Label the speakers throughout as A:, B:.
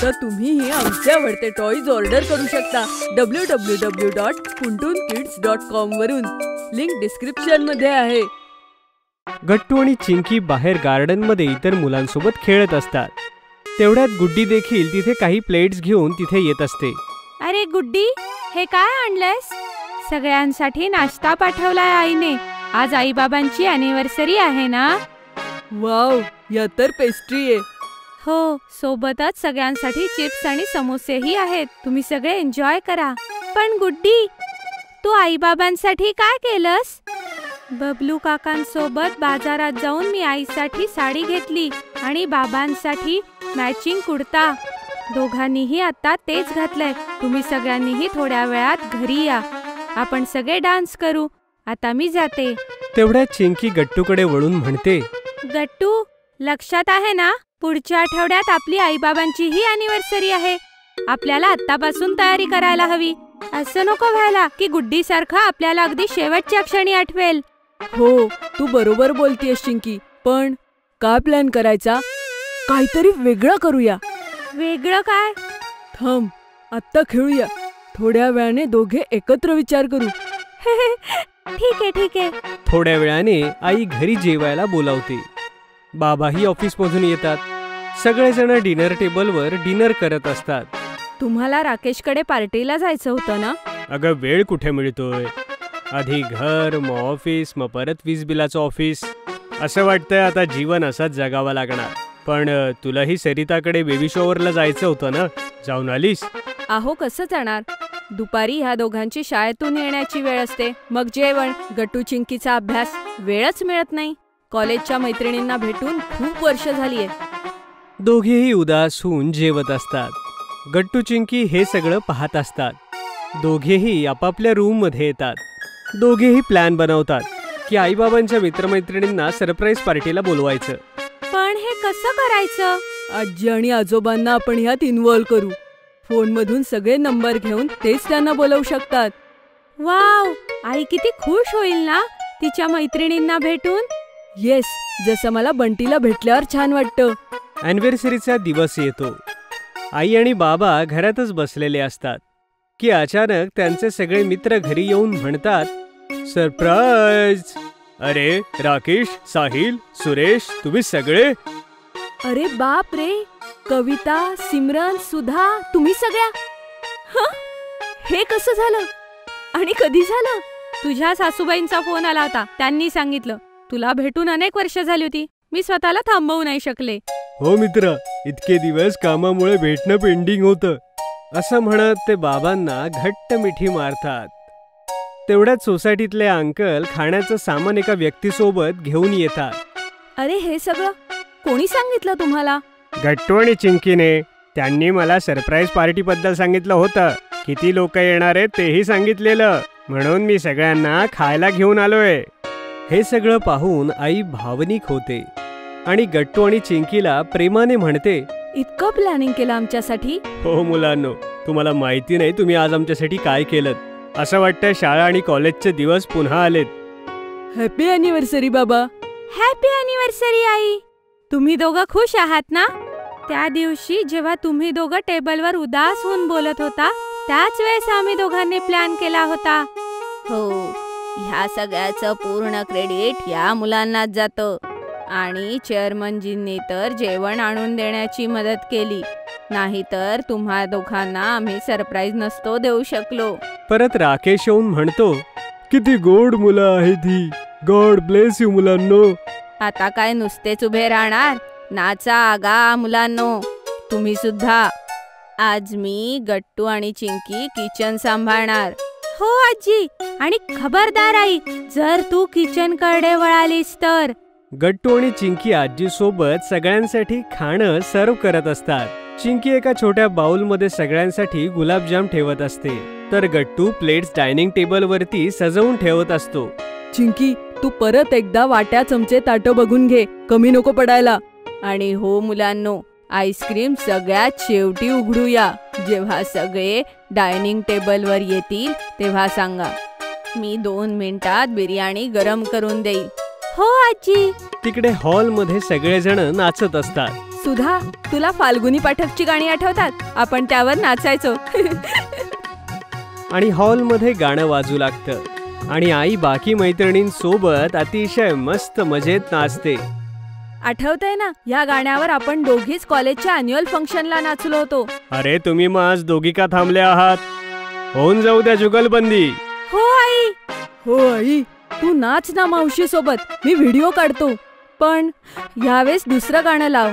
A: आता तुम्हीही आमचे आवडते टॉयज ऑर्डर करू शकता www.puntunkids.com वरून. लिंक डिस्क्रिप्शन मध्ये आहे.
B: गट्टू आणि चिंकी बाहेर गार्डन मध्ये इतर मुलांसोबत खेळत असतात. तेवढ्यात गुड्डी देखील तिथे काही प्लेट्स घेऊन तिथे येत असते.
C: अरे गुड्डी, हे काय आणलंयस? सगळ्यांसाठी नाश्ता पाठवलाय आईने. आज आईबाबांची अॅनिव्हर्सरी आहे ना?
A: वाव, या तर पेस्ट्री आहे.
C: हो, सोबतच सगळ्यांसाठी चिप्स आणि समोसेही आहेत. तुम्ही सगळे एन्जॉय करा. पण गुड्डी, तू आईबाबांसाठी काय केलंस? बबलू काकांसोबत बाजारात जाऊन मी आईसाठी साडी घेतली आणि बाबांसाठी मॅचिंग कुर्ता. दोघांनीही आता तेच घातलंय. तुम्ही सगळ्यांनीही थोड्या वेळात घरी या. आपण सगळे डान्स करू. आता मी जाते.
B: तेवढ्यात चिंकी गट्टूकडे वळून म्हणते,
C: गट्टू, लक्षात आहे ना, पुढच्या आठवड्यात आपली आईबाबांचीही अॅनिव्हर्सरी आहे. आपल्याला आत्तापासून तयारी करायला हवी. असं नको व्हायला की गुड्डी सारखं आपल्याला अगदी शेवटच्या क्षणी आठवेल.
A: हो, तू बरोबर बोलतेस चिंकी. पण काय प्लॅन करायचा? काहीतरी वेगळं करूया.
C: वेगळं काय?
A: थांब, आत्ता खेळूया. थोड्या वेळाने दोघे एकत्र विचार करू.
C: ठीक आहे.
B: थोड्या वेळाने आई घरी जेवायला बोलावते. बाबाही ऑफिसमधून येतात. सगळेजण डिनर टेबलवर डिनर करत असतात.
C: तुम्हाला राकेशकडे पार्टीला जायचं होतं ना?
B: अगं, वेळ कुठे मिळतोय. आधी घर, मग ऑफिस, मग परत वीज बिलाचं ऑफिस. असं वाटतंय आता जीवन असंच जगावं लागणार. पण तुलाही सरिताकडे बेबी शॉवरला जायचं होतं ना? जाऊन आलीस?
C: अहो, कसं जाणार? दुपारी ह्या दोघांची शाळेतून येण्याची वेळ असते. मग जेवण, गट्टू चिंकीचा अभ्यास. वेळच मिळत नाही. कॉलेजच्या मैत्रिणींना भेटून खूप वर्ष झालीये.
B: दोघेही उदास होऊन जेवत असतात. गट्टू चिंकी हे सगळं पाहत असतात. दोघेही आपापल्या रूम मध्ये येतात. दोघेही प्लॅन बनवतात की आईबाबांच्या मित्रमैत्रिणींना सरप्राईज पार्टीला बोलवायचं.
C: पण हे कसं करायचं?
A: आजी आणि आजोबांना आपण ह्यात इन्व्हॉल्व करू. फोन मधून सगळे नंबर घेऊन तेच त्यांना बोलवू शकतात.
C: वाव, आई किती खुश होईल ना तिच्या मैत्रिणींना भेटून.
A: येस, जसं मला बंटीला भेटल्यावर छान वाटतं.
B: अॅनिव्हर्सरीचा दिवस येतो. आई आणि बाबा घरातच बसलेले असतात की अचानक त्यांचे सगळे मित्र घरी येऊन म्हणतात, सरप्राईज. अरे राकेश, साहिल, सुरेश, तुम्ही सगळे?
A: अरे बाप रे, कविता, सिमरन, सुधा, तुम्ही सगळ्या? हे कसं झालं आणि कधी झालं?
C: तुझ्या सासूबाईंचा फोन आला होता. त्यांनी सांगितलं. तुला भेटून अनेक वर्ष झाली होती. मी स्वतःला थांबवू नाही शकले.
B: हो मित्रा, इतके दिवस कामामुळे भेटणं पेंडिंग होतं. असं म्हणत ते बाबांना घट्ट मिठी मारतात. तेवढ्यात सोसायटीतले अंकल खाण्याचं सामान एका व्यक्तीसोबत घेऊन येतात.
A: अरे, हे सगळं कोणी सांगितलं तुम्हाला?
B: गट्टू आणि चिंकीने. त्यांनी मला सरप्राईज पार्टी बद्दल सांगितलं होतं. किती लोक येणार आहेत तेही सांगितलेलं. म्हणून मी सगळ्यांना खायला घेऊन आलोय. हे सगळं पाहून आई भावनिक होते आणि गट्टू आणि चिंकीला प्रेमाने म्हणते,
A: इतकं प्लॅनिंग केलं आमच्यासाठी?
B: हो मुलांनो, तुम्हाला माहिती नाही तुम्ही आज आमच्यासाठी काय केलं. असं वाटतं शाळा आणि कॉलेजचे दिवस पुन्हा आलेत.
A: हॅपी अॅनिव्हर्सरी बाबा.
C: हॅपी अॅनिव्हर्सरी आई. तुम्ही दोघं खुश आहात ना? त्या दिवशी जेव्हा तुम्ही दोघं टेबलवर उदास होऊन बोलत होता, त्याच वेळेस आम्ही दोघांनी प्लॅन केला होता.
D: हो, ह्या सगळ्याचं पूर्ण क्रेडिट या मुलांनाच जातं. आणि चेअरमनजींनी तर जेवण आणून देण्याची मदत केली. नाहीतर तुम्हा दोघांना आम्ही सरप्राईज नसतो देऊ शकलो.
B: परत राकेश येऊन म्हणतो, किती गोड मुलं आहेत ही. गॉड ब्लेस यू मुलांनो.
D: आता काय नुसतेच उभे राहणार? नाचा गा मुलांनो, तुम्ही सुद्धा. आज मी, गट्टू आणि चिंकी किचन सांभाळणार.
C: हो आजी, आणि खबरदार आई, जर तू किचन कडे वळालीस तर.
B: गट्टू आणि चिंकी आजी सोबत सगळ्यांसाठी खाणं सर्व करत असतात. चिंकी एका छोट्या बाउल मध्ये सगळ्यांसाठी गुलाबजाम ठेवत असते, तर गट्टू प्लेट्स डायनिंग टेबल वरती सजवून ठेवत असतो.
A: चिंकी, तू परत एकदा वाट्या, चमचे, ताटं बघून घे. कमी नको पडायला.
D: आणि हो मुलांनो, आईस्क्रीम सगळ्यात शेवटी उघडूया. जेव्हा सगळे डायनिंग टेबलवर येतील तेव्हा सांगा. मी 2 मिनिटात बिर्याणी गरम करून देईल.
C: हो आजी.
B: तिकडे हॉल मध्ये सगळेजण नाचत असतात.
A: सुधा, तुला फाल्गुनी पाठकची गाणी आठवतात? आपण त्यावर नाचायचो.
B: आणि हॉलमध्ये गाणं वाजू लागतं आणि आई बाकी मैत्रिणींसोबत अतिशय मस्त मजेत नाचते.
A: आठवतंय ना, या गाण्यावर आपण दोघीच कॉलेजच्या अॅन्युअल फंक्शनला नाचलो होतो.
B: अरे तुम्ही मग आज दोघी का थांबले आहात? होऊन जाऊ द्या जुगलबंदी.
A: हो आई. हो आई, तू नाच ना मावशी सोबत, मी व्हिडिओ काढतो. पण यावेळेस दुसरं गाणं लाव.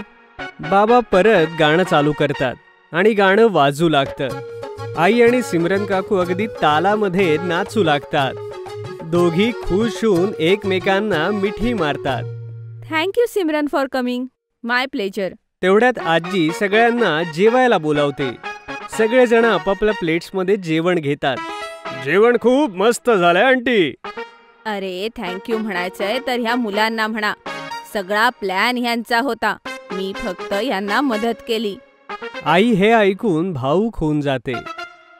B: बाबा परत गाणं चालू करतात आणि गाणं वाजू लागतं. आई आणि सिमरन काकू अगदी तालामध्ये नाचू लागतात. दोघी खुश होऊन एकमेकांना मिठी मारतात.
A: Thank you Simran for coming.
D: My pleasure.
B: तेवढ्यात आजी सगळ्यांना जेवायला बोलावते. सगळेजण आपापल्या प्लेट्समध्ये जेवण घेतात. जेवण खूप मस्त झालंय आंटी.
D: अरे थँक्यू म्हणायचंय तर ह्या मुलांना म्हणा. सगळा प्लॅन ह्यांचा होता, मी फक्त यांना मदत केली.
B: आई हे ऐकून भावूक होऊन जाते.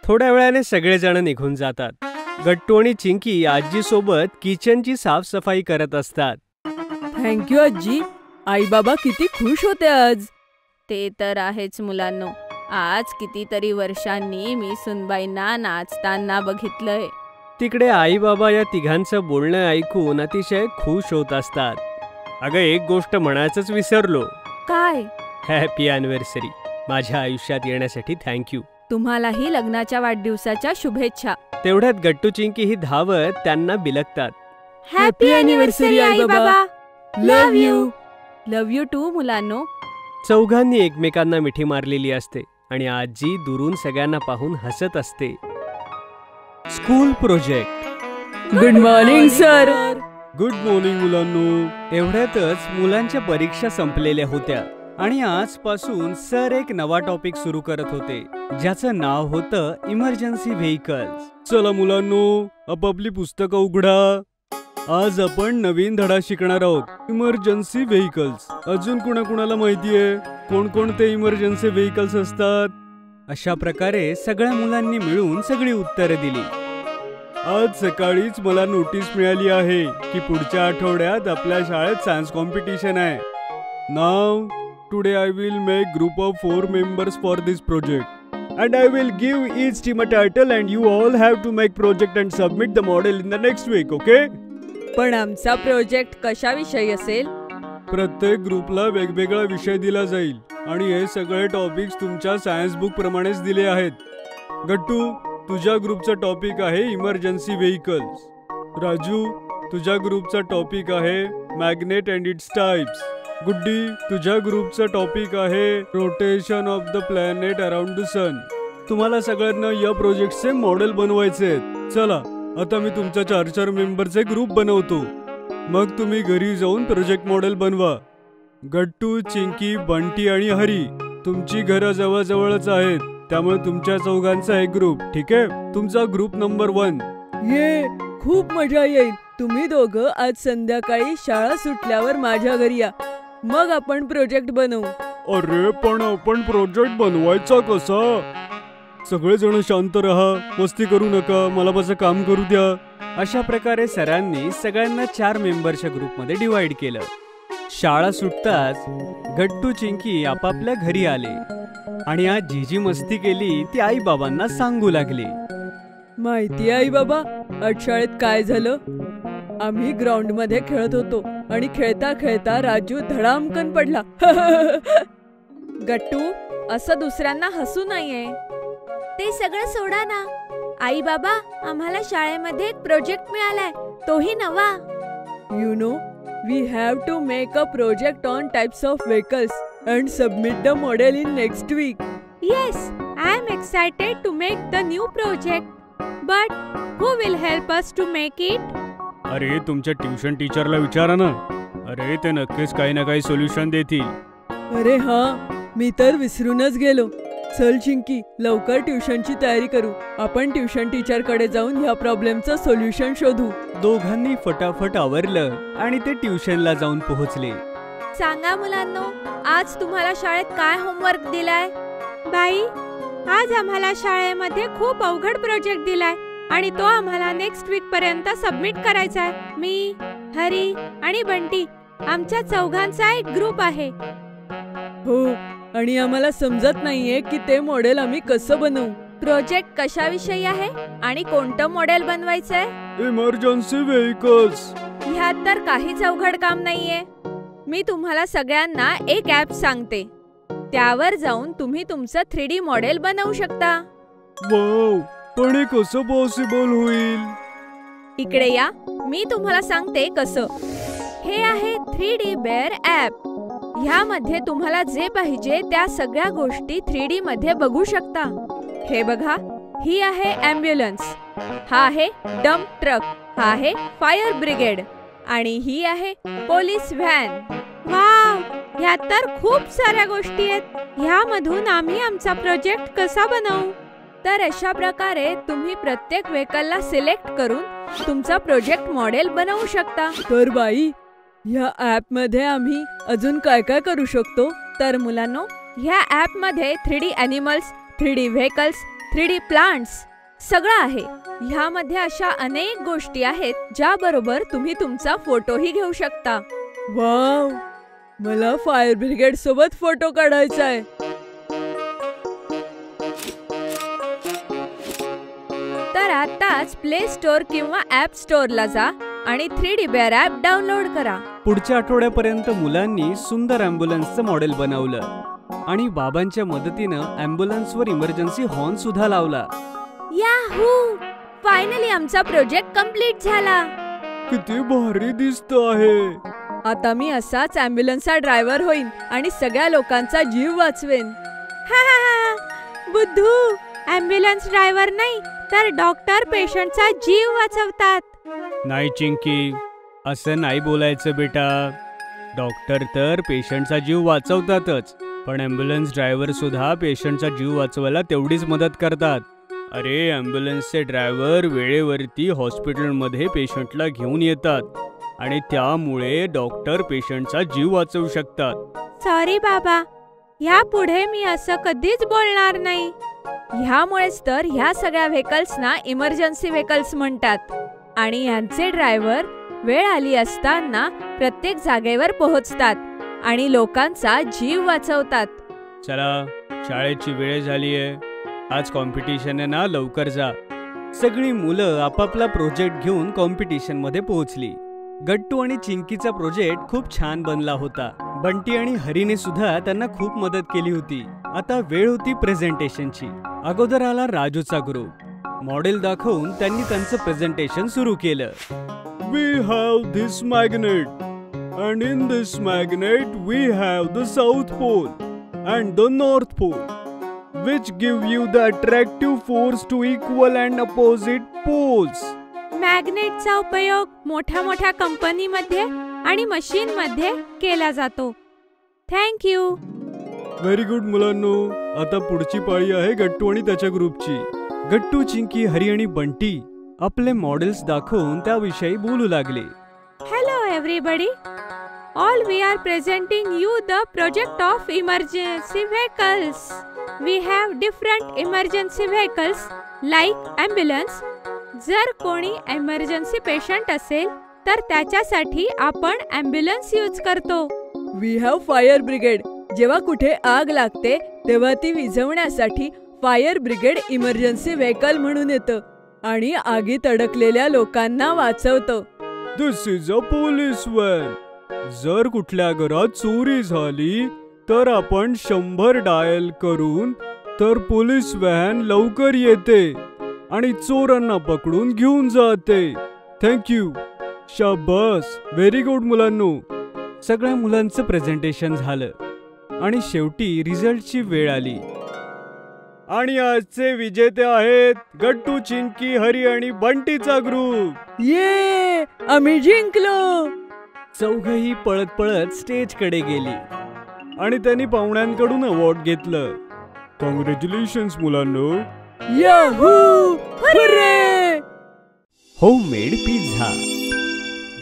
B: थोड्या वेळाने सगळेजण निघून जातात. गट्टू आणि चिंकी आजी सोबत किचनची साफसफाई करत असतात.
A: थँक्यू आजी. आई बाबा किती खुश होते आज.
D: ते तर आहेच मुलांनो. आज कितीतरी वर्षांनी मी सुनबाईंना नाचताना बघितलंय.
B: तिकडे आई बाबा या तिघांचं बोलणं ऐकून अतिशय खुश होत असतात. अगं एक गोष्ट म्हणायचंच विसरलो.
A: काय?
B: Happy anniversary. माझ्या आयुष्यात येण्यासाठी थँक्यू.
A: तुम्हालाही लग्नाच्या वाढदिवसाच्या शुभेच्छा.
B: तेवढ्यात गट्टू चिंकी ही धावत त्यांना बिलकतात.
A: हॅपी अॅनिव्हर्सरी आई बाबा. Love you. Love you too मुलांनो.
B: चौघांनी एकमेकांना मिठी मारलेली असते आणि आजी दुरून सगळ्यांना पाहून हसत असते. School project.
A: Good morning sir.
B: Good morning मुलांनो. एवढ्यातच मुलांच्या परीक्षा संपलेल्या होत्या आणि आजपासून सर एक नवा टॉपिक सुरू करत होते, ज्याचं नाव होतं इमर्जन्सी व्हेइकल्स. चला मुलांनो, आपापली पुस्तकं उघडा. आज आपण नवीन धडा शिकणार आहोत, इमर्जन्सी व्हेइकल्स. अजून कुणाकुणाला माहितीये कोणकोणते इमर्जन्सी व्हेइकल्स असतात? अशा प्रकारे सगळ्या मुलांनी मिळून सगळी उत्तरं दिली. आज सकाळीच मला नोटीस मिळाली आहे की पुढच्या आठवड्यात आपल्या शाळेत सायन्स कॉम्पिटिशन आहे. नाव today I will make group of 4 members for this project and I will give each team a title and you all have to make project and submit the model in the next week, okay?
A: पण आमचा project कशाविषयी असेल?
B: प्रत्येक ग्रुपला वेगवेगळा विषय दिला जाईल आणि हे सगळे टॉपिक्स तुमच्या सायन्स बुक प्रमाणेच दिले आहेत. गट्टू, तुझ्या ग्रुपचा टॉपिक आहे इमर्जन्सी व्हेइकल्स. राजू, तुझ्या ग्रुपचा टॉपिक आहे magnet and its types. Guddi, तुझ्या ग्रुपचा टॉपिक आहे rotation of the planet around the sun. तुम्हाला सगळ्यांना या प्रोजेक्टचे मॉडेल बनवायचे आहेत. चला आता मी तुमच्या 4 मेंबरचे ग्रुप बनवतो, मग तुम्ही घरी जाऊन प्रोजेक्ट मॉडेल बनवा. गट्टू, चिंकी, बंटी आणि हरी, तुमची घरं जवळजवळच आहेत, त्यामुळे तुमच्या चौघांचा एक ग्रुप. ठीक आहे, तुमचा ग्रुप नंबर 1.
A: ये खूप मजा येईल. तुम्ही दोघं आज संध्याकाळी शाळा सुटल्यावर माझ्या घरी या, मग आपण प्रोजेक्ट बनवू.
B: अरे पण आपण प्रोजेक्ट बनवायचा कसा? सगळेजण शांत राहा, मस्ती करू नका, मला माझं काम करू द्या. अशा प्रकारे सरांनी सगळ्यांना 4 मेंबरच्या ग्रुपमध्ये डिवाइड केलं. शाळा सुटताच गट्टू, चिंकी आपापल्या घरी आले आणि आज जी जी मस्ती केली ती आई बाबांना सांगू लागली.
A: माहिती आई बाबा, आज शाळेत काय झालं? आम्ही ग्राउंड मध्ये खेळत होतो आणि खेळता खेळता राजू धडामकन पडला. गट्टू, असं दुसऱ्यांना हसू नाहीये.
C: ते सगळं सोडा ना. आई बाबा, आम्हाला शाळेमध्ये एक प्रोजेक्ट मिळालाय, तोही नवा.
A: You know, we have to make a project on types of vehicles and submit the model in next week.
C: Yes, I am excited to make the new project. But who will help us to make it?
B: अरे तुमच्या tuition टीचरला विचारा ना. अरे ते नक्कीच काही ना काही सोल्युशन देतील.
A: अरे हा, मी तर विसरूनच गेलो. चल चिंकी, लवकर ट्युशनची तयारी करू. आपण ट्युशन टीचर कडे जाऊन ह्या प्रॉब्लेमचं सोल्युशन शोधू.
B: दोघांनी फटाफट आवरलं आणि ते ट्युशनला जाऊन पोहोचले.
C: सांगा मुलांनो, आज तुम्हाला शाळेत काय होमवर्क दिलाय? बाई, आज आम्हाला शाळेमध्ये खूप अवघड प्रोजेक्ट दिलाय आणि तो आम्हाला नेक्स्ट वीक पर्यंत सबमिट करायचा आहे. मी, हरी आणि बंटी, आमच्या चौघांचा एक ग्रुप आहे.
A: हो, आणि आम्हाला समजत नाहीये की ते मॉडेल आम्ही कसं बनवू.
D: प्रोजेक्ट कशाविषयी आहे आणि कोणतं मॉडेल बनवायचंय?
B: Emergency vehicles.
D: ह्यात तर काहीच अवघड काम नाहीये. मी तुम्हाला सगळ्यांना एक ॲप सांगते. त्यावर जाऊन तुम्ही तुमचं 3D मॉडेल बनवू शकता.
B: वाव, पण हे कसं पॉसिबल होईल?
D: इकडे या, मी तुम्हाला सांगते कसं. हे आहे 3D बेअर ॲप. ह्यामध्ये तुम्हाला जे पाहिजे त्या सगळ्या गोष्टी 3D मध्ये बघू शकता. हे बघा, ही आहे ॲम्ब्युलन्स, हा आहे डम्प ट्रक, हा आहे फायर ब्रिगेड आणि ही आहे पोलीस व्हॅन. वाव, ह्यात तर खूप साऱ्या गोष्टी आहेत. ह्यामधून आम्ही आमचा प्रोजेक्ट कसा बनवू? तर अशा प्रकारे तुम्ही प्रत्येक व्हेकलला सिलेक्ट करून तुमचा प्रोजेक्ट मॉडेल बनवू शकता.
A: तर बाई, ह्या ऍप मध्ये आम्ही अजून काय काय करू शकतो?
D: तर मुलांनो, ह्या ॲप मध्ये 3D animals, 3D vehicles, 3D plants सगळं आहे. ह्यामध्ये अशा अनेक गोष्टी आहेत ज्याबरोबर तुम्ही तुमचा फोटोही घेऊ शकता.
A: वाव, मला फायर ब्रिगेड सोबत फोटो काढायचा आहे.
D: तर आताच प्ले स्टोअर किंवा ॲप स्टोअरला जा आणि 3D बेअर ॲप डाउनलोड करा.
B: पुढच्या आठवड्यापर्यंत मुलांनी सुंदर ॲम्ब्युलन्सचं मॉडेल बनवलं आणि बाबांच्या मदतीनं ॲम्ब्युलन्सवर इमर्जन्सी हॉर्न सुद्धा लावला.
D: याहू, फायनली आमचा प्रोजेक्ट कंप्लीट झाला.
B: किती भारी दिसत आहे.
A: आता मी असाच ॲम्ब्युलन्सचा ड्रायव्हर होईन आणि सगळ्या लोकांचा जीव वाचवेन.
C: बुद्धू, ॲम्ब्युलन्स ड्रायव्हर नाही तर डॉक्टर पेशंटचा जीव वाचवतात.
B: नाही चिंकी, असं नाही बोलायचं बेटा. डॉक्टर तर पेशंटचा जीव वाचवतातच, पण ॲम्ब्युलन्स ड्रायव्हर सुद्धा पेशंटचा जीव वाचवायला तेवढीच मदत करतात. अरे, ॲम्ब्युलन्सचे ड्रायव्हर वेळेवरती हॉस्पिटलमध्ये पेशंटला घेऊन येतात आणि त्यामुळे डॉक्टर पेशंटचा जीव वाचवू शकतात.
C: सॉरी बाबा, यापुढे मी असं कधीच बोलणार नाही.
D: ह्यामुळेच तर ह्या सगळ्या व्हेकल्सना इमर्जन्सी व्हेकल्स म्हणतात आणि यांचे ड्रायव्हर वेळ आली असताना प्रत्येक जागेवर पोहोचतात आणि लोकांचा जीव वाचवतात.
B: चला, शाळेची वेळ झालीये. आज कॉम्पिटिशन आहे ना, लवकर जा. सगळी मुलं आपापला प्रोजेक्ट घेऊन कॉम्पिटिशन मध्ये पोहोचली. गट्टू आणि चिंकीचा प्रोजेक्ट खूप छान बनला होता. बंटी आणि हरीने सुद्धा त्यांना खूप मदत केली होती. आता वेळ होती प्रेझेंटेशनची. अगोदर आला राजूचा ग्रुप. मॉडेल दाखवून त्यांनी त्यांचं प्रेझेंटेशन सुरू केलं. We have this magnet and in this magnet we have the South Pole and the North Pole which give you the attractive force to equal and opposite poles.
C: मॅग्नेटचा उपयोग मोठ्या मोठ्या कंपनीमध्ये आणि मशीनमध्ये केला जातो. थँक्यू.
B: व्हेरी गुड मुलांनो. आता पुढची पाळी आहे गट्टू आणि त्याच्या ग्रुपची. गट्टू, चिंकी, हरी आणि बंटी आपले मॉडेल्स दाखवून त्याविषयी बोलू लागले.
C: Hello everybody. All we are presenting you the project of emergency vehicles. We have different emergency vehicles like ambulance. जर कोणी emergency patient असेल तर त्याच्यासाठी आपण ambulance यूज करतो.
A: We have fire brigade. जेव्हा कुठे आग लागते तेव्हा ती विझवण्यासाठी फायर ब्रिगेड इमर्जन्सी व्हेकल म्हणून येतं आणि आगीत अडकलेल्या लोकांना वाचवतं.
B: दिस इज अ पोलीस व्हॅन. जर कुठल्या घरात चोरी झाली तर आपण 100 डायल करून तर पोलीस व्हॅन लवकर येते आणि चोरांना पकडून घेऊन जाते. थँक्यू. शाबास. व्हेरी गुड मुलांनो. सगळ्या मुलांचं प्रेझेंटेशन झालं आणि शेवटी रिझल्टची वेळ आली. आणि आजचे विजेते आहेत गट्टू, चिंकी, हरी आणि बंटीचा ग्रुप.
A: ये, आम्ही जिंकलो.
B: चौघही पळत पळत स्टेज कडे गेली आणि त्यांनी पाहुण्यांकडून अवॉर्ड घेतलं. कॉंग्रॅच्युलेशन्स मुलांनो.
A: Yahoo, hurray.
B: Homemade pizza.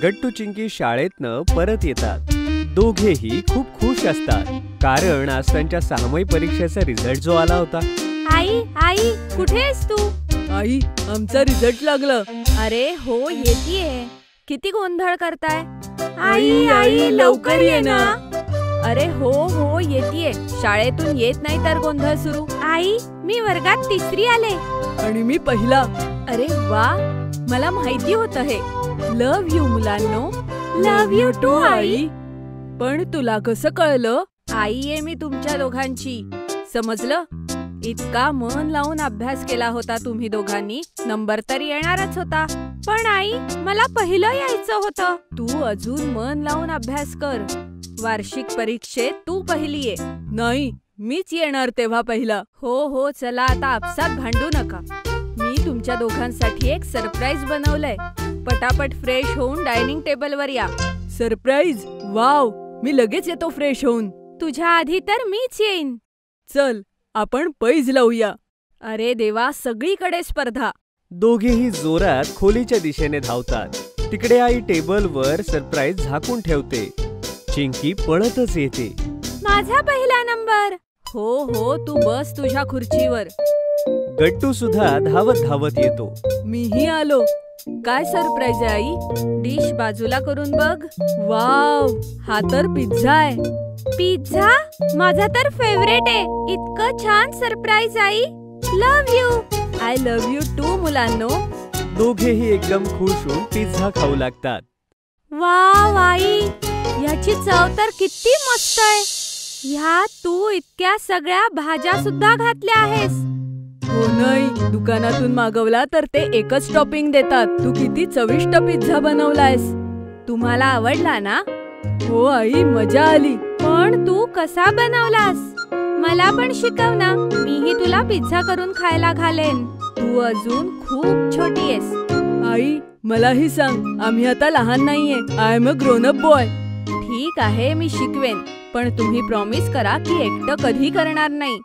B: Gattu, Chinki शाळेतनं परत येतात. दोघेही खूप खुश असतात कारण आज त्यांच्या 6वी परीक्षेचा रिझल्ट जो आला होता.
C: आई, आई, कुठे आहेस तू?
A: आई, आमचा रिझल्ट लागला.
D: अरे हो, येतीये. किती गोंधळ करताय?
C: आई, आई, लवकर ये ना.
D: अरे हो हो येतीये. शाळेतून येत नाही तर गोंधळ सुरू.
C: आई, मी वर्गात 3री आले.
A: आणि मी पहिला.
D: अरे वा, मला माहिती होतं हे. लव्ह यू मुलांनो.
C: लव्ह यू टू आई.
A: पण तुला कसं कळलं?
D: आई आहे मी तुमच्या दोघांची. समजलं? इतका मन लावून अभ्यास केला होता तुम्ही दोघांनी, नंबर तर येणारच होता.
C: पण आई, मला पहिलं यायचं होतं.
D: तू अजून मन लावून अभ्यास कर. वार्षिक परीक्षेत तू पहिली ये.
A: नाही, मीच येणार तेव्हा पहिला.
D: हो हो, चला आता आपसात भांडू नका. मी तुमच्या दोघांसाठी एक सरप्राईज बनवलंय. पटापट फ्रेश होऊन डायनिंग टेबलवर या.
A: सरप्राईज? वाव, मी लगेच येतो फ्रेश होऊन.
C: तुझ्या आधी तर मीच येईन.
A: चल, आपण पैज लावूया.
D: अरे देवा, सगळीकडे स्पर्धा.
B: दोघेही जोरात खोलीच्या दिशेने धावतात. तिकडे आई टेबलवर सरप्राईज झाकून ठेवते. चिंकी पळतच येते.
C: माझा पहिला नंबर.
D: हो हो, तू बस तुझ्या खुर्चीवर.
B: गट्टू सुद्धा धावत धावत येतो.
A: मीही आलो.
D: काय सरप्राईज आहे आई? डिश बाजूला करून बघ.
A: वाव, हा तर पिझ्झा आहे.
C: पिझ्झा? माझा तर फेवरेट आहे. इतकं छान सरप्राईज आई. Love you.
D: I love you too मुलांनो.
B: दोघेही एकदम खुश होऊन पिझ्झा खाऊ लागतात.
C: वाव आई, याची चव तर किती मस्त आहे. ह्यात तू इतक्या सगळ्या भाज्या सुद्धा घातल्या आहेस.
A: हो नाही, दुकानातून मागवला तर ते एकच टॉपिंग देतात. तू किती चविष्ट पिझ्झा बनवलायस.
D: तुम्हाला आवडला ना?
A: हो आई, मजा आली.
C: पण तू कसा बनवलास? मला पण शिकव ना, मीही तुला पिझ्झा करून खायला घालेन.
D: तू अजून खूप छोटी आहेस.
A: आई, मलाही सांग. आम्ही आता लहान नाहीये. I am a grown up boy.
D: ठीक आहे, मी शिकवेन. पण तुम्ही प्रॉमिस करा की एकटं कधी करणार नाही.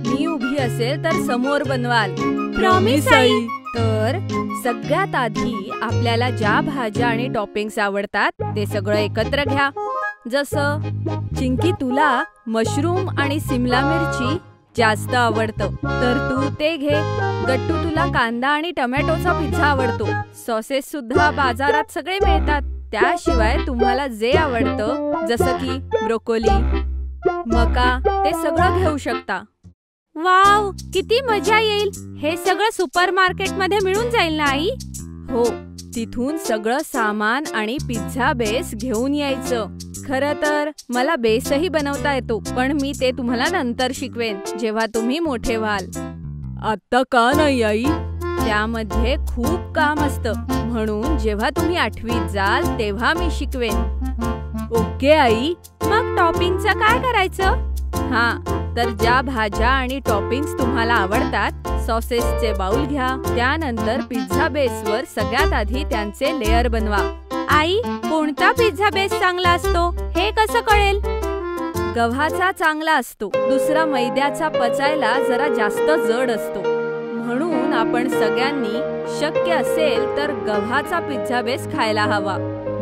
D: मी उभी असेल तर समोर बनवाल.
C: Promise I.
D: तर सगळ्यात आधी आपल्याला ज्या भाज्या आणि टॉपिंग्स आवडतात ते सगळं एकत्र घ्या. जसं चिंकी, तुला मशरूम आणि सिमला मिरची जास्त आवडतं तर तू ते घे. गट्टू, तुला कांदा आणि टोमॅटोचा पिझ्झा आवडतो. सॉसेस सुद्धा बाजारात सगळे मिळतात. त्याशिवाय तुम्हाला जे आवडतं जसं की ब्रोकोली, मका, ते सगळं घेऊ शकता.
C: वाव, किती मजा येईल. हे सगळं सुपरमार्केट मध्ये मिळून जाईल ना आई?
D: हो, तिथून सगळं सामान आणि पिझ्झा बेस घेऊन यायचं. खरं तर मला बेसही बनवता येतो, पण मी ते तुम्हाला नंतर शिकवेन जेव्हा तुम्ही मोठे व्हाल.
A: आता का नाही आई?
D: त्यामध्ये खूप काम असतं, म्हणून जेव्हा तुम्ही 8वीत जाल तेव्हा मी शिकवेन.
A: Okay I.
C: मग टॉपिंगचं काय करायचं?
D: हा, तर ज्या भाज्या आणि टॉपिंग्स तुम्हाला आवडतात, सॉसेसचे बाउल घ्या. त्यानंतर पिझ्झा बेसवर सगळ्यात आधी त्यांचे लेयर बनवा.
C: आई, कोणता पिझ्झा बेस चांगला असतो हे कसं कळेल?
D: गव्हाचा चांगला असतो. दुसरा मैद्याचा पचायला जरा जास्त जड असतो. म्हणून आपण सगळ्यांनी शक्य असेल तर गव्हाचा पिझ्झा बेस खायला हवा.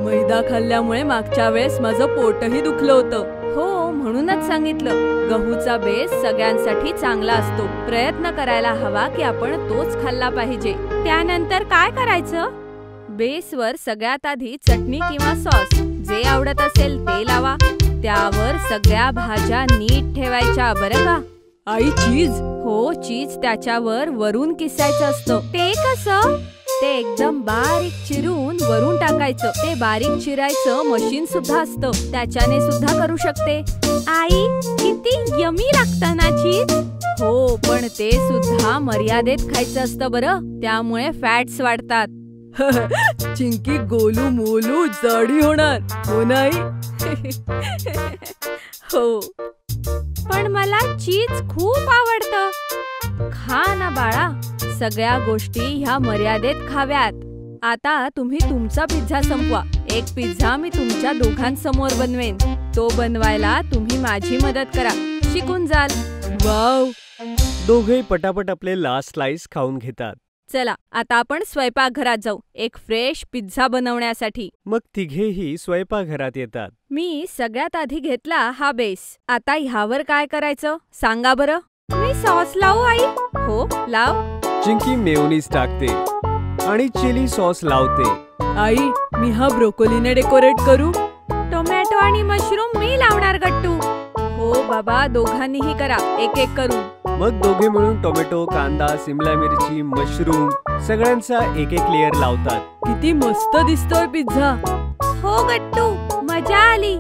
A: मैदा खाल्ल्यामुळे मागच्या वेळेस माझं पोटही दुखलं होतं.
D: हो, म्हणूनच सांगितलं. गहूचा बेस सगळ्यांसाठी चांगला असतो. प्रयत्न करायला हवा की आपण तोच खाल्ला पाहिजे.
C: त्यानंतर काय करायचं?
D: बेसवर सगळ्यात आधी चटणी किंवा सॉस जे आवडत असेल ते लावा. त्यावर सगळ्या भाज्या नीट ठेवायच्या, बरं का?
A: आई, चीज?
D: हो, चीज त्याच्यावर वरून किसायचं असतं.
C: ते कसं?
D: ते एकदम बारीक चिरून वरून टाकायचं. ते बारीक चिरायचं मशीन सुद्धा असतं, त्याच्याने सुद्धा करू शकते.
C: आई, किती यमी लागतं ना चीज.
D: हो, पण ते सुद्धा मर्यादेत खायचं असतं बरं, त्यामुळे फॅट्स वाढतात.
A: चिंकी गोलू मोलू जाडी होणार, हो नाही?
D: हो,
C: पण मला चीज खूप आवडतं.
D: खा ना बाळा, सगळ्या गोष्टी ह्या मर्यादेत खाव्यात. आता तुम्ही तुमचा पिझ्झा संपवा. एक पिझ्झा मी तुमच्या दोघांसमोर बनवेन. तो बनवायला तुम्ही माझी मदत करा, शिकून जाल.
A: वाव.
B: दोघे पटापट आपले लास्ट स्लाइस खाऊन घेतात.
D: चला, आता आपण स्वयंपाकघरात जाऊ एक फ्रेश पिझ्झा बनवण्यासाठी.
B: मग तिघेही स्वयंपाकघरात येतात.
D: मी सगळ्यात आधी घेतला हा बेस. आता ह्यावर काय करायचं सांगा बरं?
C: मी सॉस लावू आई?
D: हो, लाव.
B: चिंकी मेयोनीज टाकते आणि चिली सॉस लावते.
A: आई, मी हा ब्रोकोलीने डेकोरेट करू?
C: टोमॅटो आणि मशरूम मी लावणार गट्टू.
D: हो बाबा, दोघांनीही करा, एक एक करून.
B: मग दोघे मिळून टोमॅटो, कांदा, सिमला मिरची, मशरूम सगळ्यांचा एक एक लेअर लावतात.
A: किती मस्त दिसतोय पिझ्झा.
C: हो गट्टू, मजा आली.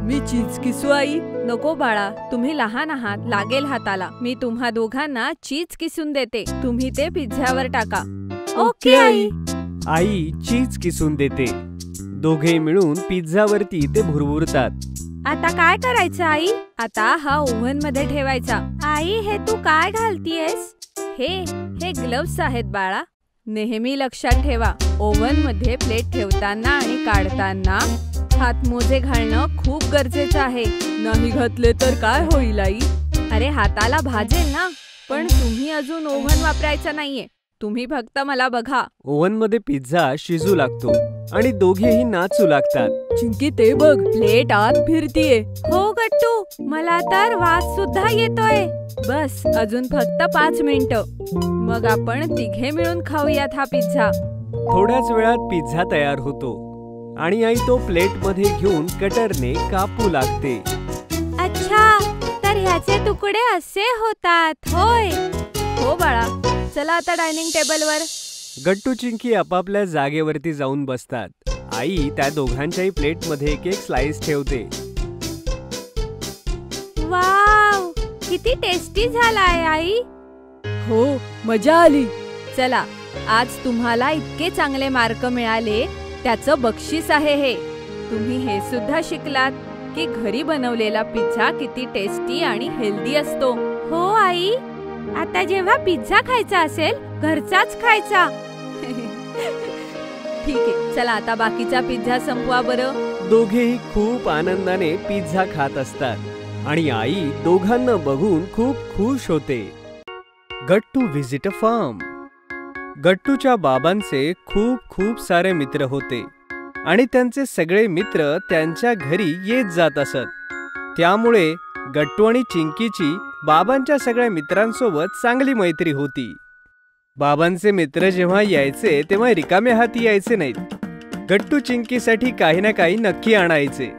A: मी चीज किसू आई?
D: नको बाळा, तुम्ही लहान आहात, लागेल हाताला. मी तुम्हा दोघांना चीज किसून देते, तुम्ही ते पिझ्झावर टाका.
C: Okay I.
B: आई चीज किसून देते. दोघे मिळून पिझ्झावरती ते भुरभुरतात.
C: आता काय करायचं आई?
D: आता हा ओव्हन मध्ये ठेवायचा.
C: आई, हे तू काय घालतीयस?
D: हे ग्लव्स आहेत बाळा. नेहमी लक्षात ठेवा, ओव्हन मध्ये प्लेट ठेवताना आणि काढताना हातमोजे घालणं खूप गरजेचं आहे.
A: नाही घातले तर काय होईल आई?
D: अरे हाताला भाजेल ना. पण तुम्ही अजून ओव्हन वापरायचा नाहीये, तुम्ही फक्त मला बघा.
B: ओव्हन मध्ये पिझ्झा शिजू लागतो आणि दोघेही नाचू लागतात.
A: चिंकी ते बघ, प्लेट आत फिरतीये.
C: हो गट्टू, मला तर वास सुद्धा येतोय.
D: बस अजून फक्त 5 मिनिटं, मग आपण तिघे मिळून खाऊयात हा पिझ्झा.
B: थोड्याच वेळात पिझ्झा तयार होतो आणि आई तो प्लेट मध्ये घेऊन कटरने कापू लागते.
C: अच्छा, तर ह्याचे तुकडे असे होतात होय.
D: हो बाळा, चला आता डायनिंग टेबलवर.
B: गट्टू चिंकी आपापल्या जागेवरती जाऊन बसतात. आई त्या दोघांच्याही प्लेट मध्ये एक एक स्लाइस ठेवते.
C: वाव, किती टेस्टी झालाय आई.
A: हो, मजा आली.
D: चला, आज तुम्हाला इतके चांगले मार्क मिळाले, त्याचं बक्षीस आहे हे. तुम्ही हे सुद्धा शिकलात की घरी बनवलेला पिझ्झा किती टेस्टी आणि हेल्दी असतो.
C: हो आई, आता जेव्हा पिझ्झा खायचा असेल, घरचाच खायचा.
D: ठीक आहे, चला आता बाकीचा पिझ्झा संपवा बरं.
B: दोघेही खूप आनंदाने पिझ्झा खात असतात आणि आई दोघांना बघून खूप खुश होते. गट्टू व्हिजिट अ फार्म. गट्टूच्या बाबांचे खूप सारे मित्र होते आणि त्यांचे सगळे मित्र त्यांच्या घरी येत जात असत. त्यामुळे गट्टू आणि चिंकीची बाबांच्या सगळ्या मित्रांसोबत चांगली मैत्री होती. बाबांचे मित्र जेव्हा यायचे तेव्हा रिकामे हाती यायचे नाहीत. गट्टू चिंकीसाठी काही ना काही नक्की आणायचे,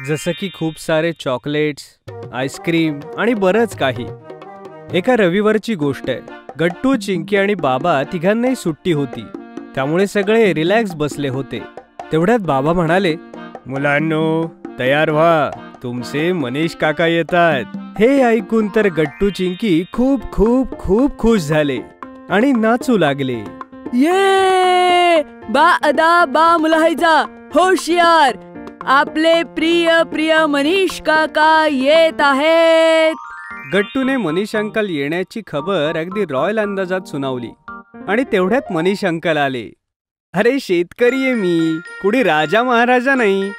B: जसं की खूप सारे चॉकलेट्स, आईस्क्रीम आणि बरंच काही. एका रविवारची गोष्ट आहे. गट्टू, चिंकी आणि बाबा तिघांनाही सुट्टी होती, त्यामुळे सगळे रिलॅक्स बसले होते. तेवढ्यात बाबा म्हणाले, मुलांनो तयार व्हा, तुमचे मनीष काका येतात. हे ऐकून तर गट्टू चिंकी खूप खुश झाले आणि नाचू लागले.
A: ये बा अदा बा मुलाहिजा, होशियार, आपले प्रिय मनीष काका येत आहेत.
B: गट्टूने मनीष अंकल येण्याची खबर अगदी रॉयल अंदाजात सुनावली आणि तेवढ्यात मनीष अंकल आले. अरे शेतकरी आहे मी, कुणी राजा महाराजा नाही.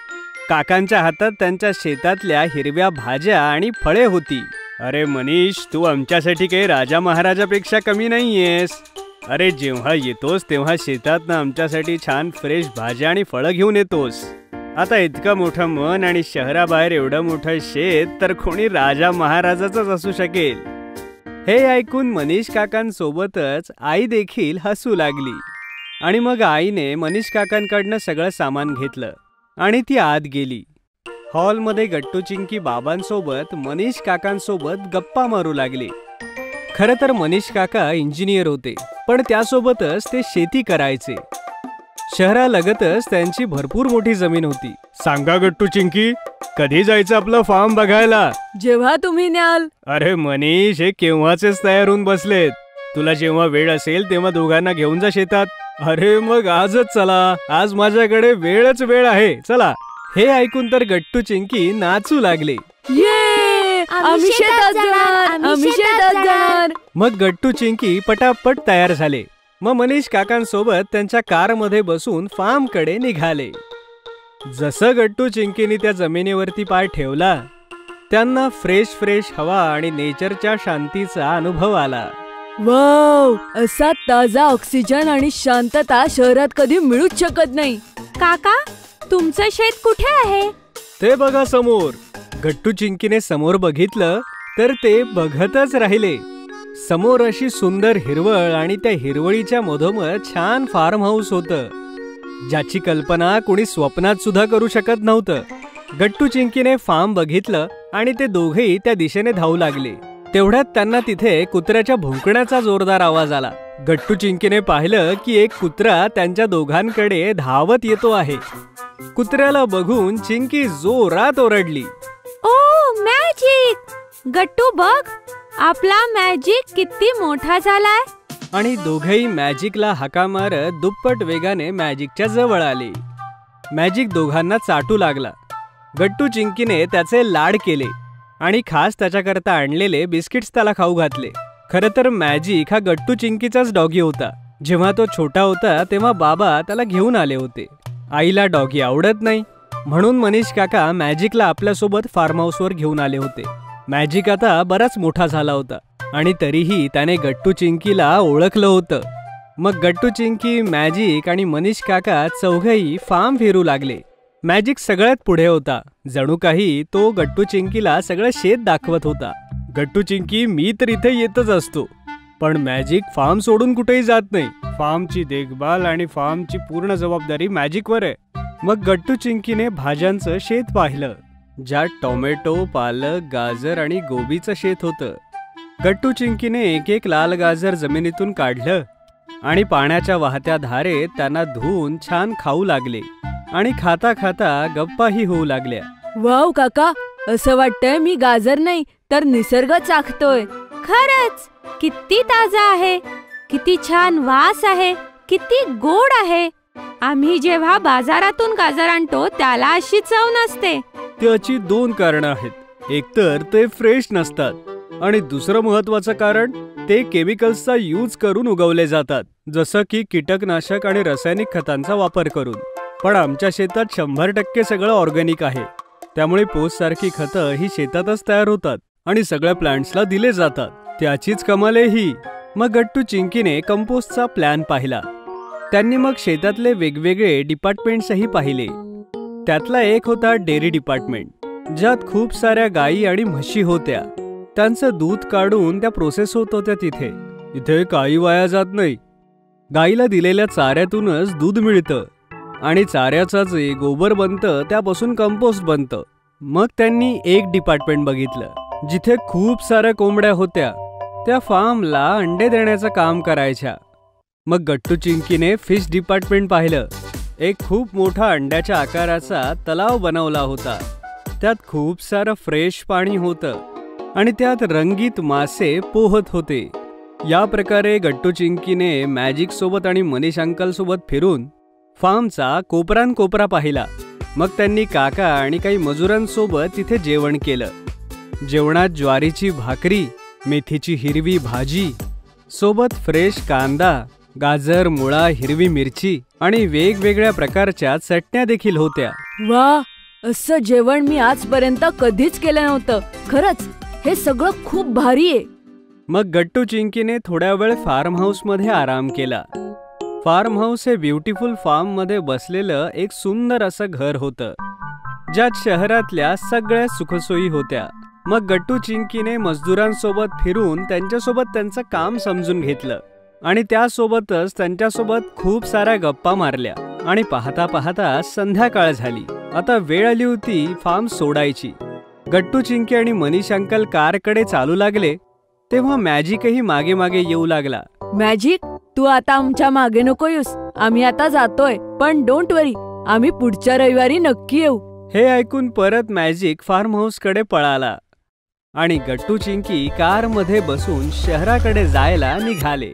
B: काकांच्या हातात त्यांच्या शेतातल्या हिरव्या भाज्या आणि फळे होती. अरे मनीष, तू आमच्यासाठी काही राजा महाराजापेक्षा कमी नाहीयेस. अरे जेव्हा येतोस तेव्हा शेतातनं आमच्यासाठी छान फ्रेश भाज्या आणि फळं घेऊन येतोस. आता इतकं मोठं मन आणि शहराबाहेर एवढं मोठं शेत तर कोणी राजा महाराजाच असू शकेल. हे ऐकून मनीष काकांसोबतच आई देखील हसू लागली आणि मग आईने मनीष काकांकडनं सगळं सामान घेतलं आणि ती आत गेली. हॉलमध्ये गट्टू चिंकी बाबांसोबत मनीष काकांसोबत गप्पा मारू लागले. खरं तर मनीष काका इंजिनियर होते, पण त्यासोबतच ते शेती करायचे. शहरालगतच त्यांची भरपूर मोठी जमीन होती. सांगा गट्टू चिंकी, कधी जायचं आपलं फार्म बघायला?
A: जेव्हा तुम्ही न्याल.
B: अरे मनीष, हे केव्हाचेच तयार होऊन बसलेत. तुला जेव्हा वेळ असेल तेव्हा दोघांना घेऊन जा शेतात. अरे मग आजच चला, आज माझ्याकडे वेळच वेळ आहे, चला. हे ऐकून तर गट्टू चिंकी नाचू लागले.
A: ये आम्ही शेतात जाणार.
B: मग गट्टू चिंकी पटापट तयार झाले. मग मनीष काकांसोबत त्यांच्या कारमध्ये बसून फार्म कडे निघाले. जसं गट्टू चिंकीने त्या जमिनीवरती पाय ठेवला, त्यांना फ्रेश हवा आणि नेचरच्या शांतीचा अनुभव आला.
A: वाव, असा ताजा ऑक्सिजन आणि शांतता शहरात कधी मिळूच शकत नाही.
C: काका, तुमचं शेत कुठे आहे?
B: ते बघा समोर. गट्टू चिंकीने समोर बघितलं तर ते बघतच राहिले. समोर अशी सुंदर हिरवळ आणि त्या हिरवळीच्या मधोमध छान फार्म हाऊस होतं, ज्याची कल्पना कोणी स्वप्नात सुद्धा करू शकत नव्हतं. गट्टू चिंकीने फार्म बघितलं आणि ते दोघेही त्या दिशेने धावू लागले. तेवढ्यात त्यांना तिथे कुत्र्याच्या भुंकण्याचा जोरदार आवाज आला. गट्टू चिंकीने पाहिलं की एक कुत्रा त्यांच्या दोघांकडे धावत येतो आहे. कुत्र्याला बघून चिंकी जोरात ओरडली.
C: ओ मॅजिक! गट्टू बघ, आपला मॅजिक किती मोठा झालाय.
B: आणि दोघेही मॅजिकला हाका मारत दुप्पट वेगाने मॅजिकच्या जवळ आले. मॅजिक दोघांना चाटू लागला. गट्टू चिंकीने त्याचे लाड केले आणि खास त्याच्याकरता आणलेले बिस्किट्स त्याला खाऊ घातले. खरं तर मॅजिक हा गट्टू चिंकीचाच डॉगी होता. जेव्हा तो छोटा होता तेव्हा बाबा त्याला घेऊन आले होते. आईला डॉगी आवडत नाही म्हणून मनीष काका मॅजिकला आपल्यासोबत फार्म हाऊसवर घेऊन आले होते. मॅजिक आता बराच मोठा झाला होता आणि तरीही त्याने गट्टू चिंकीला ओळखलं होतं. मग गट्टू चिंकी, मॅजिक आणि मनीष काका चौघही फार्म फिरू लागले. मॅजिक सगळ्यात पुढे होता. जणू काही तो गट्टू चिंकीला सगळं शेत दाखवत होता. गट्टू चिंकी, मी तर इथे येतच असतो, पण मॅजिक फार्म सोडून कुठेही जात नाही. फार्मची देखभाल आणि फार्मची पूर्ण जबाबदारी मॅजिकवर आहे. मग गट्टू चिंकीने भाज्यांचं शेत पाहिलं, ज्यात टोमॅटो, पालक, गाजर आणि गोबीचं शेत होतं. गट्टू चिंकीने एक एक लाल गाजर जमिनीतून काढलं आणि पाण्याच्या वाहत्या धारेत त्यांना धुवून छान खाऊ लागले आणि खाता खाता गप्पाही होऊ लागल्या.
A: वाव काका, असं वाटतंय मी गाजर नाही तर निसर्ग चाखतोय.
C: खरंच किती ताजा आहे, किती छान वास आहे, किती गोड आहे. आम्ही जेव्हा बाजारातून गाजर आणतो त्याला अशी चव नसते.
B: त्याची दोन कारणं आहेत. एकतर ते फ्रेश नसतात आणि दुसरं महत्वाचं कारण ते केमिकल्सचा यूज करून उगवले जातात, जसं की कीटकनाशक आणि रासायनिक खतांचा वापर करून. पण आमच्या शेतात 100% सगळं ऑर्गॅनिक आहे. त्यामुळे पोस्ट सारखी खतं ही शेतातच तयार होतात आणि सगळ्या प्लांट्सला दिले जातात. त्याचीच कमाल आहे ही. मग गट्टू चिंकीने कंपोस्टचा प्लॅन पाहिला. त्यांनी मग शेतातले वेगवेगळे डिपार्टमेंट्सही पाहिले. त्यातला एक होता डेअरी डिपार्टमेंट, ज्यात खूप साऱ्या गायी आणि म्हशी होत्या. त्यांचं दूध काढून त्या प्रोसेस होत होत्या. इथे काही वाया जात नाही. गायीला दिलेल्या चाऱ्यातूनच दूध मिळतं आणि चाऱ्याचं जे गोबर बनतं त्यापासून कंपोस्ट बनतं. मग त्यांनी एक डिपार्टमेंट बघितलं, जिथे खूप साऱ्या कोंबड्या होत्या. त्या फार्मला अंडे देण्याचं काम करायच्या. मग गट्टू चिंकीने फिश डिपार्टमेंट पाहिलं. एक खूप मोठा अंड्याच्या आकाराचा तलाव बनवला होता. त्यात खूप सारं फ्रेश पाणी होतं आणि त्यात रंगीत मासे पोहत होते. या प्रकारे गट्टू चिंकीने मॅजिक सोबत आणि मनीष अंकल सोबत फिरून फार्मचा कोपरा पाहिला. मग त्यांनी काका आणि काही मजुरांसोबत तिथे जेवण केलं. जेवणात ज्वारीची भाकरी, मेथीची हिरवी भाजी, सोबत फ्रेश कांदा, गाजर, मुळा, हिरवी मिरची आणि वेगवेगळ्या प्रकारच्या चटण्या देखील होत्या.
A: वा, असं जेवण मी आजपर्यंत कधीच केलं नव्हतं. खरंच हे सगळं खूप भारी आहे.
B: मग गट्टू चिंकीने थोड्या वेळ फार्म हाऊस मध्ये आराम केला. फार्म हाऊस हे ब्युटिफुल फार्म मध्ये बसलेलं एक सुंदर असं घर होतं, ज्यात शहरातल्या सगळ्या सुखसोयी होत्या. मग गट्टू चिंकीने मजदुरांसोबत फिरून त्यांच्यासोबत त्यांचं काम समजून घेतलं आणि त्यासोबतच त्यांच्यासोबत खूप साऱ्या गप्पा मारल्या. आणि पाहता पाहता संध्याकाळ झाली. आता वेळ आली होती फार्म सोडायची. गट्टू चिंकी आणि मनीष अंकल कारकडे चालू लागले तेव्हा मॅजिकही मागे मागे येऊ लागला.
A: मॅजिक, तू आता आमच्या मागे नको येऊस. आम्ही आता जातोय, पण डोंट वरी, आम्ही पुढच्या रविवारी नक्की येऊ.
B: हे ऐकून परत मॅजिक फार्म हाऊस कडे पळाला आणि गट्टू चिंकी कार मध्ये बसून शहराकडे जायला निघाले.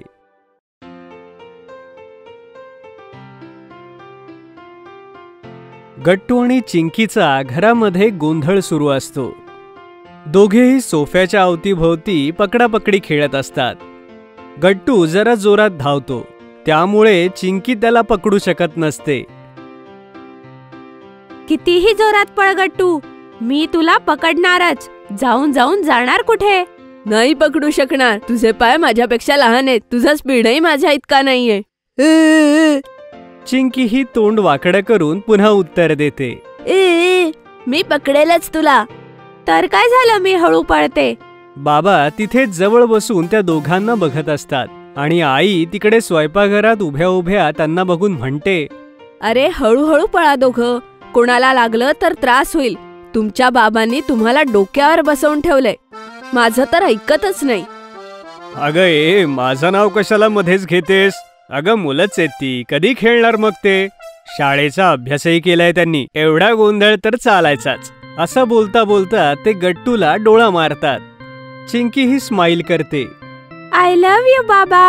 B: गट्टू आणि चिंकीचा घरामध्ये गोंधळ सुरू असतो. दोघेही सोफ्याच्या अवतीभोवती पकडापकडी खेळत असतात. गट्टू जरा जोरात धावतो, त्यामुळे चिंकी त्याला पकडू शकत नसते.
C: कितीही जोरात पळ गट्टू, मी तुला पकडणारच. जाऊन जाणार कुठे?
A: नाही पकडू शकणार. तुझे पाय माझ्यापेक्षा लहान आहेत. तुझा स्पीडही माझ्या इतका नाहीये.
B: चिंकी ही तोंड वाकडं करून पुन्हा उत्तर देते,
A: मी पकडेलच तुला.
C: तर काय झालं, मी हळू पळते.
B: बाबा तिथे जवळ बसून त्या दोघांना बघत असतात आणि आई तिकडे स्वयंपाकघरात उभ्या उभ्या त्यांना बघून म्हणते,
A: अरे हळूहळू पळा दोघं. कोणाला लागलं तर त्रास होईल.
D: तुमच्या बाबांनी तुम्हाला डोक्यावर बसवून ठेवलंय. माझं तर ऐकतच नाही.
B: अगं माझं नाव कशाला मध्येच घेतेस? अगं मुलंच आहेत ती, कधी खेळणार मग ते? शाळेचा अभ्यासही केलाय त्यांनी, एवढा गोंधळ तर चालायचाच. असं बोलता बोलता ते गट्टूला डोळा मारतात. चिंकी ही स्माइल करते.
C: आय लव्ह यू बाबा.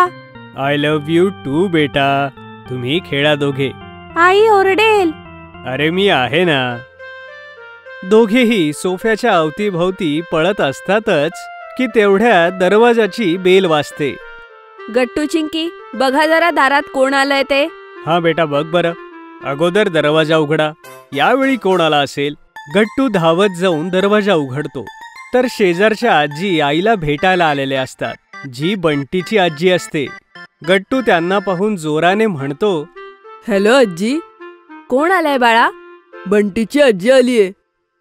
B: आय लव्ह यू टू बेटा. तुम्ही खेळा दोघे.
C: आई ओरडेल.
B: अरे मी आहे ना. दोघेही सोफ्याच्या अवतीभवती पळत असतातच की तेवढ्यात दरवाजाची बेल वाजते.
D: गट्टू चिंकी, बघा जरा दारात कोण आलंय ते.
B: हा बेटा बघ बरं. अगोदर दरवाजा उघडा. यावेळी कोण आला असेल? गट्टू धावत जाऊन दरवाजा उघडतो तर शेजारच्या आजी आईला भेटायला आलेले असतात, जी बंटीची आजी असते. गट्टू त्यांना पाहून जोराने म्हणतो,
A: हॅलो आजी.
D: कोण आलाय बाळा?
A: बंटीची आजी आलीये.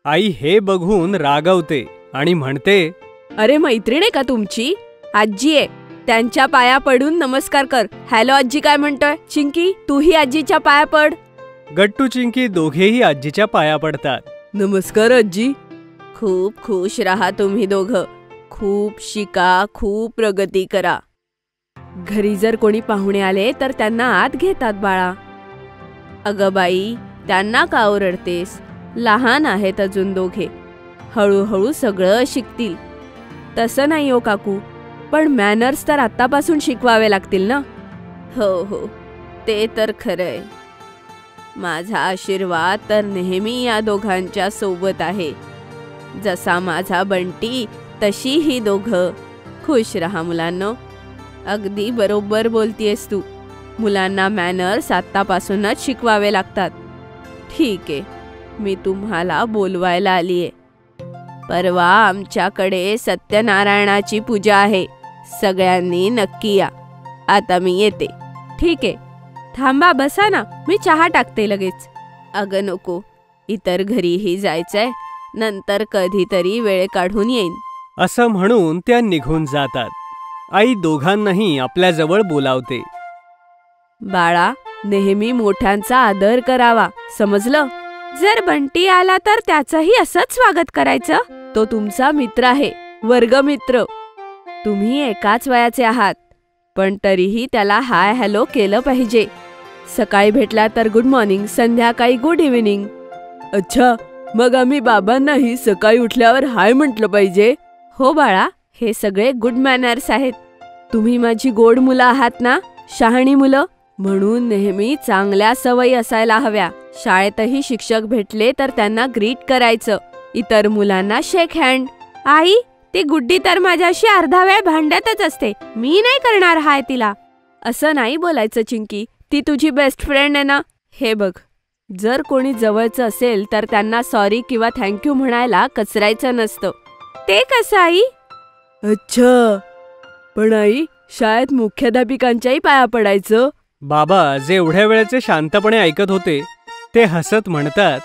B: आई हे बघून रागवते आणि म्हणते,
D: अरे मैत्रीण आहे का तुमची? आजी आहे, त्यांच्या पाया पडून नमस्कार कर. हॅलो आजी काय म्हणतोय? चिंकी, तूही आजीच्या पाया पड.
B: गट्टू चिंकी दोघेही आजीच्या पाया पडतात.
A: नमस्कार आजी.
D: खूप खुश राहा तुम्ही दोघं. खूप शिका, खूप प्रगती करा. घरी जर कोणी पाहुणे आले तर त्यांना आत घेतात बाळा. अगं बाई, त्यांना का ओरडतेस? लहान आहेत अजून दोघे, हळूहळू सगळं शिकतील. तसं नाही हो काकू, पण मॅनर्स तर आत्तापासून शिकवावे लागतील ना. हो हो, ते तर खरंय. माझा आशीर्वाद तर नेहमी या दोघांच्या सोबत आहे. जसा माझा बंटी तशी ही दोघं. खुश रहा मुलांनो. अगदी बरोबर बोलतीयस तू. मुलांना मॅनर्स आत्तापासूनच शिकवावे लागतात. ठीक आहे, मी तुम्हाला बोलवायला आलीये. परवा आमच्याकडे सत्यनारायणाची पूजा आहे. सगळ्यांनी नक्की या. आता मी येते.
C: ठीक आहे, थांबा, बसा ना, मी चहा टाकते लगेच.
D: अगं नको, इतर घरीही जायचंय. नंतर कधीतरी वेळ काढून येईन.
B: असं म्हणून त्या निघून जातात. आई दोघांनाही आपल्याजवळ बोलावते.
D: बाळा, नेहमी मोठ्यांचा आदर करावा, समजलं?
C: जर बंटी आला तर त्याचंही असंच स्वागत करायचं.
D: तो तुमचा मित्र आहे, वर्गमित्र. तुम्ही एकाच वयाचे आहात, पण तरीही त्याला हाय हॅलो केलं पाहिजे. सकाळी भेटला तर गुड मॉर्निंग, संध्याकाळी गुड इव्हिनिंग.
A: अच्छा, मग आम्ही बाबांनाही सकाळी उठल्यावर हाय म्हटलं पाहिजे?
D: हो बाळा, हे सगळे गुड मॅनर्स आहेत. तुम्ही माझी गोड मुलं आहात ना, शहाणी मुलं. म्हणून नेहमी चांगल्या सवयी असायला हव्या. शाळेतही शिक्षक भेटले तर त्यांना ग्रीट करायचं. इतर मुलांना शेक हँड.
C: आई, ती गुड्डी तर माझ्याशी अर्धा वेळ भांडतच असते. मी नाही करणार हाय तिला.
D: असं नाही बोलायचं चिंकी, ती तुझी बेस्ट फ्रेंड आहे ना. हे बघ, जर कोणी जवळचं असेल तर त्यांना सॉरी किंवा थँक्यू म्हणायला कचरायचं नसतं.
C: ते कसं आई?
A: अच्छा, पण आई, शाळेत मुख्याध्यापिकांच्याही पाया पडायचं?
B: बाबा जे एवढ्या वेळेचे शांतपणे ऐकत होते ते हसत म्हणतात,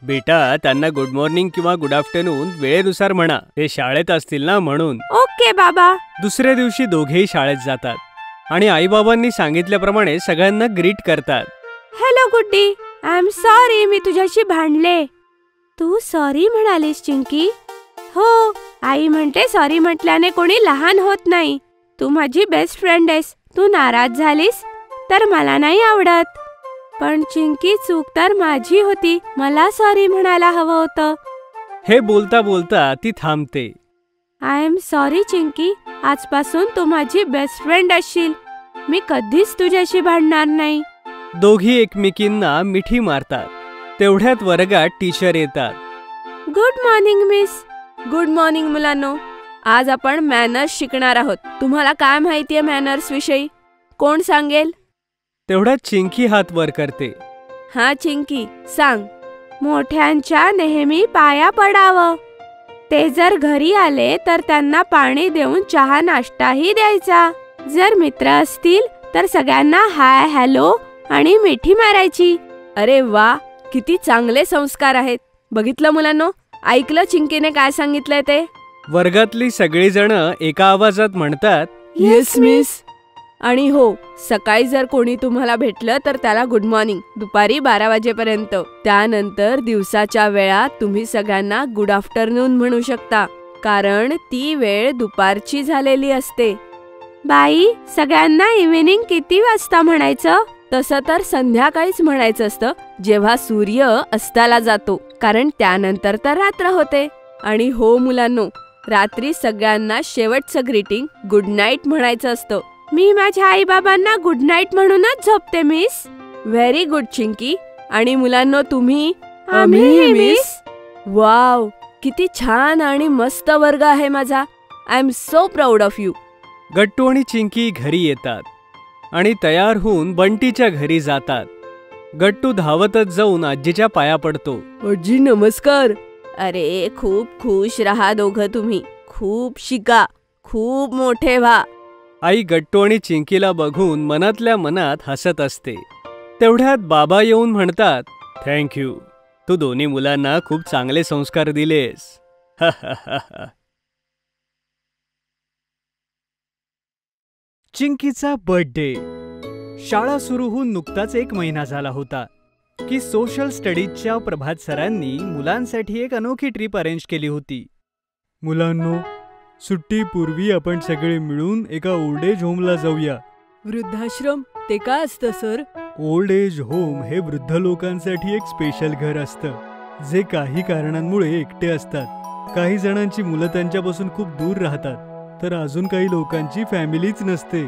B: बेटा त्यांना गुड मॉर्निंग किंवा गुड आफ्टरनून वेळेनुसार म्हणा. ते शाळेत असतील ना म्हणून.
C: ओके बाबा.
B: दुसऱ्या दिवशी दोघेही शाळेत जातात आणि आईबाबांनी सांगितल्याप्रमाणे सगळ्यांना ग्रीट करतात.
C: Hello Guddi, I am sorry, मी तुझ्याशी भांडले. तू सॉरी म्हणालीस चिंकी? हो, आई म्हणते सॉरी म्हटल्याने कोणी लहान होत नाही. तू माझी बेस्ट फ्रेंड आहेस. तू नाराज झालीस तर मला नाही आवडत. पण चिंकी, चूक तर माझी होती. मला सॉरी म्हणायला हवं होतं.
B: हे बोलता बोलता ती थांबते.
C: आय एम सॉरी चिंकी, आजपासून तू माझी बेस्ट फ्रेंड असशील. मी कधीच तुझ्याशी भांडणार नाही.
B: दोघी एकमेकींना मिठी मारतात. तेवढ्यात वर्गात टीचर येतात.
C: Good morning miss.
D: Good morning मुलांनो. आज आपण मॅनर्स शिकणार आहोत. तुम्हाला काय माहितीये मॅनर्स विषयी? कोण सांगेल?
B: तेवढ्यात चिंकी हात वर करते.
D: हा चिंकी, सांग.
C: मोठ्यांच्या नेहमी पाया पडावं. ते जर घरी आले तर त्यांना पाणी देऊन चहा नाश्ताही द्यायचा. जर मित्र असतील तर सगळ्यांना हाय हॅलो आणि मिठी मारायची.
D: अरे वा, किती चांगले संस्कार आहेत. बघितलं मुलांनो, ऐकलं चिंकीने काय सांगितलंय ते?
B: वर्गातली सगळी जण एका आवाजात म्हणतात,
A: येस मिस.
D: आणि हो, सकाळी जर कोणी तुम्हाला भेटलं तर त्याला गुड मॉर्निंग, दुपारी 12 वाजेपर्यंत. त्यानंतर दिवसाच्या वेळात तुम्ही सगळ्यांना गुड आफ्टरनून म्हणू शकता, कारण ती वेळ दुपारची झालेली असते.
C: बाई, सगळ्यांना इव्हिनिंग किती वाजता म्हणायचं?
D: तसं तर संध्याकाळीच म्हणायचं असतं, जेव्हा सूर्य अस्ताला जातो, कारण त्यानंतर तर रात्र होते. आणि हो मुलांनो, रात्री सगळ्यांना शेवटचं ग्रीटिंग गुड नाईट म्हणायचं असतं.
C: मी माझ्या आई बाबांना गुड नाईट म्हणूनच झोपते मिस.
D: Very good Chinki. आणि मुलांनो तुम्ही?
C: आम्हीही मिस.
D: वाव, किती छान आणि मस्त वर्ग आहे माझा. I am so proud of you.
B: Gattu आणि चिंकी घरी येतात आणि तयार होऊन बंटीच्या घरी जातात. गट्टू धावतच जाऊन आजीच्या पाया पडतो.
A: आजी नमस्कार.
D: अरे, खूप खुश राहा दोघं तुम्ही. खूप शिका, खूप मोठे व्हा.
B: आई गट्टू आणि चिंकीला बघून मनातल्या मनात हसत असते. तेवढ्यात बाबा येऊन म्हणतात, थँक्यू, तू दोन्ही मुलांना खूप चांगले संस्कार दिलेस. चिंकीचा बर्थडे. शाळा सुरू होऊन नुकताच 1 महिना झाला होता की सोशल स्टडीजच्या प्रभात सरांनी मुलांसाठी एक अनोखी ट्रिप अरेंज केली होती. मुलांनो, सुट्टीपूर्वी आपण सगळे मिळून एका ओल्ड एज होमला जाऊया.
A: वृद्धाश्रम ते काय असतं सर?
B: ओल्ड एज होम हे वृद्ध लोकांसाठी एक स्पेशल घर असतं, जे काही कारणांमुळे एकटे असतात. काही जणांची मुलं त्यांच्यापासून खूप दूर राहतात, तर अजून काही लोकांची फॅमिलीच नसते.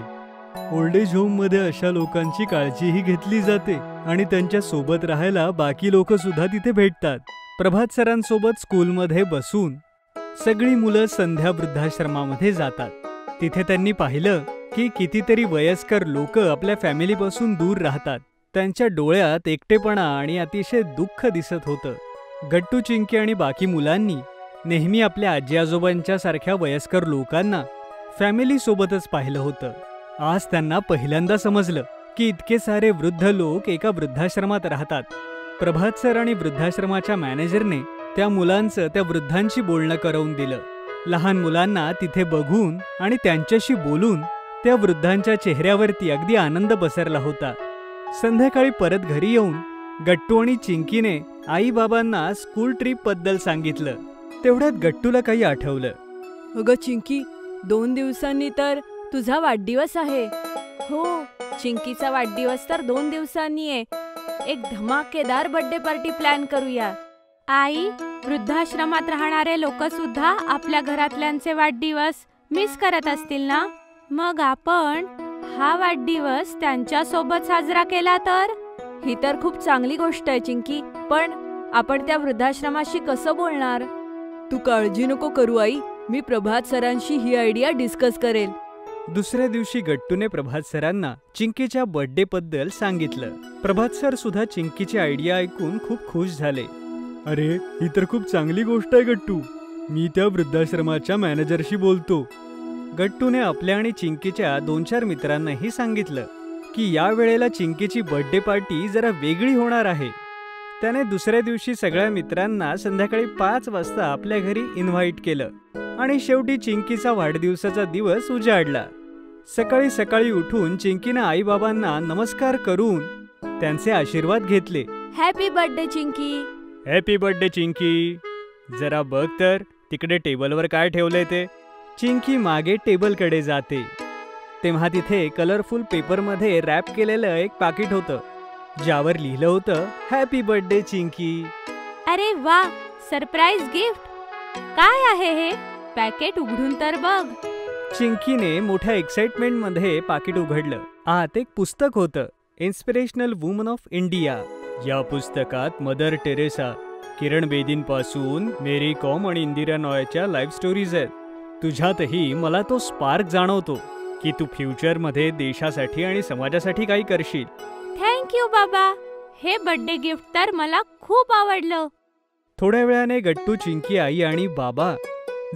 B: ओल्ड एज होम मध्ये अशा लोकांची काळजीही घेतली जाते आणि त्यांच्या सोबत राहायला बाकी लोक सुद्धा तिथे भेटतात. प्रभात सरांसोबत स्कूलमध्ये बसून सगळी मुलं संध्या वृद्धाश्रमामध्ये जातात. तिथे त्यांनी पाहिलं की कितीतरी वयस्कर लोक आपल्या फॅमिलीपासून दूर राहतात. त्यांच्या डोळ्यात एकटेपणा आणि अतिशय दुःख दिसत होतं. गट्टू, चिंकी आणि बाकी मुलांनी नेहमी आपल्या आजी आजोबांच्या सारख्या वयस्कर लोकांना फॅमिली सोबतच पाहिलं होतं. आज त्यांना पहिल्यांदा समजलं की इतके सारे वृद्ध लोक एका वृद्धाश्रमात राहतात. प्रभात सर आणि वृद्धाश्रमाच्या मॅनेजरने त्या मुलांचं त्या वृद्धांशी बोलणं करवून दिलं. लहान मुलांना तिथे बघून आणि त्यांच्याशी बोलून त्या वृद्धांच्या चेहऱ्यावरती अगदी आनंद पसरला होता. संध्याकाळी परत घरी येऊन गट्टू आणि चिंकीने आई बाबांना स्कूल ट्रिप बद्दल सांगितलं. तेवढ्यात गट्टूला काही आठवलं.
A: अगं चिंकी, 2 दिवसांनी तर तुझा वाढदिवस आहे.
D: हो, चिंकीचा वाढदिवस तर 2 दिवसांनी आहे. एक धमाकेदार बर्थडे पार्टी प्लॅन करूया.
C: आई, वृद्धाश्रमात राहणारे लोक सुद्धा आपल्या घरातल्यांचे वाढदिवस मिस करत असतील ना? मग आपण हा वाढदिवस त्यांच्या सोबत साजरा केला तर?
D: ही तर खूप चांगली गोष्ट आहे चिंकी, पण आपण त्या वृद्धाश्रमाशी कसं बोलणार?
A: तू काळजी नको करू आई, मी प्रभात सरांशी ही आयडिया डिस्कस करेल.
B: दुसऱ्या दिवशी गट्टूने प्रभात सरांना चिंकीच्या बर्थडे बद्दल सांगितलं. प्रभात सर सुद्धा चिंकीची आयडिया ऐकून खूप खुश झाले. अरे, ही तर खूप चांगली गोष्ट आहे गट्टू. मी त्या वृद्धाश्रमाच्या मॅनेजरशी बोलतो. गट्टूने आपल्या आणि चिंकीच्या 2-4 मित्रांनाही सांगितलं की या वेळेला चिंकीची बर्थडे पार्टी जरा वेगळी होणार आहे. त्याने दुसऱ्या दिवशी सगळ्या मित्रांना संध्याकाळी 5 वाजता आपल्या घरी इन्व्हाइट केलं आणि शेवटी चिंकीचा वाढदिवसाचा दिवस उजाडला. सकाळी सकाळी उठून चिंकीनं आई बाबांना नमस्कार करून त्यांचे आशीर्वाद घेतले.
D: Happy birthday Chinki.
B: Happy birthday Chinki. जरा बघ तर तिकडे टेबलवर काय ठेवलंय ते. चिंकी मागे टेबलकडे जाते तेव्हा तिथे कलरफुल पेपरमध्ये रॅप केलेलं एक पाकिट होतं, ज्यावर लिहिलं होतं हॅपी बर्थडे चिंकी.
C: अरे वा, सरप्राईज गिफ्ट. काय आहे हे? पॅकेट उघडून तर बघ.
B: चिंकीने मोठ्या एक्साइटमेंट मध्ये पाकिट उघडलं. आत एक पुस्तक होतं, इन्स्पिरेशनल वुमन ऑफ इंडिया. या पुस्तकात मदर टेरेसा, किरण बेदींपासून मेरी कॉम आणि इंदिरा नॉयच्या लाईफ स्टोरीज आहेत. तुझ्यातही मला तो स्पार्क जाणवतो की तू फ्युचरमध्ये देशासाठी आणि समाजासाठी काही करशील.
C: थँक्यू बाबा, हे बर्थडे गिफ्ट तर मला खूप आवडलं.
B: थोड्या वेळाने गट्टू, चिंकी, आई आणि बाबा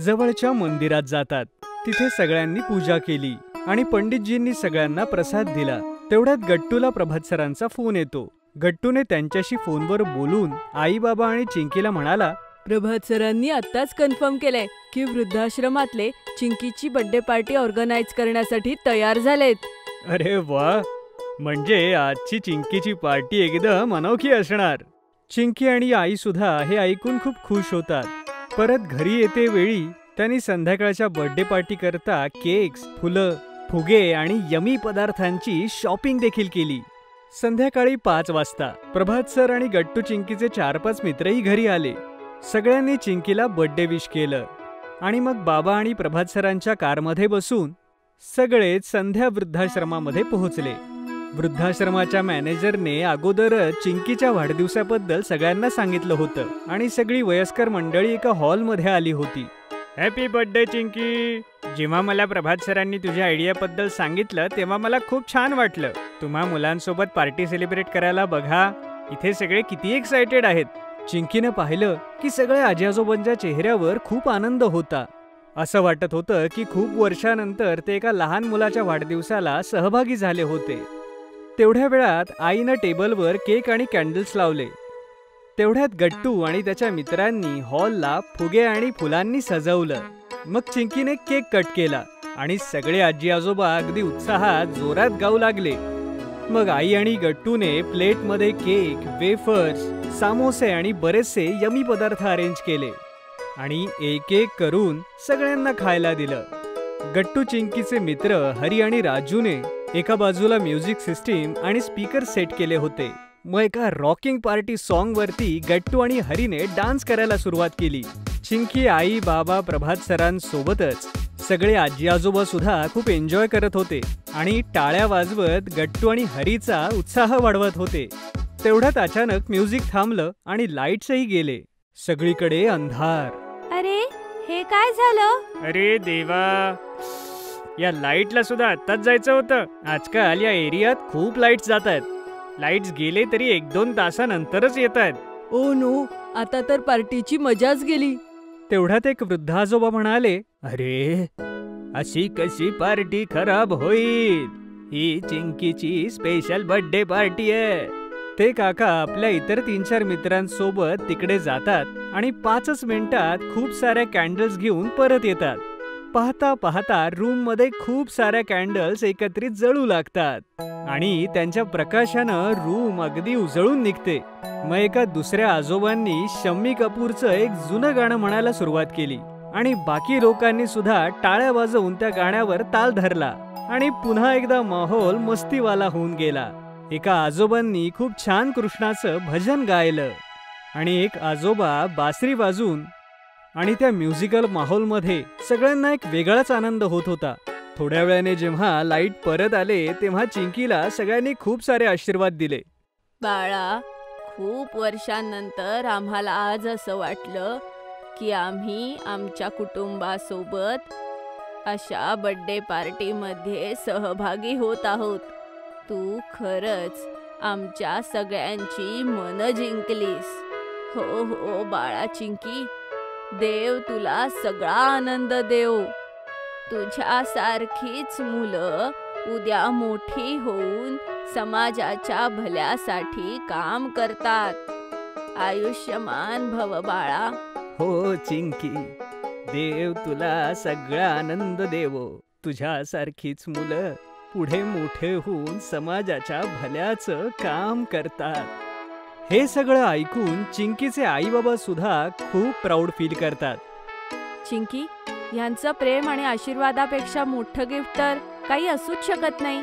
B: जवळच्या मंदिरात जातात. तिथे सगळ्यांनी पूजा केली आणि पंडितजींनी सगळ्यांना प्रसाद दिला. तेवढ्यात गट्टूला प्रभात सरांचा फोन येतो. गट्टूने त्यांच्याशी फोनवर बोलून आई बाबा आणि चिंकीला म्हणाला,
A: प्रभात सरांनी आत्ताच कन्फर्म केलंय की वृद्धाश्रमातले चिंकीची बर्थडे पार्टी ऑर्गनाईज करण्यासाठी तयार झालेत.
B: अरे वा, म्हणजे आजची चिंकीची पार्टी एकदम अनोखी असणार. चिंकी आणि आई सुद्धा हे ऐकून खूप खुश होतात. परत घरी येते वेळी त्यांनी संध्याकाळच्या बर्थडे पार्टी करता केक्स, फुलं, फुगे आणि यमी पदार्थांची शॉपिंग देखील केली. संध्याकाळी 5 वाजता प्रभात सर आणि गट्टू चिंकीचे 4-5 मित्रही घरी आले. सगळ्यांनी चिंकीला बर्थडे विश केलं आणि मग बाबा आणि प्रभात सरांच्या कारमध्ये बसून सगळेच संध्या वृद्धाश्रमामध्ये पोहोचले. वृद्धाश्रमाच्या मॅनेजरने अगोदरच चिंकीच्या वाढदिवसाबद्दल सगळ्यांना सांगितलं होतं आणि सगळी वयस्कर मंडळी एका हॉलमध्ये आली होती. Happy birthday Chinki. जेव्हा मला प्रभात सरांनी तुझ्या आयडियाबद्दल सांगितलं तेव्हा मला खूप छान वाटलं. तुम्हा मुलांसोबत पार्टी सेलिब्रेट करायला बघा. इथे सगळे किती एक्साइटेड आहेत. चिंकीनं पाहिलं की सगळ्या आजी आजोबांच्या चेहऱ्यावर खूप आनंद होता. असं वाटत होतं की खूप वर्षानंतर ते एका लहान मुलाच्या वाढदिवसाला सहभागी झाले होते. तेवढ्या वेळात आईनं टेबलवर केक आणि कॅन्डल्स लावले. तेवढ्यात गट्टू आणि त्याच्या मित्रांनी हॉलला फुगे आणि फुलांनी सजवलं. मग चिंकीने केक कट केला आणि सगळे आजी आजोबा अगदी उत्साहात जोरात गाऊ लागले. मग आई आणि गट्टूने प्लेटमध्ये केक, वेफर्स, सामोसे आणि बरेचसे यमी पदार्थ अरेंज केले आणि एक एक करून सगळ्यांना खायला दिलं. गट्टू चिंकीचे मित्र हरी आणि राजूने एका बाजूला म्युझिक सिस्टीम आणि स्पीकर सेट केले होते. मग एका रॉकिंग पार्टी सॉन्ग वरती गट्टू आणि हरीने डान्स करायला सुरुवात केली. चिंकी आई, बाबा, प्रभात सरांसोबतच सगळे आजी आजोबा सुद्धा खूप एन्जॉय करत होते आणि टाळ्या वाजवत गट्टू आणि हरीचा उत्साह वाढवत होते. तेवढ्यात अचानक म्युझिक थांबलं आणि लाईट्सही गेले. सगळीकडे अंधार.
C: अरे, हे काय झालं?
B: अरे देवा, या लाईटला सुद्धा आत्ताच जायचं होतं. आजकाल या एरियात खूप लाईट्स जात आहेत. लाईट्स गेले तरी 1-2 तासानंतरच येत आहेत.
A: ओ नो, आता तर पार्टीची मजाच गेली.
B: तेवढ्यात एक वृद्ध आजोबा म्हणाले, अरे अशी कशी पार्टी खराब होईल? ही चिंकीची स्पेशल बर्थडे पार्टी आहे. ते काका आपल्या इतर 3-4 मित्रांसोबत तिकडे जातात आणि 5च मिनिटात खूप साऱ्या कॅन्डल्स घेऊन परत येतात. पाहता पाहता रूम मध्ये खूप साऱ्या कॅन्डल्स एकत्रित जळू लागतात आणि त्यांच्या प्रकाशानं रूम अगदी उजळून निघते. मग एका दुसऱ्या आजोबांनी शम्मी कपूरचं एक जुनं गाणं म्हणायला सुरुवात केली आणि बाकी लोकांनी सुद्धा टाळ्या वाजवून त्या गाण्यावर ताल धरला आणि पुन्हा एकदा माहोल मस्तीवाला होऊन गेला. एका आजोबांनी खूप छान कृष्णाचं भजन गायलं आणि एक आजोबा बासरी वाजून आणि त्या म्युझिकल माहोलमध्ये सगळ्यांना एक वेगळाच आनंद होत होता. थोड्या वेळाने जेव्हा लाईट परत आले तेव्हा चिंकीला सगळ्यांनी खूप सारे आशीर्वाद दिले.
D: बाळा, खूप वर्षांनंतर आम्हाला आज असं वाटलं की आम्ही आमच्या कुटुंबासोबत अशा बर्थडे पार्टीमध्ये सहभागी होत आहोत. तू खरंच आमच्या सगळ्यांची मन जिंकलीस. हो हो बाळा चिंकी, देव तुला सगळा आनंद देव. तुझ्यासारखीच मुलं उद्या मोठी होऊन समाजाच्या भल्यासाठी काम करतात. आयुष्यमान भव बाळा.
B: हो चिंकी, देव तुला सगळा आनंद देवो. तुझ्यासारखीच मुलं पुढे मोठे होऊन समाजाच्या भल्याचं काम करतात. हे सगळं ऐकून चिंकीचे आई बाबा सुद्धा खूप प्राऊड फील करतात.
C: चिंकी, यांचं प्रेम आणि आशीर्वादापेक्षा मोठं गिफ्ट तर काही असूच शकत नाही.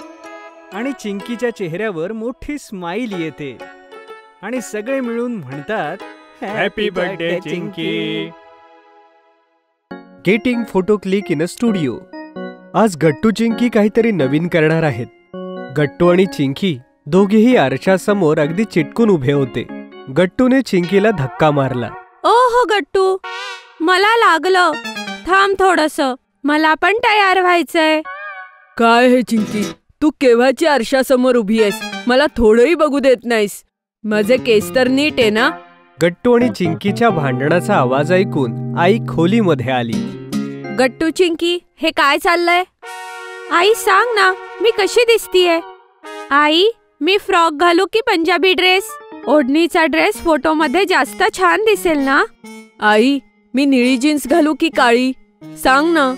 B: आणि चिंकीच्या चेहऱ्यावर मोठी स्माइल येते आणि सगळे मिळून म्हणतात, happy birthday Chinki. Getting photo click in a studio. आज गट्टू चिंकी काहीतरी नवीन करणार आहेत. गट्टू आणि चिंकी दोघेही आरशासमोर अगदी चिटकून उभे होते. गट्टूने चिंकीला धक्का मारला.
C: ओ हो गट्टू, मला लागलं. थांब थोडंसं, मला पण तयार व्हायचंय.
A: काय हे चिंकी, तू केव्हाची आरशासमोर उभी आहेस? मला थोडंही बघू देत नाहीस. माझे केस तर नीट आहे ना?
B: गट्टू आणि चिंकीच्या भांडणाचा आवाज ऐकून आई खोलीमध्ये आली.
C: गट्टू चिंकी, हे काय चाललंय? आई सांग ना, मी कशी दिसतीये? आई, मी फ्रॉक घालू की पंजाबी ड्रेस? ओढणीचा ड्रेस फोटोमध्ये जास्त छान दिसेल ना?
A: आई, मी निळी जीन्स घालू की काळी? सांग ना.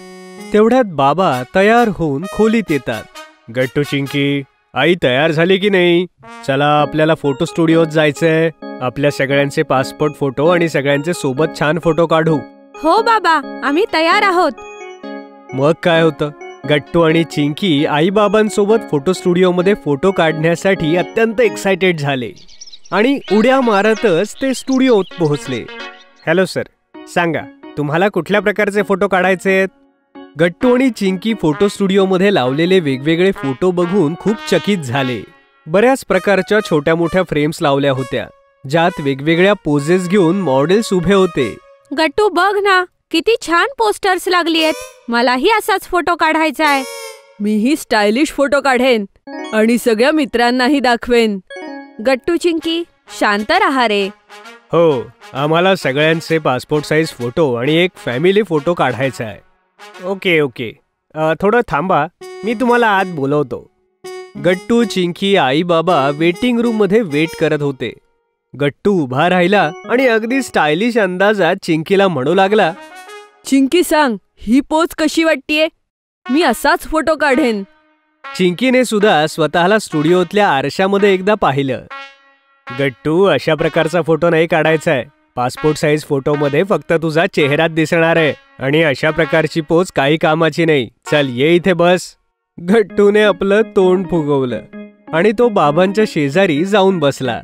B: तेवढ्यात बाबा तयार होऊन खोलीत येतात. गट्टू, चिंकी, आई तयार झाली की नाही? चला आपल्याला फोटो स्टुडिओत जायचंय. आपल्या सगळ्यांचे पासपोर्ट फोटो आणि सगळ्यांचे सोबत छान फोटो काढू.
C: हो बाबा, आम्ही तयार आहोत.
B: मग काय होतं, गट्टू आणि चिंकी आई बाबांसोबत फोटो स्टुडिओमध्ये फोटो काढण्यासाठी अत्यंत एक्सायटेड झाले आणि उड्या मारतच ते स्टुडिओत पोहोचले. हॅलो सर, सांगा तुम्हाला कुठल्या प्रकारचे फोटो काढायचे आहेत? गट्टू आणि चिंकी फोटो स्टुडिओमध्ये लावलेले वेगवेगळे फोटो बघून खूप चकित झाले. बऱ्याच प्रकारच्या छोट्या मोठ्या फ्रेम्स लावल्या होत्या, ज्यात वेगवेगळ्या पोजेस घेऊन मॉडेल्स उभे होते.
C: गट्टू बघ ना, किती छान पोस्टर्स लागली आहेत. मलाही असाच फोटो काढायचा आहे.
A: मीही स्टायलिश फोटो काढेन आणि सगळ्या मित्रांनाही दाखवेन.
C: गट्टू, चिंकी, शांत राहा रे.
B: हो, आम्हाला सगळ्यांचे पासपोर्ट साईज फोटो आणि एक फॅमिली फोटो काढायचा आहे. ओके, थोडं थांबा, मी तुम्हाला आत बोलवतो. गट्टू, चिंकी, आई बाबा वेटिंग रूम मध्ये वेट करत होते. गट्टू उभा राहिला आणि अगदी स्टायलिश अंदाजात चिंकीला म्हणू लागला,
A: चिंकी सांग, ही पोच कशी वाटतेय? मी असाच फोटो काढेन.
B: चिंकीने सुद्धा स्वतःला स्टुडिओतल्या आरशामध्ये एकदा पाहिलं. गट्टू, अशा प्रकारचा फोटो नाही काढायचा आहे. पासपोर्ट साईज फोटोमध्ये फक्त तुझा चेहराच दिसणार आहे आणि अशा प्रकारची पोच काही कामाची नाही. चल ये इथे बस. गट्टूने आपलं तोंड फुगवलं आणि तो बाबांच्या शेजारी जाऊन बसला.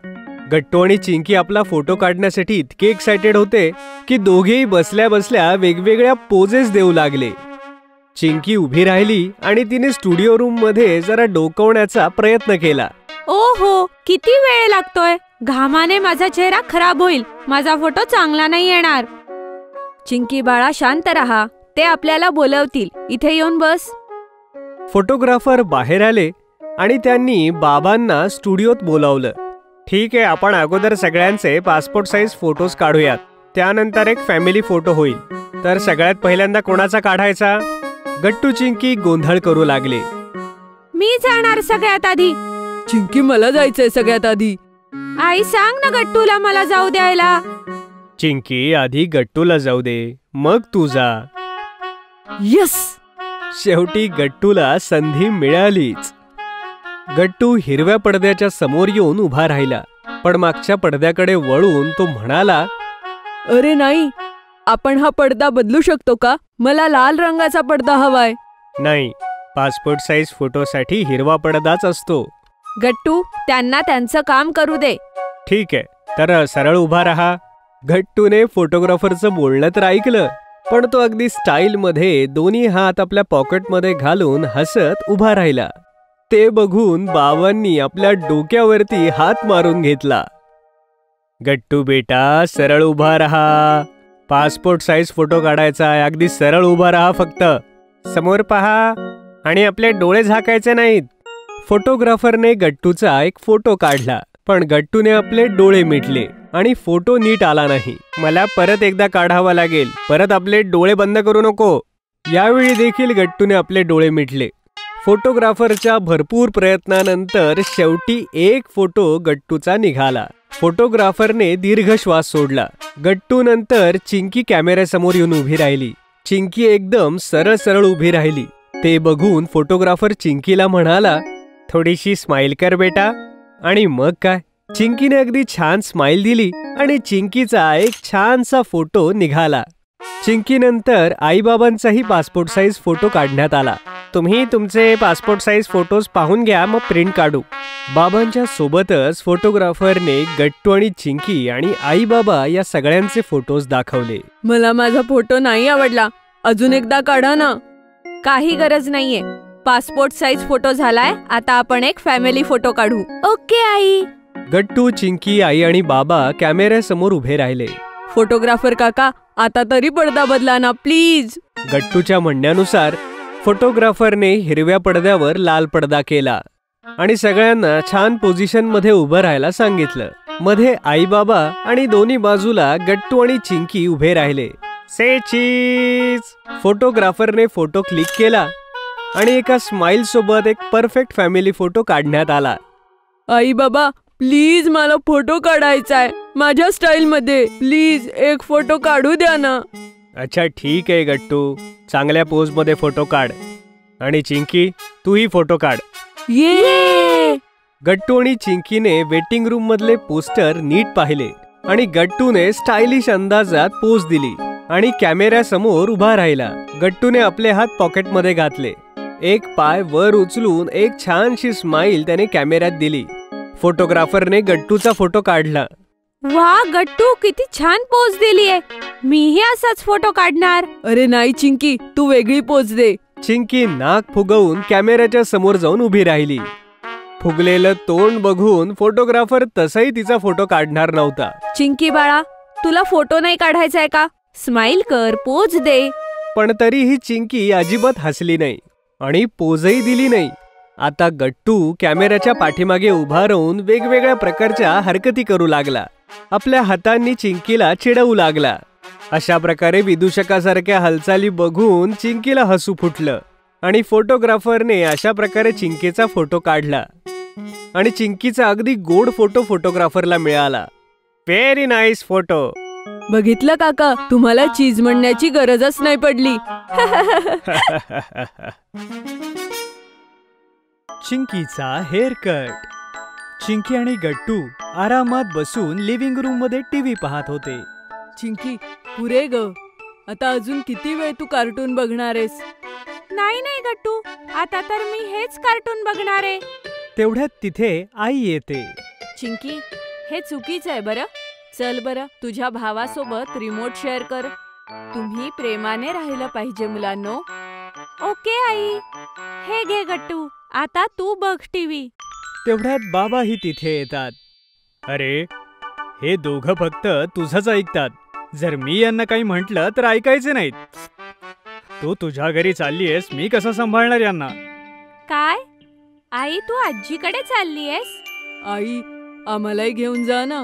B: गट्टू आणि चिंकी आपला फोटो काढण्यासाठी इतके एक्सायटेड होते की दोघेही बसल्या बसल्या वेगवेगळ्या पोजेस देऊ लागले. चिंकी उभी राहिली आणि तिने स्टुडिओ रूम मध्ये जरा डोकावण्याचा प्रयत्न केला.
C: ओहो, किती वेळ लागतोय. घामाने माझा चेहरा खराब होईल. माझा फोटो चांगला नाही येणार.
D: चिंकी बाळा, शांत रहा. ते आपल्याला बोलवतील. इथे येऊन बस.
B: फोटोग्राफर बाहेर आले आणि त्यांनी बाबांना स्टुडिओत बोलावलं. ठीक आहे, आपण अगोदर सगळ्यांचे पासपोर्ट साईज फोटोज काढूयात. त्यानंतर एक फॅमिली फोटो होईल. तर सगळ्यात पहिल्यांदा कोणाचा काढायचा? गट्टू, चिंकी गोंधळ करू लागले.
C: मी जाणार सगळ्यात आधी.
A: चिंकी, मला जायचंय सगळ्यात आधी.
C: आई सांग ना गट्टूला मला जाऊ द्यायला.
B: चिंकी, आधी गट्टूला जाऊ दे, मग तू जा.
A: यस.
B: शेवटी गट्टूला संधी मिळालीच. गट्टू हिरव्या पडद्याच्या समोर येऊन उभा राहिला, पण मागच्या पडद्याकडे वळून तो म्हणाला,
A: अरे नाही, आपण हा पडदा बदलू शकतो का? मला लाल रंगाचा पडदा हवाय.
B: नाही, पासपोर्ट साईज फोटोसाठी हिरवा पडदाच असतो.
D: गट्टू, त्यांना त्यांचं काम करू दे.
B: ठीक आहे, तर सरळ उभा राहा. गट्टूने फोटोग्राफरचं बोलणं तर ऐकलं, पण तो अगदी स्टाईल मध्ये दोन्ही हात आपल्या पॉकेटमध्ये घालून हसत उभा राहिला. ते बघून बाबांनी आपल्या डोक्यावरती हात मारून घेतला. गट्टू बेटा, सरळ उभा राहा. पासपोर्ट साईज फोटो काढायचा आहे. अगदी सरळ उभा राहा. फक्त समोर पहा आणि आपले डोळे झाकायचे नाहीत. फोटोग्राफरने गट्टूचा एक फोटो काढला, पण गट्टूने आपले डोळे मिटले आणि फोटो नीट आला नाही. मला परत एकदा काढावा लागेल. परत आपले डोळे बंद करू नको. यावेळी देखील गट्टूने आपले डोळे मिटले. फोटोग्राफरच्या भरपूर प्रयत्नानंतर शेवटी एक फोटो गट्टूचा निघाला. फोटोग्राफरने दीर्घ श्वास सोडला. गट्टू नंतर चिंकी कॅमेऱ्यासमोर येऊन उभी राहिली. चिंकी एकदम सरळ सरळ उभी राहिली. ते बघून फोटोग्राफर चिंकीला म्हणाला, थोडीशी स्माइल कर बेटा. आणि मग काय, चिंकीने अगदी छान स्माइल दिली आणि चिंकीचा एक छानसा फोटो निघाला. चिंकीनंतर आईबाबांचाही पासपोर्ट साईज फोटो काढण्यात आला. तुम्ही तुमचे पासपोर्ट साईज फोटोज पाहून घ्या, मग प्रिंट काढू. बाबांच्या सोबतच फोटोग्राफरने गट्टू आणि चिंकी आणि आई बाबा या सगळ्यांचे फोटोज दाखवले.
A: मला माझा फोटो नाही आवडला. अजून एकदा काढा ना.
D: काही गरज नाहीये. पासपोर्ट साईज फोटो झालाय. आता आपण एक फॅमिली फोटो काढू.
C: ओके आई.
B: गट्टू, चिंकी, आई आणि बाबा कॅमेऱ्यासमोर उभे राहिले.
A: फोटोग्राफर काका, आता तरी पडदा बदला ना प्लीज.
B: गट्टूच्या म्हणण्यानुसार फोटोग्राफरने हिरव्या पडद्यावर लाल पडदा केला आणि सगळ्यांना छान पोझिशन मध्ये उभं राहायला सांगितलं. मध्ये आई बाबा आणि दोन्ही बाजूला गट्टू आणि चिंकी उभे राहिले. से चीज. फोटोग्राफरने फोटो क्लिक केला आणि एका स्माइल सोबत एक परफेक्ट फॅमिली फोटो काढण्यात आला.
A: आई बाबा, प्लीज मला फोटो काढायचाय माझ्या स्टाईल मध्ये. प्लीज एक फोटो काढू द्या ना.
B: अच्छा ठीक आहे गट्टू, चांगल्या पोज मध्ये फोटो काढ. आणि चिंकी, तूही फोटो काढ.
A: ये
B: गट्टू आणि चिंकीने वेटिंग रूम मधले पोस्टर नीट पाहिले आणि गट्टूने स्टायलिश अंदाजात पोज दिली आणि कॅमेऱ्यासमोर उभा राहिला. गट्टूने आपले हात पॉकेटमध्ये घातले, एक पाय वर उचलून एक छानशी स्माइल त्याने कॅमेऱ्यात दिली. फोटोग्राफरने गट्टूचा फोटो काढला.
C: वा गट्टू, किती छान पोज दिलीये. मीही असाच फोटो काढणार.
A: अरे नाही चिंकी, तू वेगळी पोच दे.
B: चिंकी नाक फुगवून कॅमेऱ्याच्या समोर जाऊन उभी राहिली. फुगलेलं तोंड बघून फोटोग्राफर तसाही तिचा फोटो काढणार नव्हता.
C: चिंकी बाळा, तुला फोटो नाही काढायचाय का? स्माइल कर, पोज दे.
B: पण तरीही चिंकी अजिबात हसली नाही आणि पोजही दिली नाही. आता गट्टू कॅमेऱ्याच्या पाठीमागे उभा राहून वेगवेगळ्या प्रकारच्या हरकती करू लागला. आपल्या हातांनी चिंकीला चिडवू लागला. अशा प्रकारे विदूषकासारख्या हालचाली बघून चिंकीला हसू फुटलं आणि फोटोग्राफरने अशा प्रकारे चिंकीचा फोटो काढला आणि चिंकीचा अगदी गोड फोटो फोटोग्राफरला मिळाला. Very nice photo.
A: बघितलं काका, तुम्हाला चीज म्हणण्याची गरजच नाही पडली.
B: चिंकीचा हेअर कट. चिंकी आणि गट्टू आरामात बसून लिव्हिंग रूम मध्ये टीव्ही पाहत होते.
A: चिंकी, पुरे ग. आता अजून किती वेळ तू कार्टून बघणार आहेस?
C: नाही नाही गट्टू, आता तर मी हेच कार्टून बघणार आहे.
B: तेवढ्यात तिथे आई येते.
D: चिंकी, हे चुकीचं आहे बरं. चल बरं, तुझ्या भावासोबत रिमोट शेअर कर. तुम्ही प्रेमाने राहिलं पाहिजे मुलांनो.
C: Okay I. हे घे गट्टू, आता तू बघ टीव्ही.
B: तेवढ्यात बाबाही तिथे येतात. अरे, हे दोघं फक्त तुझंच ऐकतात. जर मी यांना काही म्हटलं तर ऐकायचे नाहीत. तू तुझ्या घरी चाललीयस, मी कसं सांभाळणार यांना?
C: काय आई, तू आजीकडे चाललीयस?
A: आई, आम्हालाही घेऊन जा ना.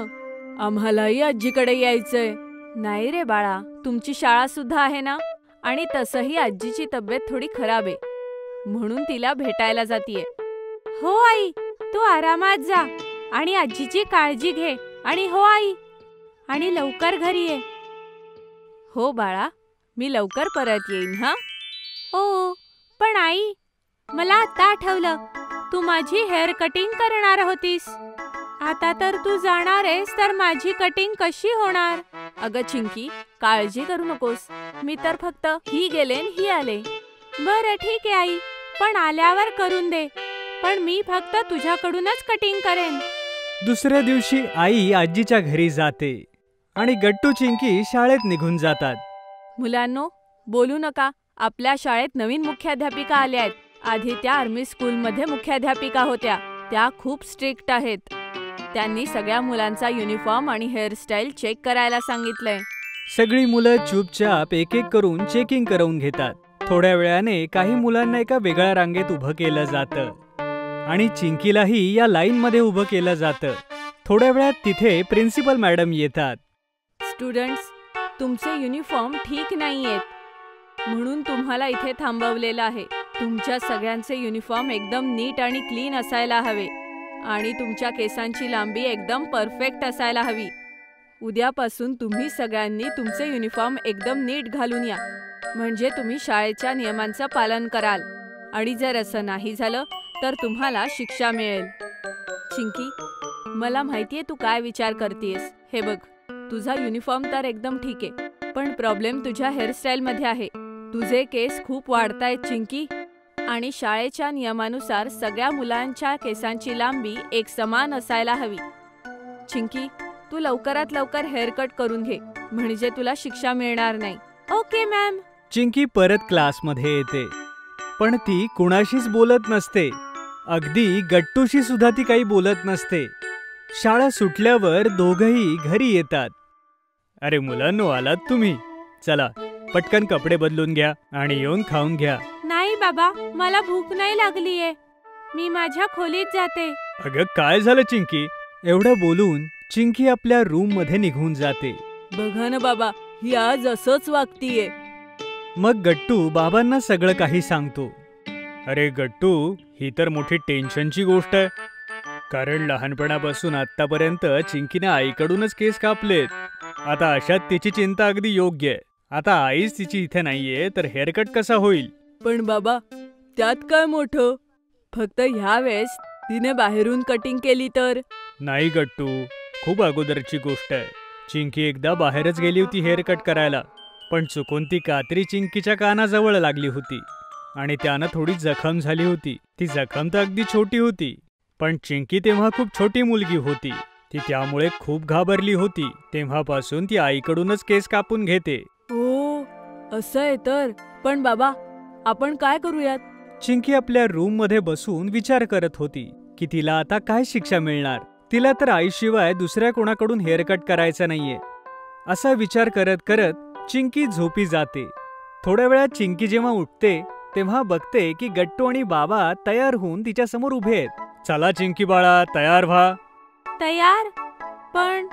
A: आम्हालाही आजीकडे यायचंय.
D: नाही रे बाळा, तुमची शाळा सुद्धा आहे ना. आणि तसंही आजीची तब्येत थोडी खराब आहे, म्हणून तिला भेटायला जातीये.
C: हो आई, तू आरामात जा आणि आजीची काळजी घे. आणि हो आई, आणि लवकर घरी ये.
D: हो बाळा, मी लवकर परत येईन. हा.
C: ओ, पण आई, मला आता आठवलं, तू माझी हेअर कटिंग करणार होतीस. आता तर तू जाणार आहेस, तर माझी कटिंग कशी होणार?
D: अगं चिंकी, काळजी करू नकोस. मी तर फक्त ही गेले न ही आले.
C: बरं ठीक आहे आई, पण आल्यावर करून दे. पण मी फक्त तुझ्याकडूनच कटिंग करेन.
B: दुसऱ्या दिवशी आई आजीच्या घरी जाते आणि गट्टू चिंकी शाळेत निघून जातात.
D: मुलांनो, बोलू नका. आपल्या शाळेत नवीन मुख्याध्यापिका आल्या आहेत. आधी त्या आर्मी स्कूलमध्ये मुख्याध्यापिका होत्या. त्या खूप स्ट्रिक्ट आहेत. त्यांनी सगळ्या मुलांचा युनिफॉर्म आणि हेअरस्टाईल चेक करायला सांगितलंय.
B: सगळी मुलं चुपचाप एक एक करून चेकिंग करून घेतात. थोड्या वेळाने काही मुलांना एका वेगळ्या रांगेत उभं केलं जातं आणि चिंकीलाही या लाईन मध्ये उभं केलं जातं. थोड्या वेळात तिथे प्रिन्सिपल मॅडम येतात.
D: स्टुडंट्स, तुमचे युनिफॉर्म ठीक नाहीयेत, म्हणून तुम्हाला इथे थांबवलेलं आहे. तुमच्या सगळ्यांचे युनिफॉर्म एकदम नीट आणि क्लीन असायला हवे आणि तुमच्या केसांची लांबी एकदम परफेक्ट असायला हवी. उद्यापासून तुम्ही सगळ्यांनी तुमचे युनिफॉर्म एकदम नीट घालून या, म्हणजे तुम्ही शाळेच्या नियमांचं पालन कराल. आणि जर असं नाही झालं तर तुम्हाला शिक्षा मिळेल. चिंकी, मला माहितीये तू काय विचार करतेस. हे बघ, तुझा युनिफॉर्म तर एकदम ठीक आहे, पण प्रॉब्लेम तुझ्या हेअरस्टाईल मध्ये आहे. तुझे केस खूप वाढतायत चिंकी, आणि शाळेच्या नियमानुसार सगळ्या मुलांच्या केसांची लांबी एक समान असायला हवी. चिंकी, तू लवकरात लवकर हेअर कट करून घे, म्हणजे तुला शिक्षा मिळणार नाही.
C: Okay ma'am.
B: चिंकी परत क्लासमध्ये येते, पण ती कुणाशीच बोलत नसते. अगदी गट्टूशी सुद्धा ती काही बोलत नसते. शाळा सुटल्यावर दोघही घरी येतात. अरे मुलांनो, आलात तुम्ही? चला पटकन कपडे बदलून घ्या आणि येऊन खाऊन घ्या.
C: नाही बाबा, मला भूक नाही लागलीये. मी माझ्या खोलीत जाते.
B: अगं काय झालं चिंकी? एवढं बोलून चिंकी आपल्या रूम मध्ये निघून जाते.
A: बघा ना बाबा, ही आज असंच वागतीये.
B: मग गट्टू बाबांना सगळं काही सांगतो. अरे गट्टू, ही तर मोठी टेन्शनची गोष्ट आहे, कारण लहानपणापासून आतापर्यंत चिंकीने आईकडूनच केस कापलेत. आता अशात तिची चिंता अगदी योग्य आहे. आता आईच तिची इथे नाहीये, तर हेअरकट कसा होईल?
A: पण बाबा, त्यात काय मोठं? फक्त ह्या वेळेस तिने बाहेरून कटिंग केली तर.
B: नाही गट्टू, खूप अगोदरची गोष्ट आहे. चिंकी एकदा बाहेरच गेली होती हेअर कट करायला, पण चुकून ती कात्री चिंकीच्या कानाजवळ लागली होती आणि त्यानं थोडी जखम झाली होती. ती जखम तर अगदी छोटी होती, पण चिंकी तेव्हा खूप छोटी मुलगी होती. ती त्यामुळे खूप घाबरली होती. तेव्हापासून ती आईकडूनच केस कापून घेते.
A: ओ, असं आहे तर. पण बाबा, आपण काय करूयात?
B: चिंकी आपल्या रूम मध्ये बसून विचार करत होती की तिला आता काय शिक्षा मिळणार. तिला तर आईशिवाय दुसऱ्या कोणाकडून हेअर कट करायचा नाहीये. असा विचार करत करत चिंकी झोपी जाते. थोड्या वेळात चिंकी जेव्हा उठते तेव्हा बघते की गट्टू आणि बाबा तयार होऊन तिच्या समोर उभे आहेत. चला चिंकी बाळा, तयार व्हा.
C: तयार? पण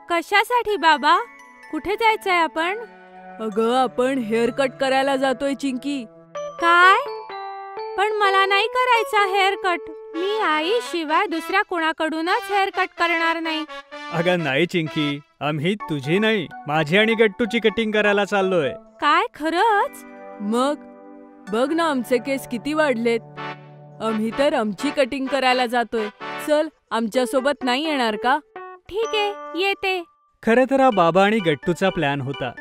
C: कशासाठी बाबा? कुठे जायचंय आपण?
A: अगं, आपण हेअर कट करायला जातोय चिंकी.
C: काय? पण मला नाही करायचा हेअर कट. मी आई शिवाय दुसऱ्या कोणाकडूनच हेअर कट करणार नाही.
B: अगं नाही चिंकी, आम्ही तुझी नाही, माझी आणि गट्टूची कटिंग करायला चाललोय.
C: काय, खरंच?
A: मग बघ ना, आमचे केस किती वाढलेत. आम्ही तर आमची कटिंग करायला जातोय. चल, आमच्या सोबत नाही येणार का?
C: ठीक आहे, येते.
B: खरं तर हा बाबा आणि गट्टूचा प्लॅन होता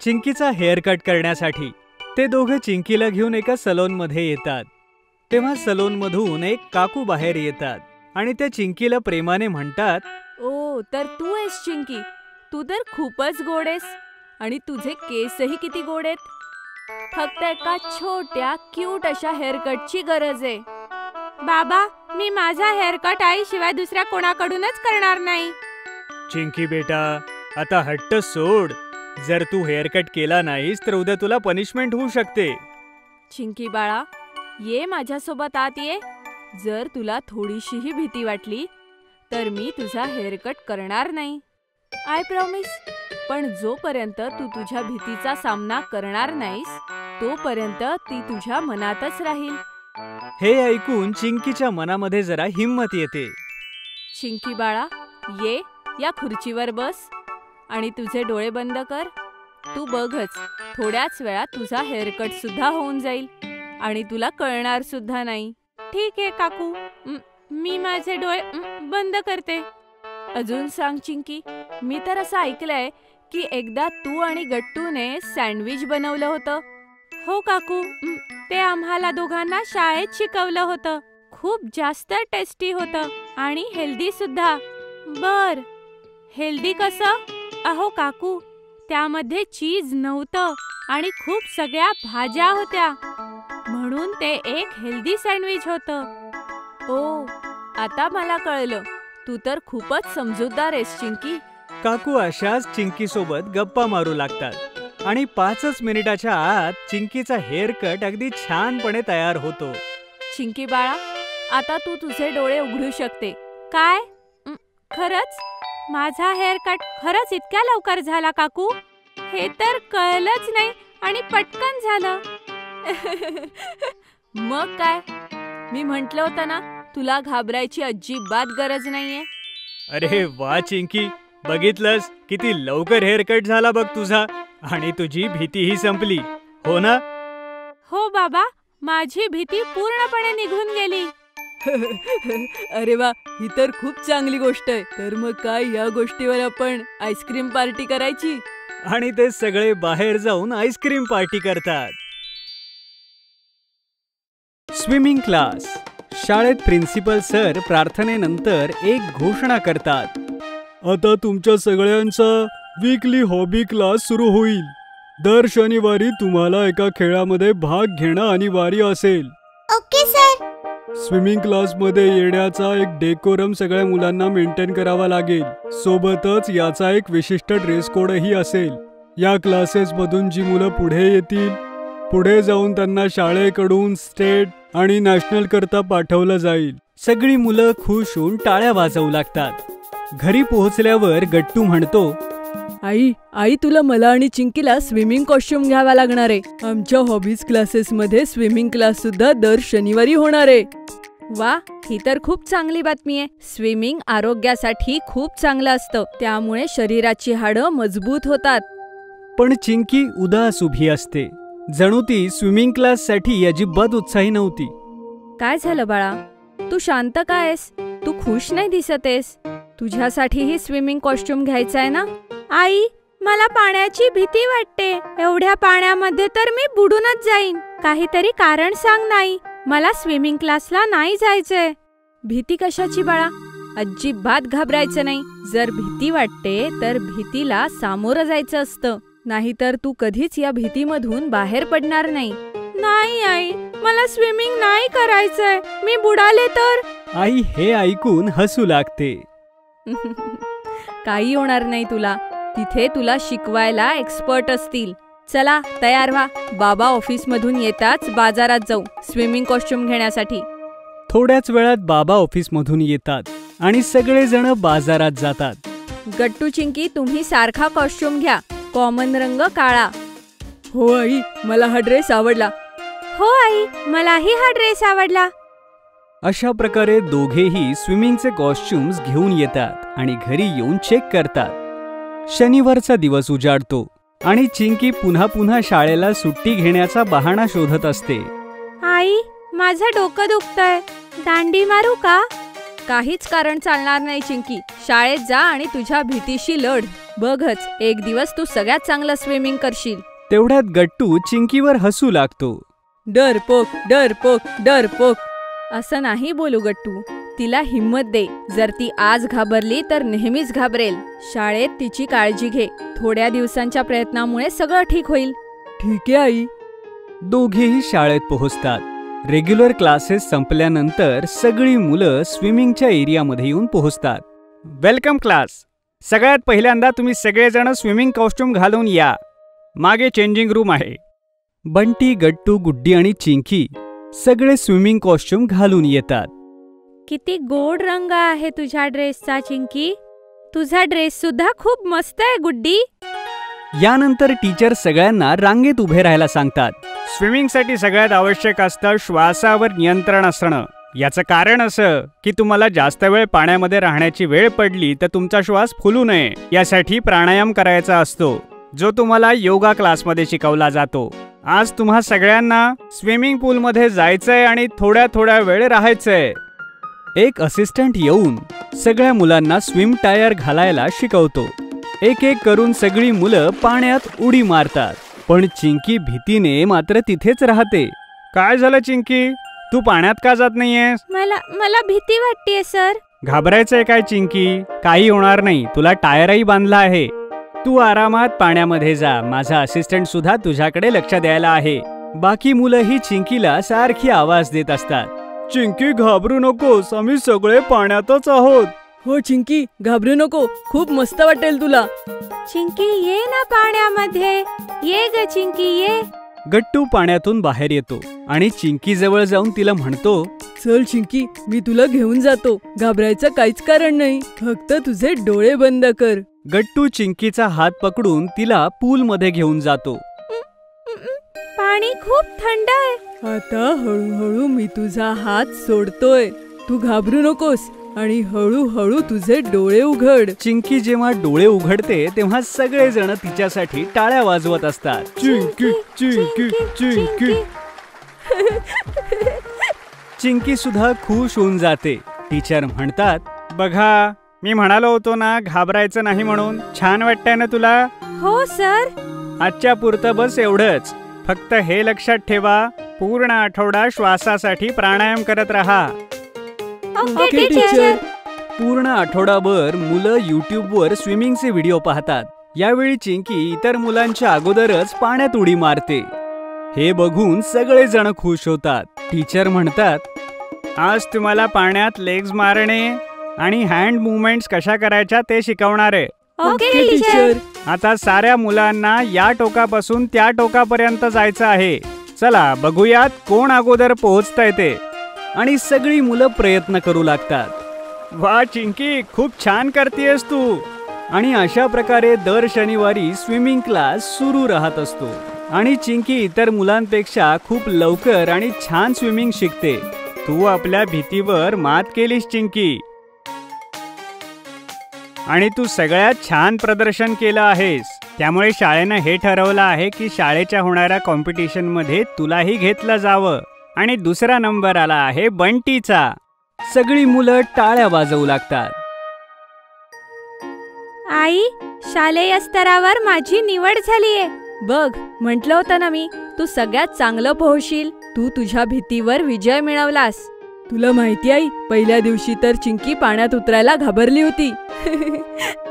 B: चिंकीचा हेअर कट करण्यासाठी. ते दोघे चिंकीला घेऊन एका सलोनमध्ये येतात. तेव्हा सलोनमधून एक काकू बाहेर येतात आणि त्या चिंकीला प्रेमाने म्हणतात,
A: ओ, तर तू आहेस चिंकी. तू तर खूपच गोड आहेस आणि तुझे केसही किती गोड आहेत. फक्त एका छोट्या क्यूट अशा हेअर कटची गरज आहे.
C: बाबा, मी माझा हेअर कट आई शिवाय दुसऱ्या कोणाकडूनच करणार नाही.
B: चिंकी बेटा, आता हट्ट सोड. जर तू हेअर कट केला नाहीस तर उद्या तुला पनिशमेंट होऊ शकते.
A: चिंकी बाळा, ये माझ्यासोबत आत ये. जर तुला थोडीशीही भीती वाटली तर मी तुझा हेअर कट करणार नाही. I promise. पण जोपर्यंत तू तुझ्या भीतीचा सामना करणार नाहीस तोपर्यंत ती तुझ्या मनातच राहील.
B: हे ऐकून चिंकीच्या मनामध्ये जरा हिम्मत येते.
A: चिंकी बाळा, ये, या खुर्चीवर बस आणि तुझे डोळे बंद कर. तू बघच, थोड्याच वेळात तुझा हेअर कट सुद्धा होऊन जाईल आणि तुला कळणार सुद्धा नाही.
C: ठीक आहे काकू, मी माझे डोळे बंद करते.
A: अजून सांग चिंकी, मी तर असं ऐकलंय की एकदा तू आणि गट्टूने सँडविच बनवलं होतं.
C: हो काकू, ते आम्हाला दोघांना शाळेत शिकवलं होतं. खूप जास्त टेस्टी होतं आणि हेल्दी सुद्धा. बर, हेल्दी कसं? अहो काकू, त्यामध्ये चीज नव्हतं आणि खूप सगळ्या भाज्या होत्या, म्हणून ते एक हेल्दी सँडविच होतं.
A: ओ, आता मला कळलं. तू तर खूपच समजूतदार आहेस चिंकी.
B: काकू अशाच चिंकी सोबत गप्पा मारू लागतात आणि 5 मिनिटाच्या आत चिंकीचा हेअर कट अगदी छानपणे तयार होतो.
A: चिंकी बाळा, आता तू तुझे डोळे उघडू शकते.
C: काय? खरंच? माझा हेअर कट खरंच इतक्या लवकर झाला काकू? हे तर कळलंच नाही आणि पटकन झालं.
A: मग काय, मी म्हटलं होतं ना, तुला घाबरायची अजिबात गरज नाहीये.
B: अरे वा चिंकी, बघितलंस किती लवकर हेअर कट झाला बघ तुझा आणि तुझी भीतीही संपली, हो ना?
C: हो बाबा, माझी भीती पूर्णपणे निघून गेली.
A: अरे वा, ही तर खूप चांगली गोष्ट आहे. तर मग काय, या गोष्टीवर आपण आईस्क्रीम पार्टी करायची.
B: आणि ते सगळे बाहेर जाऊन आईस्क्रीम पार्टी करतात. Swimming class. शाळेत प्रिन्सिपल सर प्रार्थनेनंतर एक घोषणा करतात. आता तुमच्या सगळ्यांचा वीकली हॉबी क्लास सुरू होईल. दर शनिवारी तुम्हाला एका खेळामध्ये भाग घेणं अनिवार्य असेल.
E: Okay sir.
B: स्विमिंग क्लासमध्ये येण्याचा एक डेकोरम सगळ्या मुलांना मेंटेन करावा लागेल. सोबतच याचा एक विशिष्ट ड्रेस कोडही असेल. या क्लासेसमधून जी मुलं पुढे येतील, पुढे जाऊन त्यांना शाळेकडून स्टेट आणि नॅशनल करता पाठवलं जाईल. सगळी मुलं खुश होऊन टाळ्या वाजवू लागतात. घरी पोहोचल्यावर गट्टू म्हणतो,
A: आई, तुला मला आणि चिंकीला स्विमिंग कॉस्ट्युम घ्यावा लागणार आहे. आमच्या हॉबीज क्लासेसमध्ये स्विमिंग क्लास सुद्धा दर शनिवारी होणार आहे.
D: वा, ही तर खूप चांगली बातमी आहे. स्विमिंग आरोग्यासाठी खूप चांगलं असतं, त्यामुळे शरीराची हाडं मजबूत होतात.
B: पण चिंकी उदास उभी असते. जणू ती स्विमिंग क्लाससाठी अजिबात उत्साही नव्हती.
C: काय झालं बाळा? तू शांत का आहेस? तू खुश नाही दिसतेस. तुझ्यासाठीही स्विमिंग कॉस्ट्युम घ्यायचा आहे ना? आई, मला पाण्याची भीती वाटते. एवढ्या पाण्यामध्ये तर मी बुडूनच जाईन. काहीतरी कारण सांग. नाही, मला स्विमिंग क्लासला नाही जायचंय. भीती कशाची बाळा? अजिबात घाबरायचं नाही. जर भीती वाटते तर भीतीला सामोरं जायचं असतं, नाहीतर तू कधीच या भीतीमधून बाहेर पडणार नाही. नाही आई, मला स्विमिंग नाही करायचंय. मी बुडाले तर?
B: आई हे ऐकून हसू लागते.
C: काही होणार नाही तुला. तिथे तुला शिकवायला एक्सपर्ट असतील. चला तयार व्हा. बाबा ऑफिसमधून येताच बाजारात जाऊ स्विमिंग कॉस्ट्युम घेण्यासाठी.
B: थोड्याच वेळात बाबा ऑफिसमधून येतात आणि सगळेजण बाजारात जातात.
C: गट्टू, चिंकी, तुम्ही सारखा कॉस्ट्युम घ्या. कॉमन रंग काळा.
A: हो आई, मला हा ड्रेस आवडला.
C: हो आई, मलाही हा ड्रेस आवडला.
B: अशा प्रकारे दोघेही स्विमिंगचे कॉस्ट्युम्स घेऊन येतात आणि घरी येऊन चेक करतात. शनिवारचा दिवस उजाडतो आणि चिंकी पुन्हा पुन्हा शाळेला सुट्टी घेण्याचा बहाणा शोधत असते.
C: आई, माझं डोकं दुखतंय. दांडी मारू का? काहीच कारण चालणार नाही चिंकी. शाळेत जा आणि तुझ्या भीतीशी लढ. बघच, एक दिवस तू सगळ्यात चांगलं स्विमिंग करशील.
B: तेवढ्यात गट्टू चिंकीवर हसू लागतो.
A: डरपोक, डरपोक, डरपोक.
C: असं नाही बोलू गट्टू. तिला हिम्मत दे. जर ती आज घाबरली तर नेहमीच घाबरेल. शाळेत तिची काळजी घे. थोड्या दिवसांच्या प्रयत्नामुळे सगळं ठीक होईल.
A: ठीक आहे आई.
B: दोघेही शाळेत पोहोचतात. रेग्युलर क्लासेस संपल्यानंतर सगळी मुलं स्विमिंगच्या एरियामध्ये येऊन पोहोचतात. Welcome class. सगळ्यात पहिल्यांदा तुम्ही सगळेजण स्विमिंग कॉस्ट्युम घालून या. मागे चेंजिंग रूम आहे. बंटी, गट्टू, गुड्डी आणि चिंकी सगळे स्विमिंग कॉस्ट्युम घालून येतात.
C: किती गोड रंग आहे तुझ्या ड्रेसचा चिंकी. तुझा ड्रेस सुद्धा खूप मस्त आहे गुड्डी.
B: यानंतर टीचर सगळ्यांना रांगेत उभे राहायला सांगतात. स्विमिंगसाठी सगळ्यात आवश्यक असतं श्वासावर नियंत्रण असणं. याचं कारण असं की तुम्हाला जास्त वेळ पाण्यामध्ये राहण्याची वेळ पडली तर तुमचा श्वास फुलू नये यासाठी प्राणायाम करायचा असतो, जो तुम्हाला योगा क्लासमध्ये शिकवला जातो. आज तुम्हा सगळ्यांना स्विमिंग पूलमध्ये जायचंय आणि थोड्या थोड्या वेळ राहायचंय. एक असिस्टंट येऊन सगळ्या मुलांना स्विम टायर घालायला शिकवतो. एक एक करून सगळी मुलं पाण्यात उडी मारतात, पण चिंकी भीतीने मात्र तिथेच राहते. काय झालं चिंकी? तू पाण्यात का जात नाहीयेस?
C: मला भीती वाटतेय सर.
B: घाबरायचंय काय चिंकी? काही होणार नाही. तुला टायरही बांधला आहे. तू आरामात पाण्यामध्ये जा. माझा असिस्टंट सुद्धा तुझ्याकडे लक्ष द्यायला आहे. बाकी मुलंही चिंकीला सारखी आवाज देत असतात. चिंकी, घाबरू नकोस, आम्ही सगळे पाण्यातच आहोत.
A: हो चिंकी, घाबरू नको. खूप मस्त वाटेल तुला.
C: चिंकी, ये ना पाण्यामध्ये. ये ग चिंकी, ये.
B: गट्टू पाण्यातून बाहेर येतो आणि चिंकी जवळ जाऊन तिला म्हणतो,
A: चल चिंकी, मी तुला घेऊन जातो. घाबरायचं काहीच कारण नाही. फक्त तुझे डोळे बंद कर.
B: गट्टू चिंकीचा हात पकडून तिला पूलमध्ये घेऊन जातो.
C: पाणी खूप थंड आहे.
A: आता हळूहळू मी तुझा हात सोडतोय. तू घाबरू नकोस आणि हळूहळू तुझे डोळे उघड.
B: चिंकी जेव्हा डोळे उघडते तेव्हा सगळेजण तिच्यासाठी टाळ्या वाजवत असतात. चिंकी, चिंकी, चिंकी. चिंकी सुद्धा खुश होऊन जाते. टीचर म्हणतात, बघा, मी म्हणालो होतो ना घाबरायचं नाही म्हणून. छान वाटतंय ना तुला?
C: हो सर.
B: आजच्या पुरतं बस एवढंच. फक्त हे लक्षात ठेवा, पूर्ण आठवडा श्वासासाठी प्राणायाम करत राहा.
C: Okay teacher.
B: पूर्ण आठवडाभर मुलं YouTubeवर स्विमिंगचे व्हिडिओ पाहतात. यावेळी चिंकी इतर मुलांच्या अगोदरच पाण्यात उडी मारते. हे बघून सगळेजण खुश होतात. टीचर म्हणतात, आज तुम्हाला पाण्यात लेग्स मारणे आणि हँड मुवमेंट्स कशा करायच्या ते शिकवणार आहे.
C: Okay teacher.
B: आता साऱ्या मुलांना या टोकापासून त्या टोकापर्यंत जायचं आहे. चला बघूयात कोण अगोदर पोहोचतंय ते. आणि सगळी मुलं प्रयत्न करू लागतात. वा चिंकी, खूप छान करतेयस तू. आणि अशा प्रकारे दर शनिवारी स्विमिंग क्लास सुरू राहत असतो आणि चिंकी इतर मुलांपेक्षा खूप लवकर आणि छान स्विमिंग शिकते. तू आपल्या भीतीवर मात केलीस चिंकी, आणि तू सगळ्यात छान प्रदर्शन केलं आहेस. त्यामुळे शाळेनं हे ठरवलं आहे की शाळेच्या होणाऱ्या कॉम्पिटिशनमध्ये तुलाही घेतलं जावं.
E: आणि दुसरा नंबर आला आहे बंटीचा. सगळी मुलं टाळ्या वाजवू लागतात.
C: आई, शालेय स्तरावर माझी निवड झालीये.
A: बघ, म्हटलं होतं ना मी, तू सगळ्यात चांगलं पोहशील. तू तुझ्या भीतीवर विजय मिळवलास. तुला माहिती आहे, पहिल्या दिवशी तर चिंकी पाण्यात उतरायला घाबरली होती.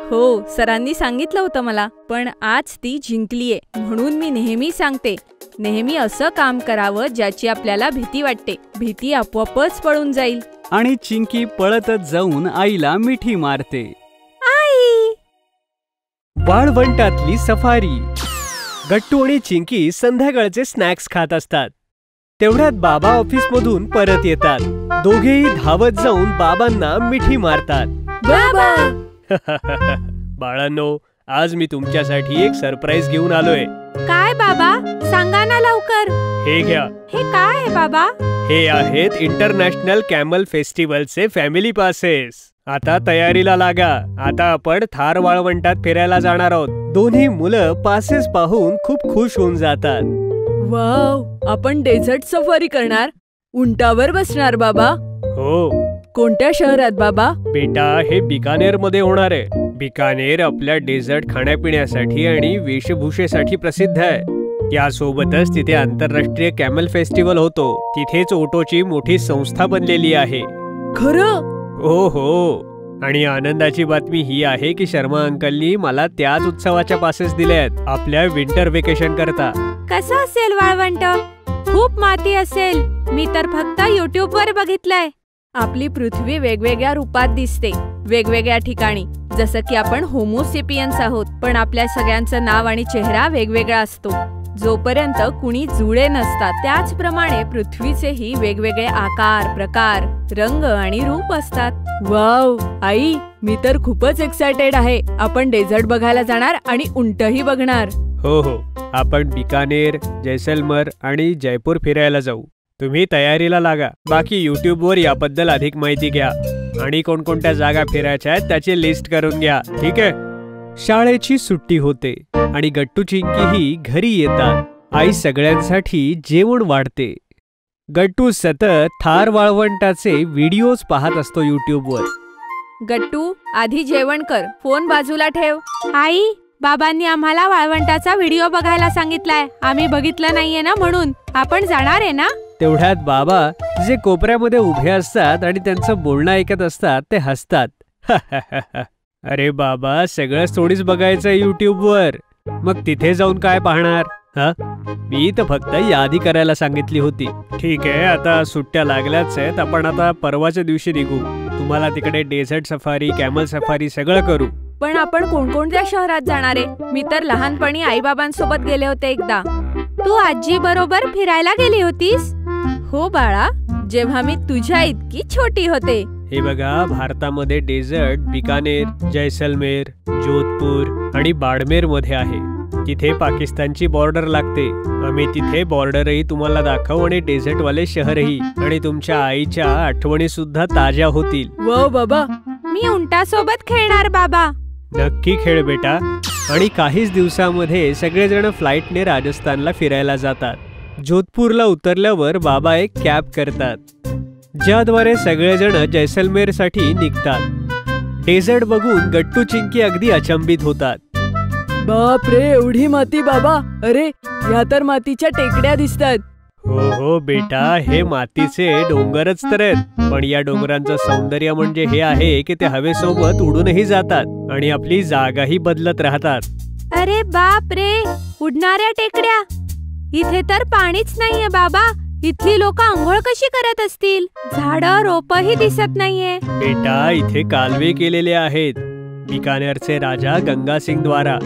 D: हो, सरांनी सांगितलं होतं मला. पण आज ती जिंकलीये. म्हणून मी नेहमी सांगते, नेहमी असं काम करावं ज्याची आपल्याला भीती वाटते. भीती आपोआपच पळून जाईल.
E: आणि चिंकी पळतच जाऊन आईला मिठी मारते.
C: आई,
B: वाळवंटातली सफारी. गट्टू आणि चिंकी संध्याकाळचे स्नॅक्स खात असतात. तेवढ्यात बाबा ऑफिसमधून परत येतात. दोघेही धावत जाऊन बाबांना मिठी मारतात.
A: बाबा,
B: बाळांनो, आज मी तुमच्यासाठी एक सरप्राईज घेऊन आलोय.
C: काय बाबा, सांगा ना लवकर.
B: हे घ्या.
C: हे काय आहे बाबा?
B: हे आहेत इंटरनॅशनल कॅमल फेस्टिवलचे फॅमिली पासेस. आता तयारीला लागा. आता आपण थार वाळवंटात फिरायला जाणार आहोत. दोन्ही मुलं पासेस पाहून खूप खुश होऊन जातात.
A: वाव, आपण डेझर्ट सफारी करणार. उंटावर बसणार बाबा.
B: हो
A: कोणत्या शहरात बाबा?
B: बेटा, हे बिकानेर मध्ये होणार आहे. बिकानेर आपल्या डेझर्ट खाण्यापिण्यासाठी आणि वेशभूषेसाठी प्रसिद्ध आहे. त्यासोबतच तिथे आंतरराष्ट्रीय कॅमल फेस्टिवल होतो. तिथेच ओटोची मोठी संस्था बनलेली आहे.
A: खरं?
B: हो हो. आणि आनंदाची बातमी ही आहे की शर्मा अंकलनी मला त्याच उत्सवाच्या पासेस दिले आहेत, आपल्या विंटर वेकेशन करता.
C: कसं असेल वाळवंट? खूप माती असेल. मी तर फक्त YouTube वर बघितलंय.
D: आपली पृथ्वी वेगवेगळ्या रूपात दिसते, वेगवेगळ्या ठिकाणी. जसं की आपण होमोसेपियन्स आहोत, पण आपल्या सगळ्यांचं नाव आणि चेहरा वेगवेगळा असतो. जोपर्यंत कुणी जुळे नसतात, त्याचप्रमाणे पृथ्वीचेही वेगवेगळे आकार, प्रकार, रंग आणि रूप असतात.
A: वाव आई, मी तर खूपच एक्सायटेड आहे. आपण डेझर्ट बघायला जाणार आणि उंटही बघणार.
B: हो हो. आपण बिकानेर, जैसलमेर आणि जयपूर फिरायला जाऊ. तुम्ही तयारीला लागा. बाकी YouTube वर याबद्दल अधिक माहिती घ्या आणि कोणकोणत्या जागा फिरायच्या आहेत त्याची लिस्ट करून घ्या. ठीक आहे? शाळेची सुट्टी होते आणि गट्टू चिंकीही घरी येतात. आई सगळ्यांसाठी जेवण वाढते. गट्टू सतत थार वाळवंटाचे व्हिडिओज पाहत असतो YouTube वर.
D: गट्टू, आधी जेवण कर. फोन बाजूला ठेव.
C: आई, बाबांनी आम्हाला वाळवंटाचा व्हिडिओ बघायला सांगितलाय. आम्ही बघितला नाहीये ना, म्हणून. आपण जाणार आहे ना?
B: तेवढ्यात बाबा, जे कोपऱ्यामध्ये उभे असतात आणि त्यांचं बोलणं ऐकत असतात, ते हसतात. अरे बाबा, सगळंच थोडीच बघायचंय YouTube वर. मग तिथे जाऊन काय पाहणार? मी तर फक्त यादी करायला सांगितली होती. ठीक आहे, आता सुट्ट्या लागल्याच आहेत. आपण आता परवाच्या दिवशी निघू. तुम्हाला तिकडे डेझर्ट सफारी, कॅमल सफारी सगळं करू.
D: पण आपण कोणकोणत्या शहरात जाणार आहे? मी तर लहानपणी आईबाबांसोबत गेले होते एकदा.
C: तू आजी बरोबर फिरायला गेली होतीस?
D: हो बाळा, जेव्हा मी तुझ्या इतकी छोटी होते.
B: हे बघा, भारतामध्ये डेझर्ट बिकानेर, जैसलमेर, जोधपूर आणि बाडमेर मध्ये आहे. तिथे पाकिस्तानची बॉर्डर लागते. आम्ही तिथे बॉर्डरही तुम्हाला दाखवू आणि डेझर्ट वाले शहरही. आणि तुमच्या आईच्या आठवणी सुद्धा ताज्या होतील.
A: वाव बाबा,
C: मी उंटासोबत खेळणार बाबा.
B: नक्की खेळ बेटा. आणि काहीच दिवसामध्ये सगळेजण फ्लाईटने राजस्थानला फिरायला जातात. जोधपूरला उतरल्यावर बाबा एक कॅब करतात, ज्याद्वारे सगळेजण जैसलमेर साठी निघतात. डेझर्ट बघून गट्टू चिंकी अगदी अचंबित होतात.
A: बाप रे, एवढी माती बाबा. अरे, या तर मातीच्या टेकड्या दिसतात.
B: हो हो बेटा, हे मातीचे डोंगरच तर आहेत. पण या डोंगरांचं सौंदर्य म्हणजे हे आहे की ते हवेसोबत उडूनही जातात आणि आपली जागाही बदलत राहतात.
C: अरे बाप रे, उडणाऱ्या टेकड्या. इथे तर पाणीच नाहीये बाबा. इथली लोक आंघोळ कशी करत असतील? झाडं रोपही दिसत नाहीये.
B: बेटा, इथे कालवे केलेले आहेत. बिकानेरचे राजा गंगासिंग द्वारा,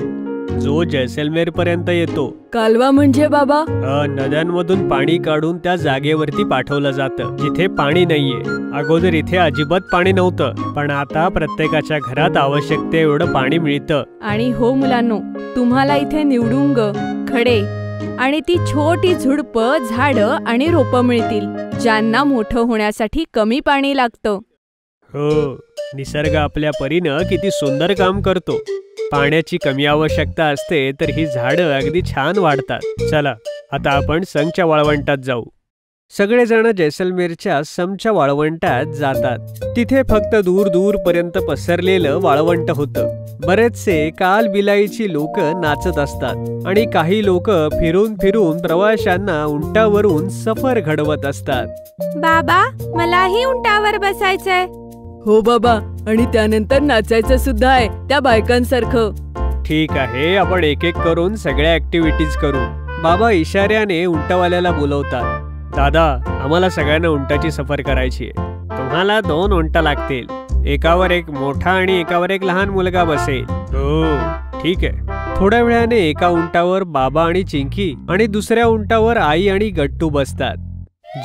B: जो जैसलमेर पर्यंत येतो.
A: कालवा म्हणजे बाबा?
B: नद्यांमधून पाणी काढून त्या जागेवरती पाठवलं जातं जिथे पाणी नाहीये. अगोदर इथे अजिबात पाणी नव्हतं, पण आता प्रत्येकाच्या घरात आवश्यकते एवढं पाणी मिळतं.
D: आणि हो मुलांनो, तुम्हाला इथे निवडुंग, खडे आणि ती छोटी झुडप, झाडं आणि रोपं मिळतील, ज्यांना मोठं होण्यासाठी कमी पाणी लागतं.
B: हो, निसर्ग आपल्या परीनं किती सुंदर काम करतो. पाण्याची कमी आवश्यकता असते तर ही झाडं अगदी छान वाढतात. चला, आता आपण संगच्या वाळवंटात जाऊ. सगळेजण जैसलमेरच्या समच्या वाळवंटात जातात. तिथे फक्त दूर दूर पर्यंत पसरलेलं वाळवंट होतं. बरेचसे कालबिलाईची लोक नाचत असतात आणि काही लोक फिरून फिरून प्रवाशांना उंटावरून सफर घडवत असतात.
C: बाबा, मलाही उंटावर बसायचंय.
A: हो बाबा, आणि त्यानंतर नाचायचं सुद्धा आहे त्या बायकांसारखं.
B: ठीक आहे, आपण एक एक करून सगळ्या ऍक्टिव्हिटीज करू. बाबा इशाऱ्याने उंटवाल्याला बोलवतात. दादा, आम्हाला सगळ्यांना उंटाची सफर करायची आहे. तुम्हाला 2 उंट लागतील. एकावर एक मोठा आणि एकावर एक लहान मुलगा बसेल. हो ठीक आहे. थोड्या वेळाने एका उंटावर बाबा आणि चिंकी आणि दुसऱ्या उंटावर आई आणि गट्टू बसतात.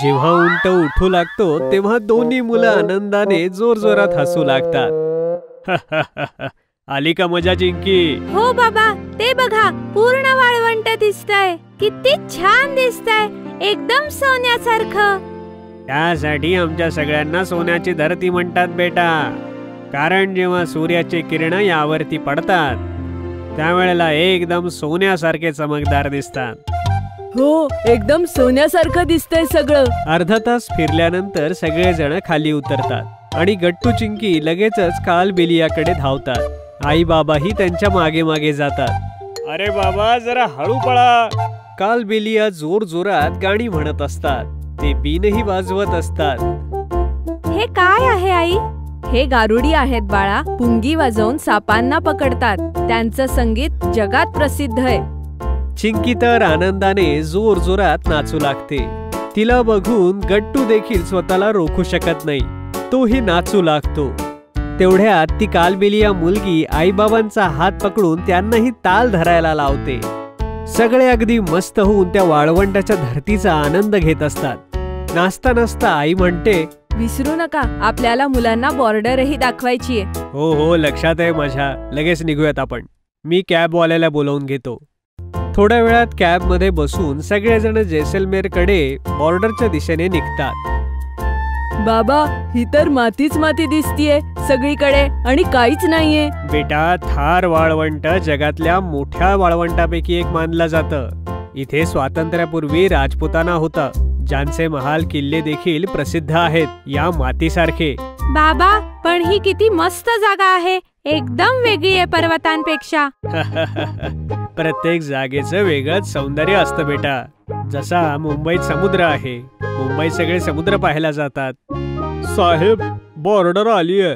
B: जेव्हा उंट उठू लागतो तेव्हा दोन्ही मुलं आनंदाने जोरजोरात हसू लागतात. आली का मजा चिंकी?
C: हो बाबा, ते बघा, पूर्ण वाळवंट दिसतंय. किती छान दिसतंय, एकदम सोन्यासारखं.
B: त्यासाठी आमच्या सगळ्यांना सोन्याची धरती म्हणतात बेटा. कारण जेव्हा सूर्याचे किरण यावरती पडतात त्यावेळेला एकदम सोन्यासारखे चमकदार दिसतात.
A: हो, एकदम सोन्यासारखं दिसतंय सगळं.
B: अर्धा तास फिरल्यानंतर सगळेजण खाली उतरतात आणि गट्टू चिंकी लगेचच कालबेलियाकडे धावतात. आई बाबाही त्यांच्या मागे मागे जातात. अरे बाबा, जरा हळू पळा. कालबेलिया जोर जोरात गाणी म्हणत असतात. ते बीनही वाजवत असतात.
C: हे काय आहे आई?
D: हे गारुडी आहेत बाळा. पुंगी वाजवून सापांना पकडतात. त्यांचं संगीत जगात प्रसिद्ध आहे.
B: चिंकी तर आनंदाने जोर जोरात नाचू लागते. तिला बघून गट्टू देखील स्वतःला रोखू शकत नाही. तोही नाचू लागतो. तेवढ्यात ती कालबेलिया मुलगी आईबाबांचा हात पकडून त्यांनाही ताल धरायला लावते. सगळे अगदी मस्त होऊन त्या वाळवंटाच्या धरतीचा आनंद घेत असतात. नाचता नाचता आई म्हणते,
D: विसरू नका, आपल्याला मुलांना बॉर्डरही दाखवायची आहे.
B: हो हो, लक्षात आहे माझ्या. लगेच निघूयात आपण. मी कॅबवाल्याला बोलावून घेतो. थोड्या वेळात कॅबमध्ये बसून सगळेजण जैसलमेरकडे बॉर्डरच्या दिशेने निघतात.
A: बाबा, ही तर मातीच माती दिसतीये सगळीकडे आणि काहीच नाहीये.
B: बेटा, थार वाळवंट जगातल्या मोठ्या वाळवंटापैकी एक मानलं जातं. इथे स्वातंत्र्यापूर्वी राजपुताना होता, ज्यांचे महाल किल्ले देखील प्रसिद्ध आहेत या मातीसारखे.
C: बाबा, पण ही किती मस्त जागा आहे. एकदम वेगळी आहे पर्वतांपेक्षा.
B: प्रत्येक जागेचं वेगळंच सौंदर्य असतं बेटा. जसा मुंबईत समुद्र आहे, मुंबईत सगळे समुद्र पाहायला जातात. साहेब, बॉर्डर आली आहे.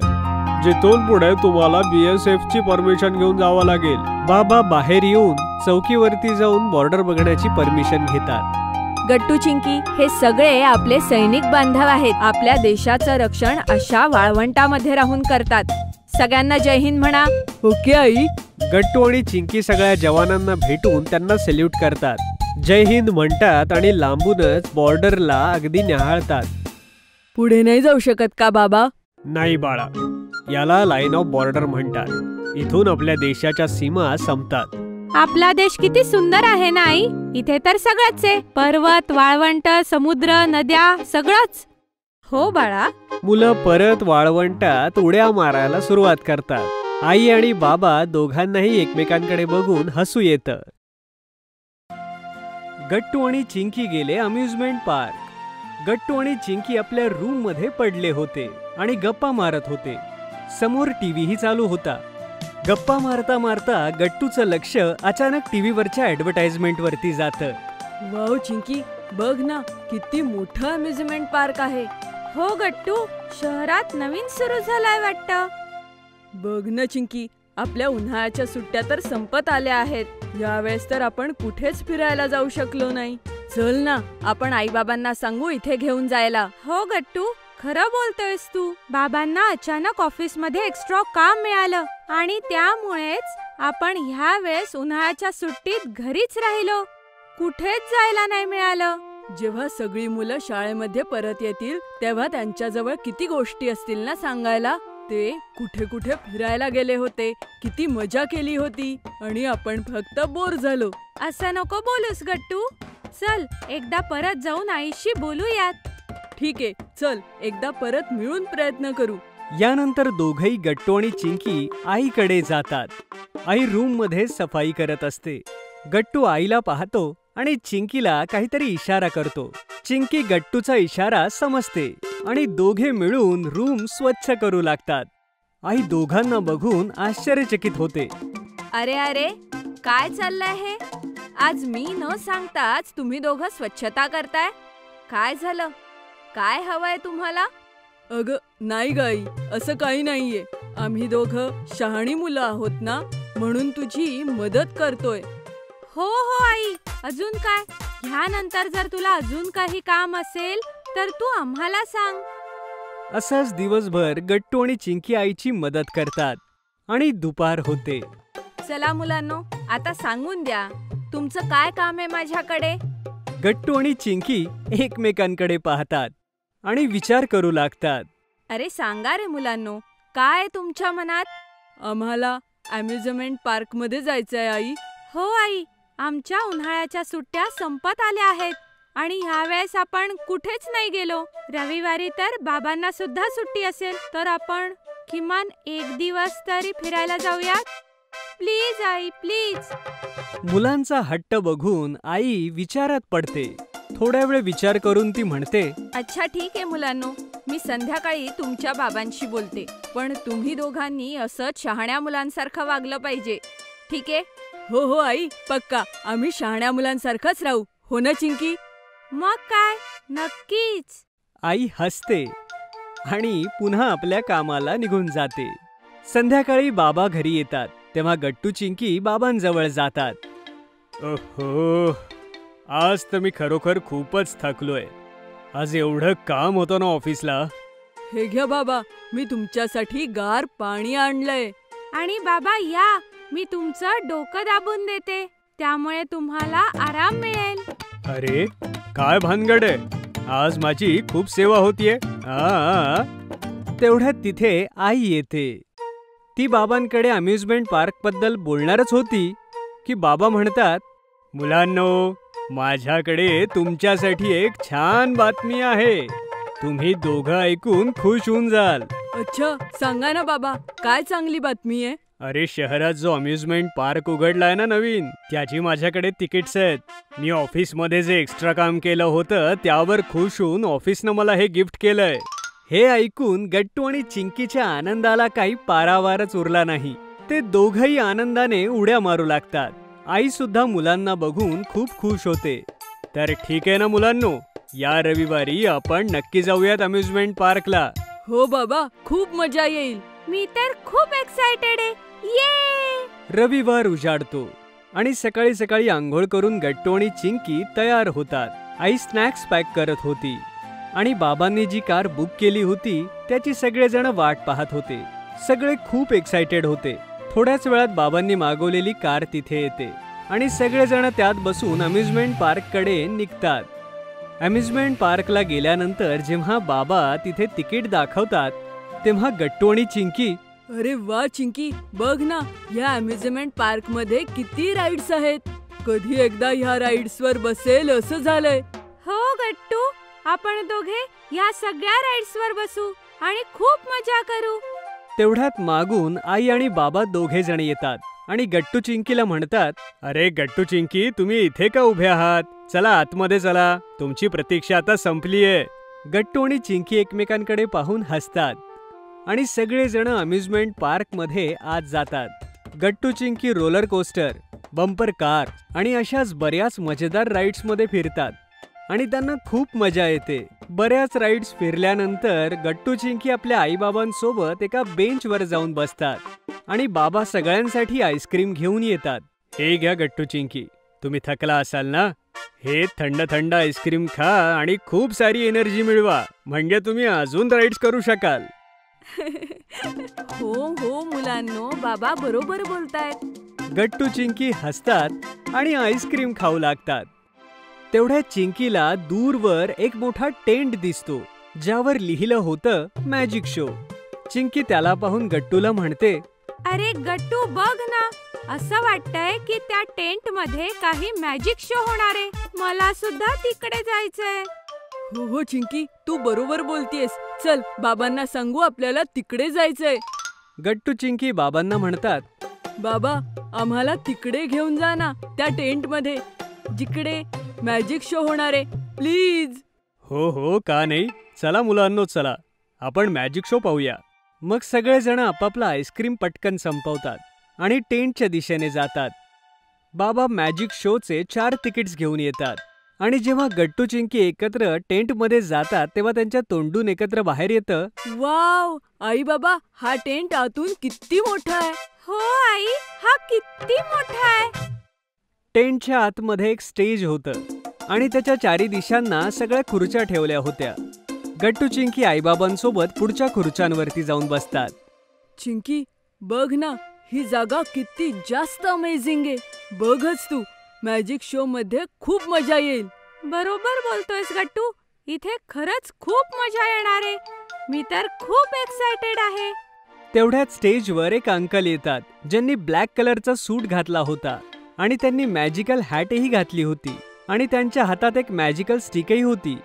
B: जिथून पुढे तुम्हाला BSF ची परमिशन घेऊन जावं लागेल. बाबा बाहेर येऊन चौकीवरती जाऊन बॉर्डर बघण्याची परमिशन घेतात.
D: गट्टू चिंकी, हे सगळे आपले सैनिक बांधव आहेत. आपल्या देशाचं रक्षण अशा वाळवंटामध्ये राहून करतात. सगळ्यांना जय हिंद म्हणा.
A: ओके आई.
B: गट्टू आणि चिंकी सगळ्या जवानांना भेटून त्यांना सॅल्यूट करतात. जय हिंद म्हणतात आणि लांबूनच बॉर्डरला अगदी न्याहाळतात.
A: पुढे नाही जाऊ शकत का बाबा?
B: नाही बाळा, याला लाईन ऑफ बॉर्डर म्हणतात. इथून आपल्या देशाच्या सीमा संपतात.
C: आपला देश किती सुंदर आहे ना आई. इथे तर सगळंच आहे. पर्वत, वाळवंट, समुद्र, नद्या, सगळंच.
D: हो बाळा.
B: मुलं परत वाळवंटात उड्या मारायला सुरुवात करतात. आई आणि बाबा दोघांनाही एकमेकांकडे बघून हसू येतं. गट्टू आणि चिंकी गेले अम्युजमेंट पार्क. गट्टू आणि चिंकी आपल्या रूम मध्ये पडले होते आणि गप्पा मारत होते. समोर टीव्हीही चालू होता. गप्पा मारता मारता गट्टूचं लक्ष अचानक टीव्हीवरच्या ऍडव्हर्टाइजमेंट वरती जातं.
A: वाव चिंकी, बघ ना, किती मोठा अम्युजमेंट पार्क आहे.
C: हो गट्टू, शहरात नवीन सुरू झालाय वाटतं.
A: बघ ना चिंकी, आपल्या उन्हाळ्याच्या सुट्ट्या तर संपत आल्या आहेत. यावेळेस तर आपण कुठेच फिरायला जाऊ शकलो नाही. चल ना, आपण आईबाबांना सांगू इथे घेऊन जायला.
C: हो गट्टू, खरं बोलतोयस तू. बाबांना अचानक ऑफिसमध्ये एक्स्ट्रा काम मिळालं आणि त्यामुळेच आपण ह्या वेळेस उन्हाळ्याच्या सुट्टीत घरीच राहिलो. कुठेच जायला नाही मिळालं.
A: जेव्हा सगळी मुलं शाळेमध्ये परत येतील तेव्हा त्यांच्याजवळ किती गोष्टी असतील ना सांगायला. ते कुठे कुठे फिरायला गेले होते, किती मजा केली होती आणि आपण फक्त बोर झालो.
C: असं नको बोलूस गट्टू. चल, एकदा परत जाऊन आईशी बोलूयात.
A: ठीक आहे, चल एकदा परत मिळून प्रयत्न करू.
B: यानंतर दोघही गट्टू आणि चिंकी आईकडे जातात. आई रूम मध्ये सफाई करत असते. गट्टू आईला पाहतो आणि चिंकीला काहीतरी इशारा करतो.
E: चिंकी गट्टूचा इशारा समजते आणि दोघे मिळून रूम स्वच्छ करू लागतात. आई दोघांना बघून आश्चर्यचकित होते.
D: अरे अरे, काय चाललंय हे? आज मी न सांगताच तुम्ही दोघं स्वच्छता करताय. काय झालं? काय हवंय तुम्हाला?
A: अगं नाही गाई, असं काही नाहीये. आम्ही दोघं शहाणी मुलं आहोत ना, म्हणून तुझी मदत करतोय.
C: हो हो आई, अजून काय? ह्यानंतर जर तुला अजून काही काम असेल तर तू आम्हाला सांग.
E: असंच दिवसभर गट्टू आणि चिंकी आईची मदत करतात आणि दुपार होते.
D: चला मुलांनो, आता सांगून द्या, तुमचं काय काम आहे माझ्याकडे?
E: गट्टू आणि चिंकी एकमेकांकडे पाहतात आणि विचार करू लागतात.
D: अरे सांगा रे मुलांनो, काय तुमच्या मनात?
A: आम्हाला अम्युजमेंट पार्क मध्ये जायचंय आई.
C: हो आई, आमच्या उन्हाळ्याच्या सुट्ट्या संपत आल्या आहेत आणि ह्यावेळेस आपण कुठेच नाही गेलो. रविवारी तर बाबांना सुद्धा सुट्टी असेल, तर आपण किमान एक दिवस तरी फिरायला जाऊयात. Please I, please.
E: मुलांचा हट्ट बघून आई विचारात पडते. थोड्या वेळ विचार करून ती म्हणते,
D: अच्छा ठीक आहे मुलांनो, मी संध्याकाळी तुमच्या बाबांशी बोलते. पण तुम्ही दोघांनी असंच शहाण्या मुलांसारखं वागलं पाहिजे, ठीक आहे?
A: हो हो आई, पक्का. आम्ही शहाण्या मुलांसारखंच राहू, हो ना चिंकी?
C: मग काय, नक्कीच.
E: आई हसते आणि पुन्हा आपल्या कामाला निघून जाते. संध्याकाळी बाबा घरी येतात तेव्हा गट्टू चिंकी बाबांजवळ जातात.
B: ओहो, आज तर मी खरोखर खूपच थकलोय. आज एवढं काम होतं ना ऑफिसला.
A: हे घ्या बाबा, मी तुमच्यासाठी गार पाणी आणलंय.
C: आणि बाबा या, मी तुमचं डोकं दाबून देते, त्यामुळे तुम्हाला आराम मिळेल.
B: अरे काय भानगड आहे, आज माझी खूप सेवा होतीये.
E: तेवढ्यात तिथे आई येते. ती बाबांकडे अम्युजमेंट पार्क बद्दल बोलणारच होती की बाबा म्हणतात,
B: मुलांनो, माझ्याकडे तुमच्यासाठी एक छान बातमी आहे. तुम्ही दोघं ऐकून खुश होऊन जाल.
A: अच्छा, सांगा ना बाबा, काय चांगली बातमी आहे?
B: अरे शहरात जो अम्युजमेंट पार्क उघडलाय ना नवीन, त्याची माझ्याकडे तिकीट्स आहेत. मी ऑफिसमध्ये जे एक्स्ट्रा काम केलं होतं त्यावर खुश होऊन ऑफिसनं मला हे गिफ्ट केलंय.
E: हे ऐकून गट्टू आणि चिंकीच्या आनंदाला काही पारावारच उरला नाही. ते दोघही आनंदाने उड्या मारू लागतात. आई सुद्धा मुलांना बघून खूप खुश होते.
B: तर ठीक आहे ना मुलांनो, या रविवारी आपण नक्की जाऊयात अम्युजमेंट पार्कला.
A: हो बाबा, खूप मजा येईल.
C: मी तर खूप एक्साइटेड आहे. ये!
E: रविवार उजाडतो आणि सकाळी सकाळी आंघोळ करून गट्टू आणि चिंकी तयार होतात. आई स्नॅक्स पॅक करत होती आणि बाबांनी जी कार बुक केली होती त्याची सगळेजण वाट पाहत होते. सगळे खूप एक्साइटेड होते. थोड्याच वेळात बाबांनी मागवलेली कार तिथे येते आणि सगळेजण त्यात बसून अम्युजमेंट पार्ककडे निघतात. अम्युजमेंट पार्कला गेल्यानंतर जेव्हा बाबा तिथे तिकीट दाखवतात तेव्हा गट्टू आणि चिंकी,
A: अरे वा चिंकी, बघ ना, या अम्युजमेंट पार्क मध्ये किती राईड्स आहेत. कधी एकदा ह्या राईड्स वर बसेल असं झालंय.
C: हो गट्टू, आपण दोघे या सगळ्या राईड्स वर बसू आणि खूप मजा करू.
E: तेवढ्यात मागून आई आणि बाबा दोघे जण येतात आणि गट्टू चिंकीला म्हणतात,
B: अरे गट्टू चिंकी, तुम्ही इथे का उभे आहात? चला आतमध्ये चला, तुमची प्रतीक्षा आता संपलीये.
E: गट्टू आणि चिंकी एकमेकांकडे पाहून हसतात आणि सगळेजण अम्युजमेंट पार्क मध्ये आत जातात. Gattu Chinki roller coaster, bumper car आणि अशाच बऱ्याच मजेदार राईड्स मध्ये फिरतात आणि त्यांना खूप मजा येते. बऱ्याच राईड्स फिरल्यानंतर गट्टू चिंकी आपल्या आईबाबांसोबत एका बेंचवर जाऊन बसतात आणि बाबा सगळ्यांसाठी आईस्क्रीम घेऊन येतात.
B: हे घ्या गट्टू चिंकी, तुम्ही थकला असाल ना, हे थंड थंड आईस्क्रीम खा आणि खूप सारी एनर्जी मिळवा, म्हणजे तुम्ही अजून राईड्स करू शकाल.
D: हो हो मुलांनो, बाबा बरोबर बोलतायत.
E: गट्टू चिंकी हसतात आणि आईस्क्रीम खाऊ लागतात. तेवढ्या चिंकीला दूरवर एक मोठा टेंट दिसतो ज्यावर लिहिलं होतं मॅजिक शो. चिंकी त्याला पाहून गट्टूला म्हणते,
C: अरे गट्टू बघ ना, असं वाटतंय की त्या टेंट मध्ये काही मॅजिक शो होणार आहे. मला सुद्धा तिकडे जायचंय.
A: हो हो चिंकी, तू बरोबर बोलतेस. चल बाबांना सांगू आपल्याला तिकडे जायचंय.
E: गट्टू चिंकी बाबांना म्हणतात,
A: बाबा आम्हाला तिकडे घेऊन जा ना, त्या टेंट मध्ये जिकडे मॅजिक शो होणार आहे, प्लीज.
E: हो हो, का नाही. चला मुलांनो, चला आपण मॅजिक शो पाहूया. मग सगळेजण आपापला आईस्क्रीम पटकन संपवतात आणि टेंटच्या दिशेने जातात. बाबा मॅजिक शोचे 4 तिकीट्स घेऊन येतात आणि जेव्हा गट्टू चिंकी एकत्र टेंटमध्ये जातात तेव्हा त्यांच्या तोंडून एकत्र बाहेर येतं,
A: वाव, आई बाबा, हा टेंट आतून किती मोठा आहे.
C: हो आई, हा किती मोठा आहे.
E: टेंटच्या आतमध्ये एक स्टेज होतं आणि त्याच्या 4 दिशांना सगळ्या खुर्च्या ठेवल्या होत्या. गट्टू चिंकी आईबाबांसोबत पुढच्या खुर्च्यांवरती जाऊन बसतात.
A: चिंकी, बघ ना, ही जागा किती जास्त अमेझिंग आहे. बघच तू, मॅजिक शो मध्ये खूप मजा येईल.
C: बरोबर बोलतोयस गट्टू, इथे खरंच खूप मजा येणार आहे. मी तर खूप एक्साइटेड आहे.
E: तेवढ्यात स्टेजवर एक अंकल येतात ज्यांनी ब्लॅक कलरचा सूट घातला होता आणि त्यांनी मॅजिकल हॅटही घातली होती आणि त्यांच्या हातात एक मॅजिकल स्टिकही होती.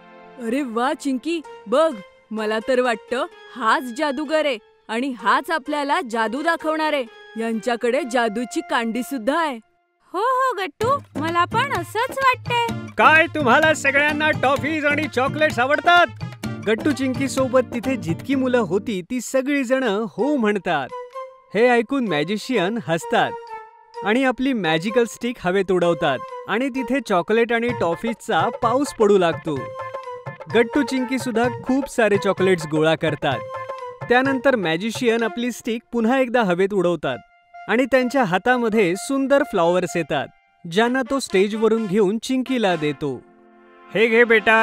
A: अरे वा चिंकी, बघ, मला तर वाटतं हाच जादूगर आहे आणि हाच आपल्याला जादू दाखवणार आहे. यांच्याकडे जादूची कांडी सुद्धा आहे.
C: हो हो गट्टू, मला पण असंच वाटतंय.
E: काय तुम्हाला सगळ्यांना टॉफीज आणि चॉकलेट्स आवडतात? गट्टू चिंकी सोबत तिथे जितकी मुलं होती ती सगळी जण हो म्हणतात. हे ऐकून मॅजिशियन हसतात आणि आपली मॅजिकल स्टिक हवेत उडवतात आणि तिथे चॉकलेट आणि टॉफीजचा पाऊस पडू लागतो. गट्टू चिंकी सुद्धा खूप सारे चॉकलेट्स गोळा करतात. त्यानंतर मॅजिशियन आपली स्टिक पुन्हा एकदा हवेत उडवतात आणि त्यांच्या हातामध्ये सुंदर फ्लॉवर्स येतात, ज्यांना तो स्टेजवरून घेऊन चिंकीला देतो.
B: हे घे बेटा,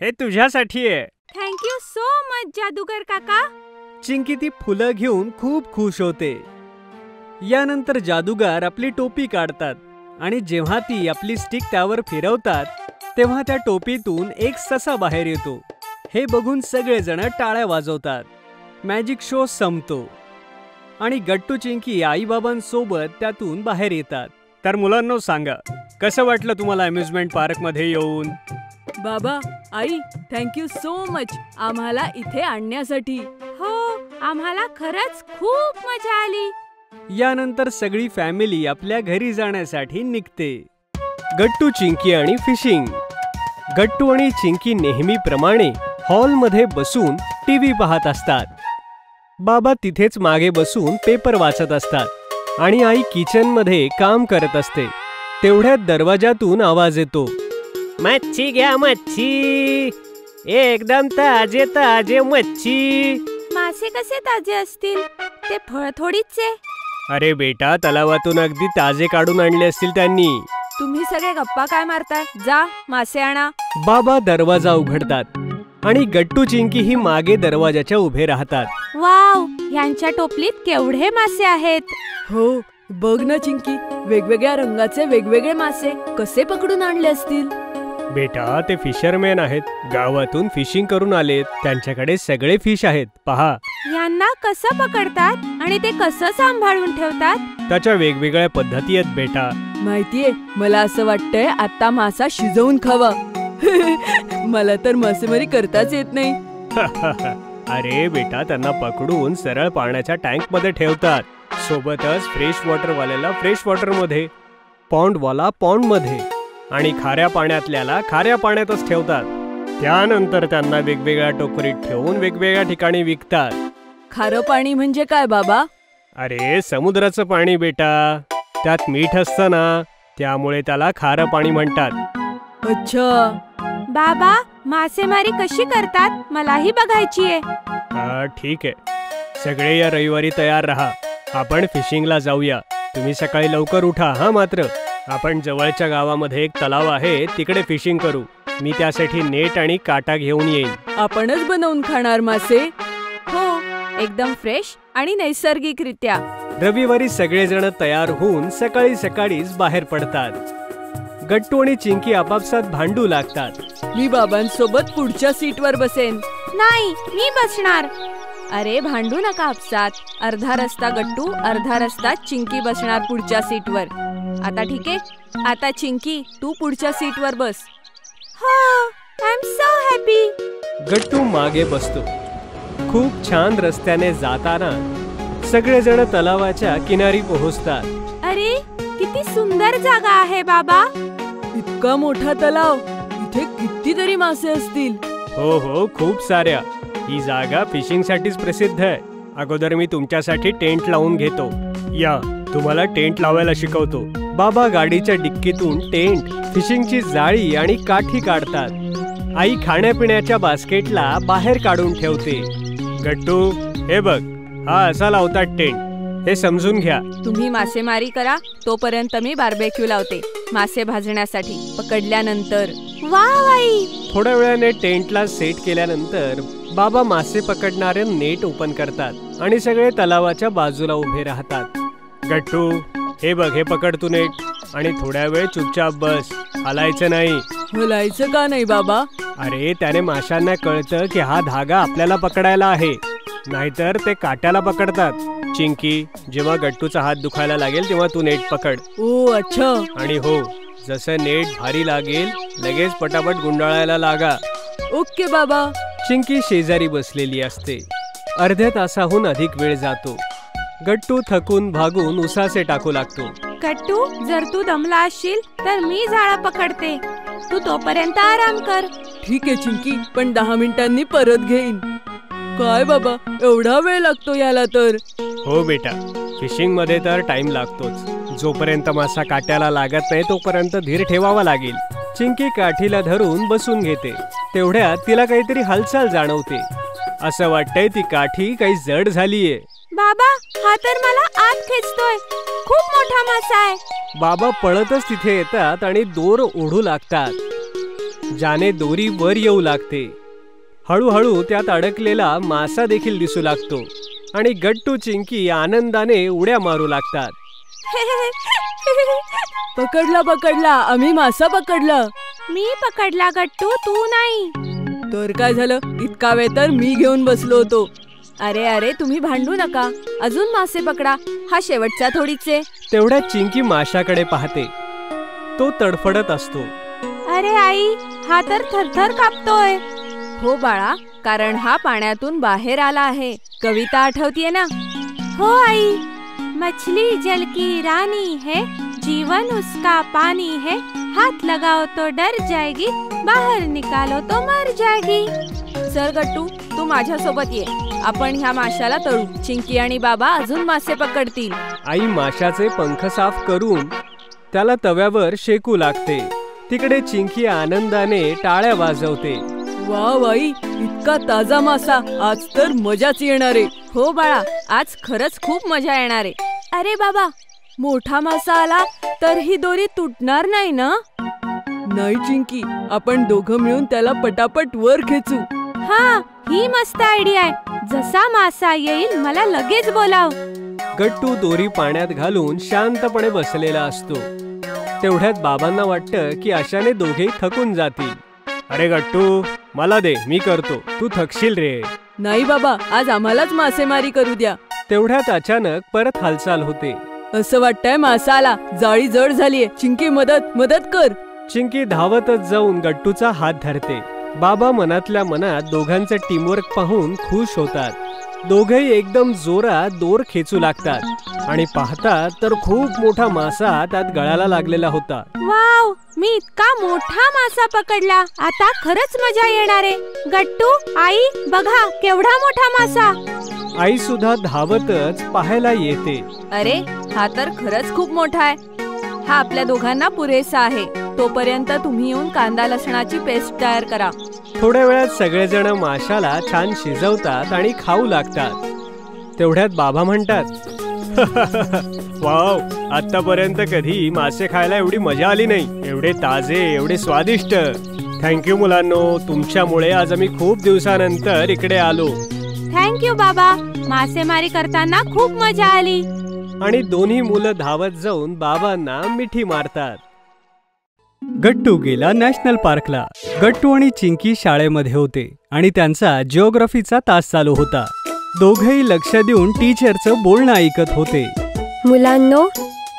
B: हे तुझ्यासाठी आहे.
C: थँक्यू सो मच जादूगर काका.
E: चिंकी ती फुलं घेऊन खूप खुश होते. यानंतर जादूगार आपली टोपी काढतात आणि जेव्हा ती आपली स्टिक त्यावर फिरवतात तेव्हा त्या टोपीतून एक ससा बाहेर येतो. हे बघून सगळेजण टाळ्या वाजवतात. मॅजिक शो संपतो आणि गट्टू चिंकी आईबाबांसोबत त्यातून बाहेर येतात.
B: तर मुलांनो, सांगा, कसं वाटलं तुम्हाला अम्युजमेंट पार्क मध्ये येऊन?
A: बाबा, आई, थँक्यू सो मच आम्हाला इथे आणण्यासाठी.
C: हो, आम्हाला खरंच खूप मजा आली.
E: यानंतर सगळी फॅमिली आपल्या घरी जाण्यासाठी निघते. गट्टू चिंकी आणि फिशिंग. गट्टू आणि चिंकी नेहमीप्रमाणे हॉलमध्ये बसून टीव्ही पाहत असतात. बाबा तिथेच मागे बसून पेपर वाचत असतात आणि आई किचनमध्ये काम करत असते. तेवढ्यात दरवाजातून आवाज येतो, मच्छी घ्या मच्छी, एकदम ताजे ताजे मच्छी.
C: मासे कसे ताजे असतील? ते फळ थोडीच आहे.
E: अरे बेटा, तलावातून अगदी ताजे काढून आणले असतील त्यांनी.
D: तुम्ही सगळे गप्पा काय मारताय? जा, मासे आणा.
E: बाबा दरवाजा उघडतात आणि गट्टू चिंकी ही मागे दरवाजाच्या उभे राहतात.
C: वाव, यांच्या टोपलीत केवढे मासे आहेत.
A: हो, बघ ना चिंकी, वेगवेगळ्या रंगाचे वेगवेगळे मासे कसे पकडून आणले असतील.
E: बेटा, ते फिशरमॅन आहेत. गावातून फिशिंग करून आलेत. त्यांच्याकडे सगळे फिश आहेत. पहा,
C: यांना कसं पकडतात आणि ते कसं सांभाळून ठेवतात?
E: त्याच्या वेगवेगळ्या पद्धती आहेत बेटा.
A: माहितीये, मला असं वाटतंय आता मासा शिजवून खावा. मला तर मासेमारी करताच येत नाही.
E: अरे बेटा, त्यांना पकडून सरळ पाण्याच्या टँक मध्ये ठेवतात. सोबतच फ्रेश वॉटर वाल्याला फ्रेश वॉटर मध्ये, पॉन्ड वाला पॉन्ड मध्ये आणि खाऱ्या पाण्यातल्याला खाऱ्या पाण्यातच ठेवतात. त्यानंतर त्यांना वेगवेगळ्या टोकरीत ठेवून वेगवेगळ्या ठिकाणी विकतात.
A: खारं पाणी म्हणजे काय बाबा?
E: अरे, समुद्राचं पाणी बेटा. त्यात मीठ असतं ना, त्यामुळे त्याला खारं पाणी म्हणतात.
A: अच्छा.
C: बाबा, मासेमारी कशी करतात मलाही बघायची आहे.
E: ठीक आहे, सगळे या रविवारी तयार राहा. आपण फिशिंगला जाऊया. तुम्ही सकाळी लवकर उठा हा. मात्र आपण जवळच्या गावामध्ये एक तलाव आहे, तिकडे फिशिंग करू. मी त्यासाठी नेट आणि काटा घेऊन येईन.
A: आपणच बनवून खाणार मासे?
D: हो, एकदम फ्रेश आणि नैसर्गिकरित्या.
E: रविवारी सगळेजण तयार होऊन सकाळी सकाळीच बाहेर पडतात. गट्टू आणि चिंकी आपापसात भांडू लागतात.
A: मी बाबांसोबत पुढच्या सीटवर बसेन.
C: नाही, मी बसणार.
D: अरे, भांडू नका आपसात. अर्धा रस्ता गट्टू, अर्धा रस्ता चिंकी बसणार पुढच्या सीटवर. आता ठीक आहे? आता चिंकी, तू पुढच्या सीटवर बस.
C: हो, आय एम सो हॅपी.
E: गट्टू मागे बसतो. खूप छान रस्त्याने जाताना सगळेजण तलावाच्या किनारी पोहोचतात.
C: अरे, किती सुंदर जागा आहे बाबा.
A: इतका मोठा तलाव, इथे कितीतरी मासे असतील.
B: हो हो, खूप साऱ्या. ही जागा फिशिंगसाठीच प्रसिद्ध आहे. अगोदर मी तुमच्यासाठी टेंट लावून घेतो. या, तुम्हाला टेंट लावायला शिकवतो. बाबा गाडीच्या डिक्कीतून टेंट, फिशिंगची जाळी आणि काठी काढतात. आई खाण्यापिण्याच्या बास्केटला बाहेर काढून ठेवते. गट्टू, हे बघ, हा असा लावतात टेंट. हे समजून घ्या.
D: तुम्ही मासेमारी करा, तोपर्यंत मी बार्बेक्यू लावते मासे भाजण्यासाठी. पकडल्यानंतर.
C: वाव आई.
B: थोड्या वेळाने टेंटला सेट केल्यानंतर बाबा मासे पकडणारे नेट ओपन करतात आणि सगळे तलावाच्या बाजूला उभे राहतात. गट्टू, हे बघ, हे पकड तू नेट आणि थोड्या वेळ चुपचाप बस, हलायचं नाही.
A: हलायचं का नाही बाबा?
B: अरे, त्याने माशांना कळतं की हा धागा आपल्याला पकडायला आहे, नाहीतर ते काट्याला पकडतात. चिंकी, जेव्हा गट्टूचा हात दुखायला लागेल तेव्हा तू नेट पकड.
A: ओ अच्छा.
B: आणि हो, जसं नेट भारी लागेल लगेच पटापट गुंडाळायला लागा.
A: ओके बाबा.
E: चिंकी शेजारी बसलेली असते. अर्ध्या तासाहून अधिक वेळ जातो. गट्टू थकून भागून उसासे टाकू लागतो.
C: गट्टू, जर तू दमला असशील तर मी जाळा पकडते. तू तोपर्यंत आराम कर.
A: ठीक आहे चिंकी, पण 10 मिनिटांनी परत घेईन. काय बाबा, एवढा वेळ लागतो याला तर?
B: हो बेटा, फिशिंग मध्ये तर टाइम लागतोच. जोपर्यंत मासा काट्याला लागत नाही तोपर्यंत धीर ठेवावा लागेल.
E: चिंकी काठीला धरून बसून घेते. तेवढ्यात तिला काहीतरी हालचाल जाणवते. असं वाटतंय ती काठी काही जड झालीये.
C: बाबा, हा तर मला आत खेचतोय. खूप मोठा मासा आहे.
E: बाबा पळतच तिथे येतात आणि दोर ओढू लागतात. ज्याने दोरी वर येऊ लागते. हळूहळू त्यात अडकलेला मासा देखील दिसू लागतो आणि गट्टू चिंकी आनंदाने उड्या मारू लागतात.
A: पकडला पकडला, आम्ही मासा पकडला.
C: मी पकडला गट्टू, तू नाही.
A: तर काय झालं? इतका वेळ तर मी घेऊन बसलो होतो.
D: अरे अरे, तुम्ही भांडू नका. अजून मासे पकडा. हा शेवटचा थोडीचे.
E: तेवढ्यात चिंकी माशाकडे पाहते. तो तडफडत असतो.
C: अरे आई, हा तर थरथर कापतोय.
D: हो बाळा, कारण हा पाण्यातून बाहेर आला आहे. कविता आठवतीये ना?
C: हो आई. मछली जल की रानी है, जीवन उसका पानी है. हाथ लगाओ तो डर जाएगी, बाहर निकालो तो मर जाएगी.
D: चल गट्टू, तू माझ्या सोबत ये. आपण ह्या माशाला तळू. चिंकी आणि बाबा अजून मासे पकडतील.
E: आई माशाचे पंख साफ करून त्याला तव्यावर शेकू लागते. तिकडे चिंकी आनंदाने टाळ्या वाजवते.
A: वा बाई, इतका ताजा मासा, आज तर मजाच येणार आहे.
D: हो बाळा, आज खरंच खूप मजा येणार आहे.
C: अरे बाबा,
D: मोठा मासा आला तर ही दोरी तुटणार नाही ना?
A: नाही चिंकी, आपण दोघं मिळून त्याला पटापट वर खेचू.
C: हा, ही मस्त आयडिया आहे. जसा मासा येईल मला लगेच बोलाव.
E: गट्टू दोरी पाण्यात घालून शांतपणे बसलेला असतो. तेवढ्यात बाबांना वाटतं की अशाने दोघे थकून जातील.
B: अरे गट्टू, मला दे, मी करतो, तू थकशील रे.
A: नाही बाबा, आज आम्हालाच मासेमारी करू द्या.
E: तेवढ्यात अचानक परत हालचाल होते.
A: असं वाटतंय मासा आला. जाळी जड झालीये. चिंकी, मदत कर.
E: चिंकी धावतच जाऊन गट्टूचा हात धरते. बाबा मनातल्या मनात दोघांचं टीमवर्क पाहून खुश होतात. दोघेही एकदम जोरात दोर खेचू लागतात आणि पाहतात तर खूप मोठा मासा त्यात गळाला लागलेला होता.
C: वाव, मी इतका मोठा मासा पकडला. आता खरंच मजा येणार आहे. गट्टू, आई, बघा केवढा मोठा मासा.
E: आई सुद्धा धावतच पाहायला येते.
D: अरे, हा तर खरंच खूप मोठा आहे. हा आपल्या दोघांना पुरेसा आहे. तोपर्यंत तुम्ही येऊन कांदा लसणाची पेस्ट तयार करा.
E: थोड्या वेळात सगळेजण माशाला छान शिजवतात आणि खाऊ लागतात. तेवढ्यात बाबा म्हणतात,
B: वाव, आतापर्यंत कधी मासे खायला एवढी मजा आली नाही. एवढे ताजे, एवढे स्वादिष्ट. थँक्यू मुलांनो, तुमच्यामुळे आज आम्ही खूप दिवसानंतर इकडे आलो.
C: थँक्यू बाबा, मासेमारी करताना खूप मजा आली.
E: आणि दोन्ही मुलं धावत जाऊन बाबांना मिठी मारतात. गट्टू गेला नॅशनल पार्कला. गट्टू आणि चिंकी शाळेमध्ये होते आणि त्यांचा जिओग्राफीचा तास चालू होता. दोघेही लक्ष देऊन टीचरचं बोलणं ऐकत होते.
F: मुलांनो,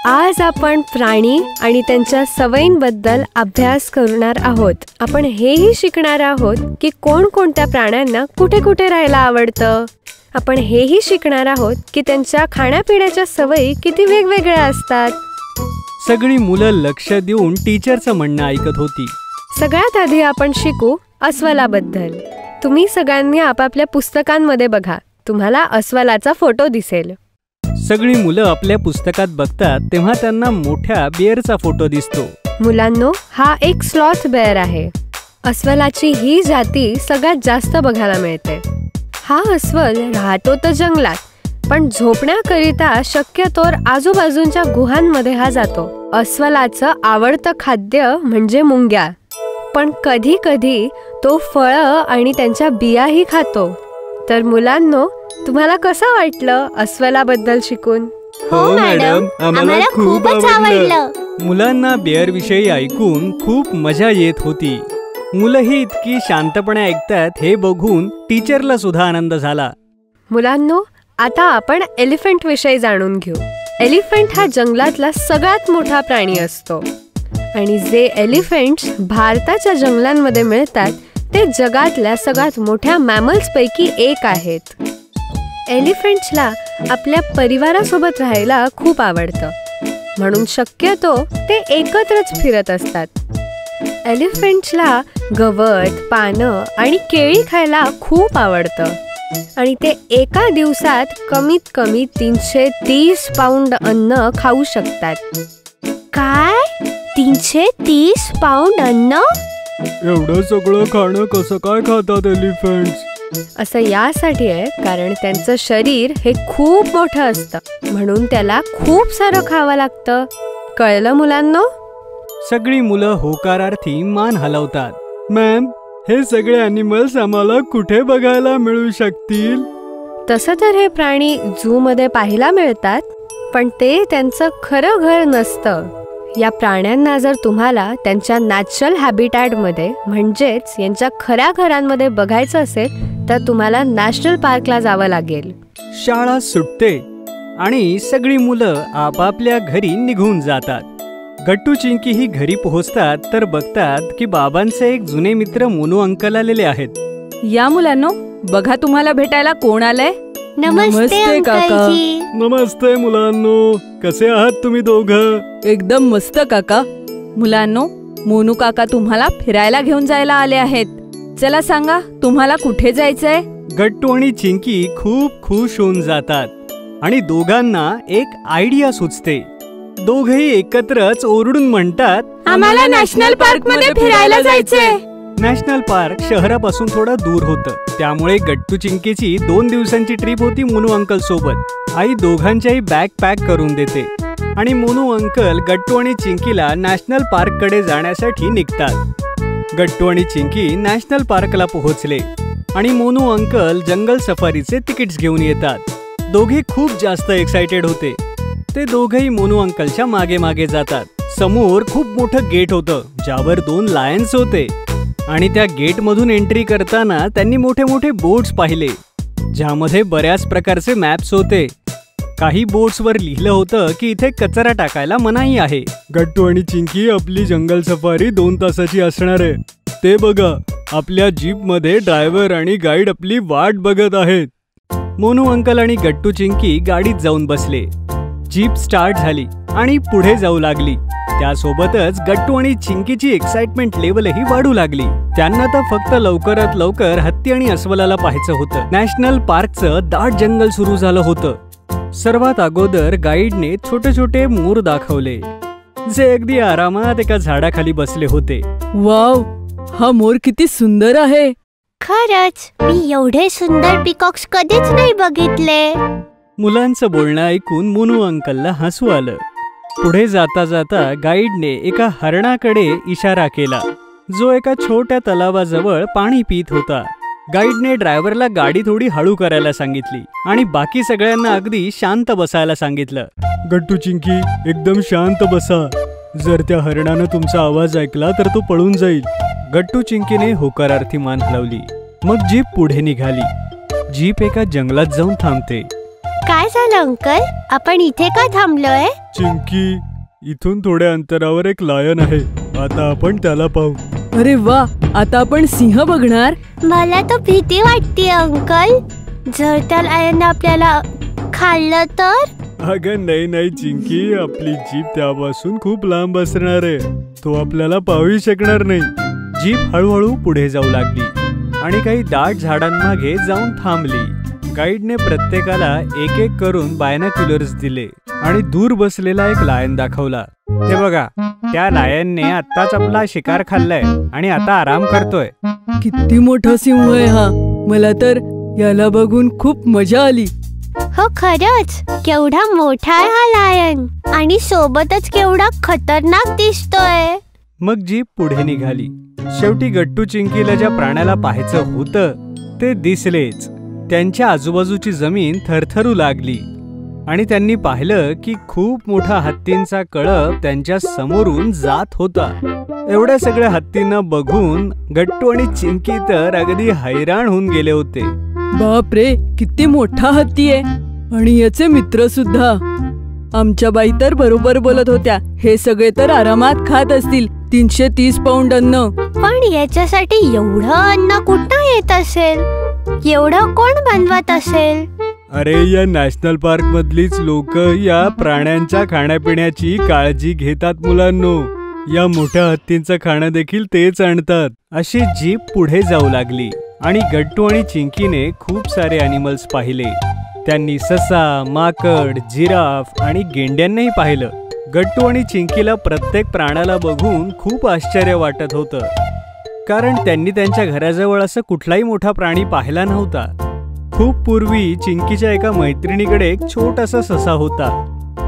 F: आज आपण प्राणी आणि त्यांच्या सवयींबद्दल अभ्यास करणार आहोत. आपण हेही शिकणार आहोत की कोणकोणत्या प्राण्यांना कुठे कुठे राहायला आवडतं. आपण हेही शिकणार आहोत की त्यांच्या खाण्यापिण्याच्या सवयी किती वेगवेगळ्या असतात.
E: सगळी मुलं लक्ष देऊन टीचरचं म्हणणं ऐकत होती.
F: सगळ्यात आधी आपण शिकू अस्वलाबद्दल. तुम्ही सगळ्यांनी आपापल्या पुस्तकांमध्ये बघा, तुम्हाला अस्वलाचा फोटो दिसेल.
E: सगळी मुलं आपल्या पुस्तकात बघतात तेव्हा त्यांना मोठ्या बिअरचा फोटो दिसतो.
F: मुलांनो, हा एक स्लॉथ बेअर आहे. अस्वलाची ही जाती सगळ्यात जास्त बघायला मिळते. हा अस्वल राहतो तर जंगलात, पण झोपण्याकरिता शक्यतोवर आजूबाजूच्या गुहांमध्ये हा जातो. अस्वलाचं आवडतं खाद्य म्हणजे मुंग्या, पण कधी कधी तो फळं आणि त्यांच्या बियाही खातो. तर मुलांनो, तुम्हाला कसं वाटलं अस्वलाबद्दल शिकून?
G: हो मॅडम, आम्हाला खूपच आवडलं.
E: मुलांना बिअर विषयी ऐकून खूप मजा येत होती. मुलंही इतकी शांतपणे ऐकतात हे बघून टीचरला सुद्धा आनंद झाला.
F: मुलांनो, आता आपण एलिफंट विषयी जाणून घेऊ. एलिफंट हा जंगलातला सगळ्यात मोठा प्राणी असतो आणि जे एलिफंट्स भारताच्या जंगलांमध्ये मिळतात ते जगातल्या सगळ्यात मोठ्या मॅमल्स पैकी एक आहेत. एलिफंट्सला आपल्या परिवारासोबत राहायला खूप आवडतं, म्हणून शक्यतो ते एकत्रच फिरत असतात. एलिफंट्सला गवत, पानं आणि केळी खायला खूप आवडतं आणि ते एका दिवसात कमीत कमी 330 पाऊंड अन्न खाऊ शकतात.
G: काय? 330 पाऊंड अन्न?
E: एवढं सगळं खाणं कसं काय खातात एलिफंट्स?
F: असं यासाठी आहे कारण त्यांचं शरीर हे खूप मोठं असतं, म्हणून त्याला खूप सारं खावं लागतं. कळलं मुलांनो?
E: सगळी मुलं होकारार्थी मान हलवतात. मॅम, हे सगळे ॲनिमल्स आम्हाला कुठे बघायला मिळू शकतील?
F: तसं तर हे प्राणी झू मध्ये पाहायला मिळतात, पण ते त्यांचं खरं घर नसतं. या प्राण्यांना जर तुम्हाला त्यांच्या नॅचरल हॅबिटॅटमध्ये म्हणजेच यांच्या खऱ्या घरांमध्ये बघायचं असेल तर तुम्हाला नॅशनल पार्कला जावं लागेल.
E: शाळा सुटते आणि सगळी मुलं आपापल्या घरी निघून जातात. गट्टू चिंकी ही घरी पोहोचतात तर बघतात की बाबांचे एक जुने मित्र मोनू अंकल आलेले आहेत.
D: या मुलांनो, बघा तुम्हाला भेटायला कोण आलंय.
G: नमस्ते अंकलजी.
E: नमस्ते मुलांनो, कसे आहात तुम्ही दोघं?
D: एकदम मस्त काका. मुलांनो, मोनू काका तुम्हाला फिरायला घेऊन जायला आले आहेत. चला सांगा, तुम्हाला कुठे जायचंय?
E: गट्टू आणि चिंकी खूप खुश होऊन जातात आणि दोघांना एक आयडिया सुचते. दोघही एकत्रच ओरडून म्हणतात,
G: आम्हाला नॅशनल पार्क मध्ये फिरायला जायचंय.
E: नॅशनल पार्क शहरापासून थोडं दूर होतं, त्यामुळे गट्टू चिंकीची 2 दिवसांची ट्रिप होती मोनू अंकल सोबत. आई दोघांच्याही बॅग पॅक करून देते आणि मोनू अंकल गट्टू आणि चिंकीला नॅशनल पार्क कडे जाण्यासाठी निघतात. गट्टू आणि चिंकी नॅशनल पार्कला पोहोचले आणि मोनू अंकल जंगल सफारीचे तिकीट्स घेऊन येतात. दोघे खूप जास्त एक्साइटेड होते. ते दोघेही मोनू अंकलच्या मागे मागे जातात. समोर खूप मोठं गेट होतं ज्यावर 2 लायन्स होते आणि त्या गेट मधून एंट्री करताना त्यांनी मोठे मोठे बोर्ड्स पाहिले ज्यामध्ये बऱ्याच प्रकारचे मॅप्स होते. काही बोर्ड्सवर लिहिलं होतं की इथे कचरा टाकायला मनाई आहे. गट्टू आणि चिंकी, आपली जंगल सफारी 2 तासाची असणार आहे. ते बघा, आपल्या जीप मध्ये ड्रायव्हर आणि गाईड आपली वाट बघत आहेत. मोनू अंकल आणि गट्टू चिंकी गाडीत जाऊन बसले. जीप स्टार्ट झाली आणि पुढे जाऊ लागली. त्यासोबतच गट्टू आणि चिंकीची एक्साइटमेंट लेवलही वाढू लागली. त्यांना तर फक्त लवकरात लवकर हत्ती आणि अस्वलाला पाहायचं होतं. नॅशनल पार्कचं दाट जंगल सुरू झालं होतं. सर्वात अगोदर गाईडने छोटे छोटे मोर दाखवले जे अगदी आरामात एका झाडाखाली बसले होते.
A: वाव, हा मोर किती सुंदर आहे.
G: खरंच, मी एवढे सुंदर पिकॉक्स कधीच नाही बघितले.
E: मुलांचं बोलणं ऐकून मोनू अंकलला हसू आलं. पुढे जाता जाता गाईडने एका हरणाकडे इशारा केला जो एका छोट्या तलावाजवळ पाणी पित होता. गाईडने ड्रायव्हरला गाडी थोडी हळू करायला सांगितली आणि बाकी सगळ्यांना अगदी शांत बसायला सांगितलं. गट्टू चिंकी, एकदम शांत बसा. जर त्या हरणानं तुमचा आवाज ऐकला तर तो पळून जाईल. गट्टू चिंकीने होकारार्थी मान हलवली. मग जीप पुढे निघाली. जीप एका जंगलात जाऊन थांबते.
G: काय झालं अंकल, आपण इथे का थांबलोय?
E: चिंकी, इथून थोड्या अंतरावर एक लायन आहे. आता आपण त्याला पाहू.
A: अरे वा, आता आपण सिंह बघणार.
G: मला तर भीती वाटते अंकल. जर त्या लायनने आपल्याला खाल्लं तर?
E: अगं नाही चिंकी, आपली जीप त्यापासून खूप लांब असणार आहे. तो आपल्याला पाहू शकणार नाही. जीप हळूहळू पुढे जाऊ लागली आणि काही दाट झाडांमागे जाऊन थांबली. गाईडने प्रत्येकाला एक एक करून बायनॉक्युलर्स दिले आणि दूर बसलेला एक लायन दाखवला. ते बघा, त्या लायनने आत्ताच आपला शिकार खाल्लाय आणि आता आराम करतोय.
A: किती मोठा सिंह आहे हा. मला तर याला बघून खूप मजा आली.
G: हो खरंच, केवढा मोठा आहे हा लायन आणि सोबतच केवढा खतरनाक दिसतोय.
E: मग जीप पुढे निघाली. शेवटी गट्टू चिंकीला ज्या प्राण्याला पाहायचं होतं ते दिसलेच. त्यांच्या आजूबाजूची जमीन थरथरू लागली आणि त्यांनी पाहिलं की खूप मोठा हत्तींचा कळप त्यांच्या समोरून जात होता. एवढ्या सगळ्या हत्तींना बघून गट्टू आणि चिंकी तर अगदी हैराण होऊन गेले होते.
A: बापरे, किती मोठा हत्ती आहे आणि याचे मित्र सुद्धा. आमच्या बाई तर बरोबर बोलत होत्या, हे सगळे तर आरामात खात असतील 330 पाऊंड अन्न.
G: पण याच्यासाठी एवढं अन्न कुठं येत असेल? एवढं कोण बनवत असेल?
E: अरे, या नॅशनल पार्क मधलीच लोक या प्राण्यांच्या खाण्यापिण्याची काळजी घेतात मुलांनो. या मोठ्या हत्तींचं खाणं देखील तेच आणतात. अशी जीप पुढे जाऊ लागली आणि गट्टू आणि चिंकीने खूप सारे ॲनिमल्स पाहिले. त्यांनी ससा, माकड, जिराफ आणि गेंड्यांनाही पाहिलं. गट्टू आणि चिंकीला प्रत्येक प्राण्याला बघून खूप आश्चर्य वाटत होतं, कारण त्यांनी त्यांच्या घराजवळ असं कुठलाही मोठा प्राणी पाहिला नव्हता. खूप पूर्वी चिंकीच्या एका मैत्रिणीकडे एक छोटासा ससा होता,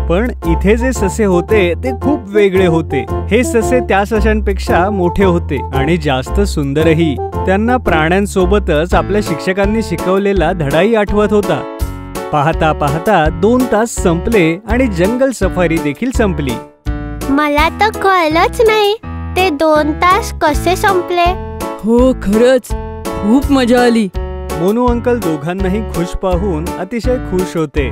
E: पण इथे जे ससे होते ते खूप वेगळे होते. हे ससे त्या सशांपेक्षा मोठे होते आणि जास्त सुंदरही. त्यांना प्राण्यांसोबतच आपल्या शिक्षकांनी शिकवलेला धडाही आठवत होता. पाहता पाहता 2 तास संपले आणि जंगल सफारी देखील संपली.
G: मला तर कळलंच नाही ते 2 तास कसे संपले.
A: हो खरंच, खूप मजा आली.
E: मोनू अंकल दोघांनाही खुश पाहून अतिशय खुश होते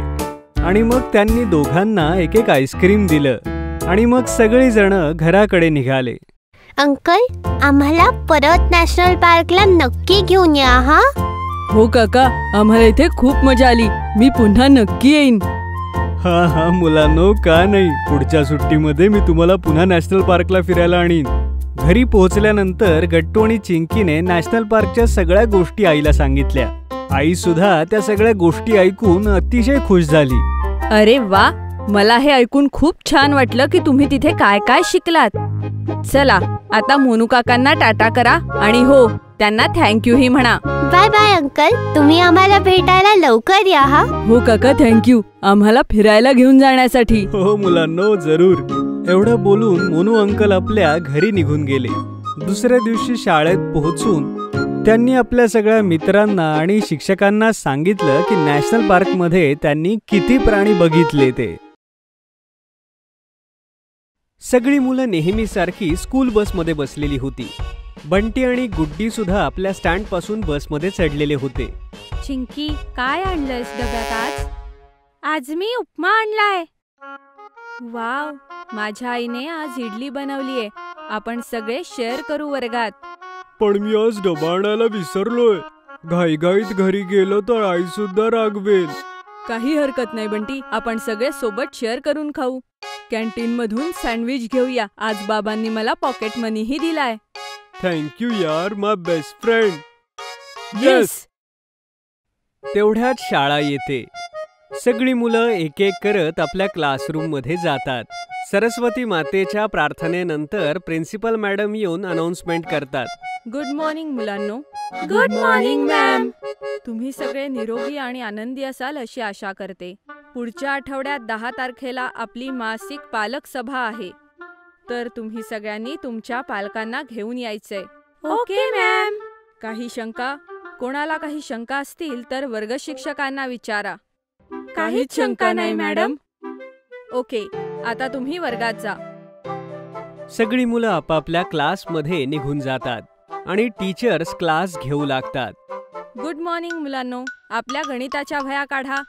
E: आणि मग त्यांनी दोघांना एक एक आईस्क्रीम दिलं आणि मग सगळी जण घराकडे निघाले.
G: अंकल, आम्हाला परत नॅशनल पार्कला नक्की घेऊन या हा.
A: हो काका, आम्हाला इथे खूप मजा आली. मी पुन्हा नक्की येईन.
E: हा मुलांनो, का नाही. पुढच्या सुट्टीमध्ये मी तुम्हाला पुन्हा नॅशनल पार्कला फिरायला आणीन. घरी पोहोचल्यानंतर गट्टू आणि चिंकीने नॅशनल पार्कच्या सगळ्या गोष्टी आईला सांगितल्या. आई सुद्धा त्या सगळ्या गोष्टी ऐकून अतिशय खुश झाली.
D: अरे वा, मला हे ऐकून खूप छान वाटलं की तुम्ही तिथे काय काय शिकलात. चला, आता मोनू काकांना टाटा करा आणि हो, त्यांना थँक्यू ही म्हणा.
G: बाय बाय अंकल, तुम्ही आम्हाला भेटायला लवकर या हा.
A: हो काका, थँक्यू आम्हाला फिरायला घेऊन जाण्यासाठी.
E: हो मुलांनो, जरूर. एवढं बोलून मोनू अंकल आपल्या घरी निघून गेले. दुसऱ्या दिवशी शाळेत पोहोचून त्यांनी आपल्या सगळ्या मित्रांना आणि शिक्षकांना सांगितलं की नॅशनल पार्कमध्ये त्यांनी किती प्राणी बघितले ते. सगळी मुलं नेहमीसारखी स्कूल बसमध्ये बसलेली होती. बंटी आणि गुड्डी सुद्धा आपल्या स्टँड पासून बसमध्ये चढलेले होते.
C: चिंकी, काय आणलंयस डब्यात आज? आज मी उपमा आणलाय.
D: वाव, माझ्या आईने आज इडली बनवलीये. आपण सगळे शेअर करू वर्गात.
E: पण मी आज डबा आणायला विसरलोय. घाईघाईत घरी गेलो तर आई सुद्धा रागवेल.
A: काही हरकत नाही बंटी, आपण सगळे सोबत शेअर करून खाऊ. कॅन्टीन मधून सँडविच घेऊया. आज बाबांनी मला पॉकेट मनीही दिलाय.
E: थँक्यू यार, माय बेस्ट फ्रेंड.
A: येस.
E: तेवढ्यात शाळा येते. सगळी मुलं एक एक करत आपल्या क्लासरूम मध्ये जातात. सरस्वती मातेच्या प्रार्थनेनंतर प्रिन्सिपल मॅडम येऊन अनाउन्समेंट करतात.
D: गुड मॉर्निंग मुलांनो.
C: Good morning ma'am.
D: तुम्ही सगळे निरोगी आणि आनंदी असाल अशी आशा करते. पुढच्या आठवड्यात 10 तारखेला आपली मासिक पालक सभा आहे, तर तुम्ही सगळ्यांनी तुमच्या पालकांना घेऊन यायचंय.
C: Okay ma'am.
D: कोणाला काही शंका असतील तर वर्ग शिक्षकांना विचारा.
C: काहीच शंका नाही मॅडम.
D: ओके, आता तुम्ही वर्गात जा.
E: सगळी मुलं आपापल्या क्लासमध्ये निघून जातात आणि टीचर्स क्लास घेऊ लागतात.
D: गुड मॉर्निंग मुलांनो, आपल्या गणिताच्या वह्या काढा.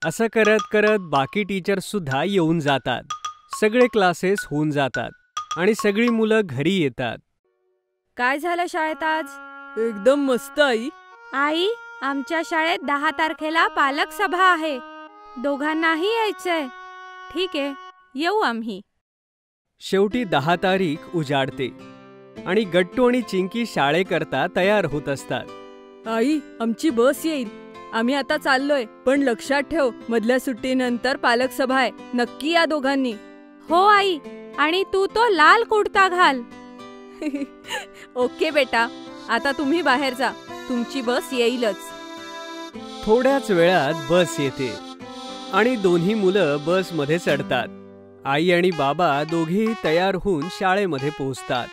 E: असं करत करत बाकी टीचर्स सुद्धा येऊन जातात. सगळे क्लासेस होऊन जातात आणि सगळी मुलं घरी येतात.
D: काय झालं शाळेत आज?
A: एकदम मस्त आई.
C: आई, आमच्या शाळेत 10 तारखेला पालक सभा आहे. दोघांनाही यायचंय.
D: ठीक आहे, येऊ आम्ही.
E: शेवटी 10 तारीख उजाडते. आणि गट्टू आणि चिंकी शाळेकरता तयार होत असतात.
A: आई, आमची बस येईल. आम्ही आता चाललोय, पण लक्षात ठेव, मधल्या सुट्टीनंतर पालक सभा आहे. नक्की या दोघांनी.
C: हो आई, आणि तू तो लाल कुर्ता घाल.
D: ओके बेटा, आता तुम्ही बाहेर जा, तुमची बस येईलच.
E: थोड्याच वेळात बस येते आणि दोन्ही मुलं बसमध्ये चढतात. आई आणि बाबा दोघेही तयार होऊन शाळेमध्ये पोहोचतात,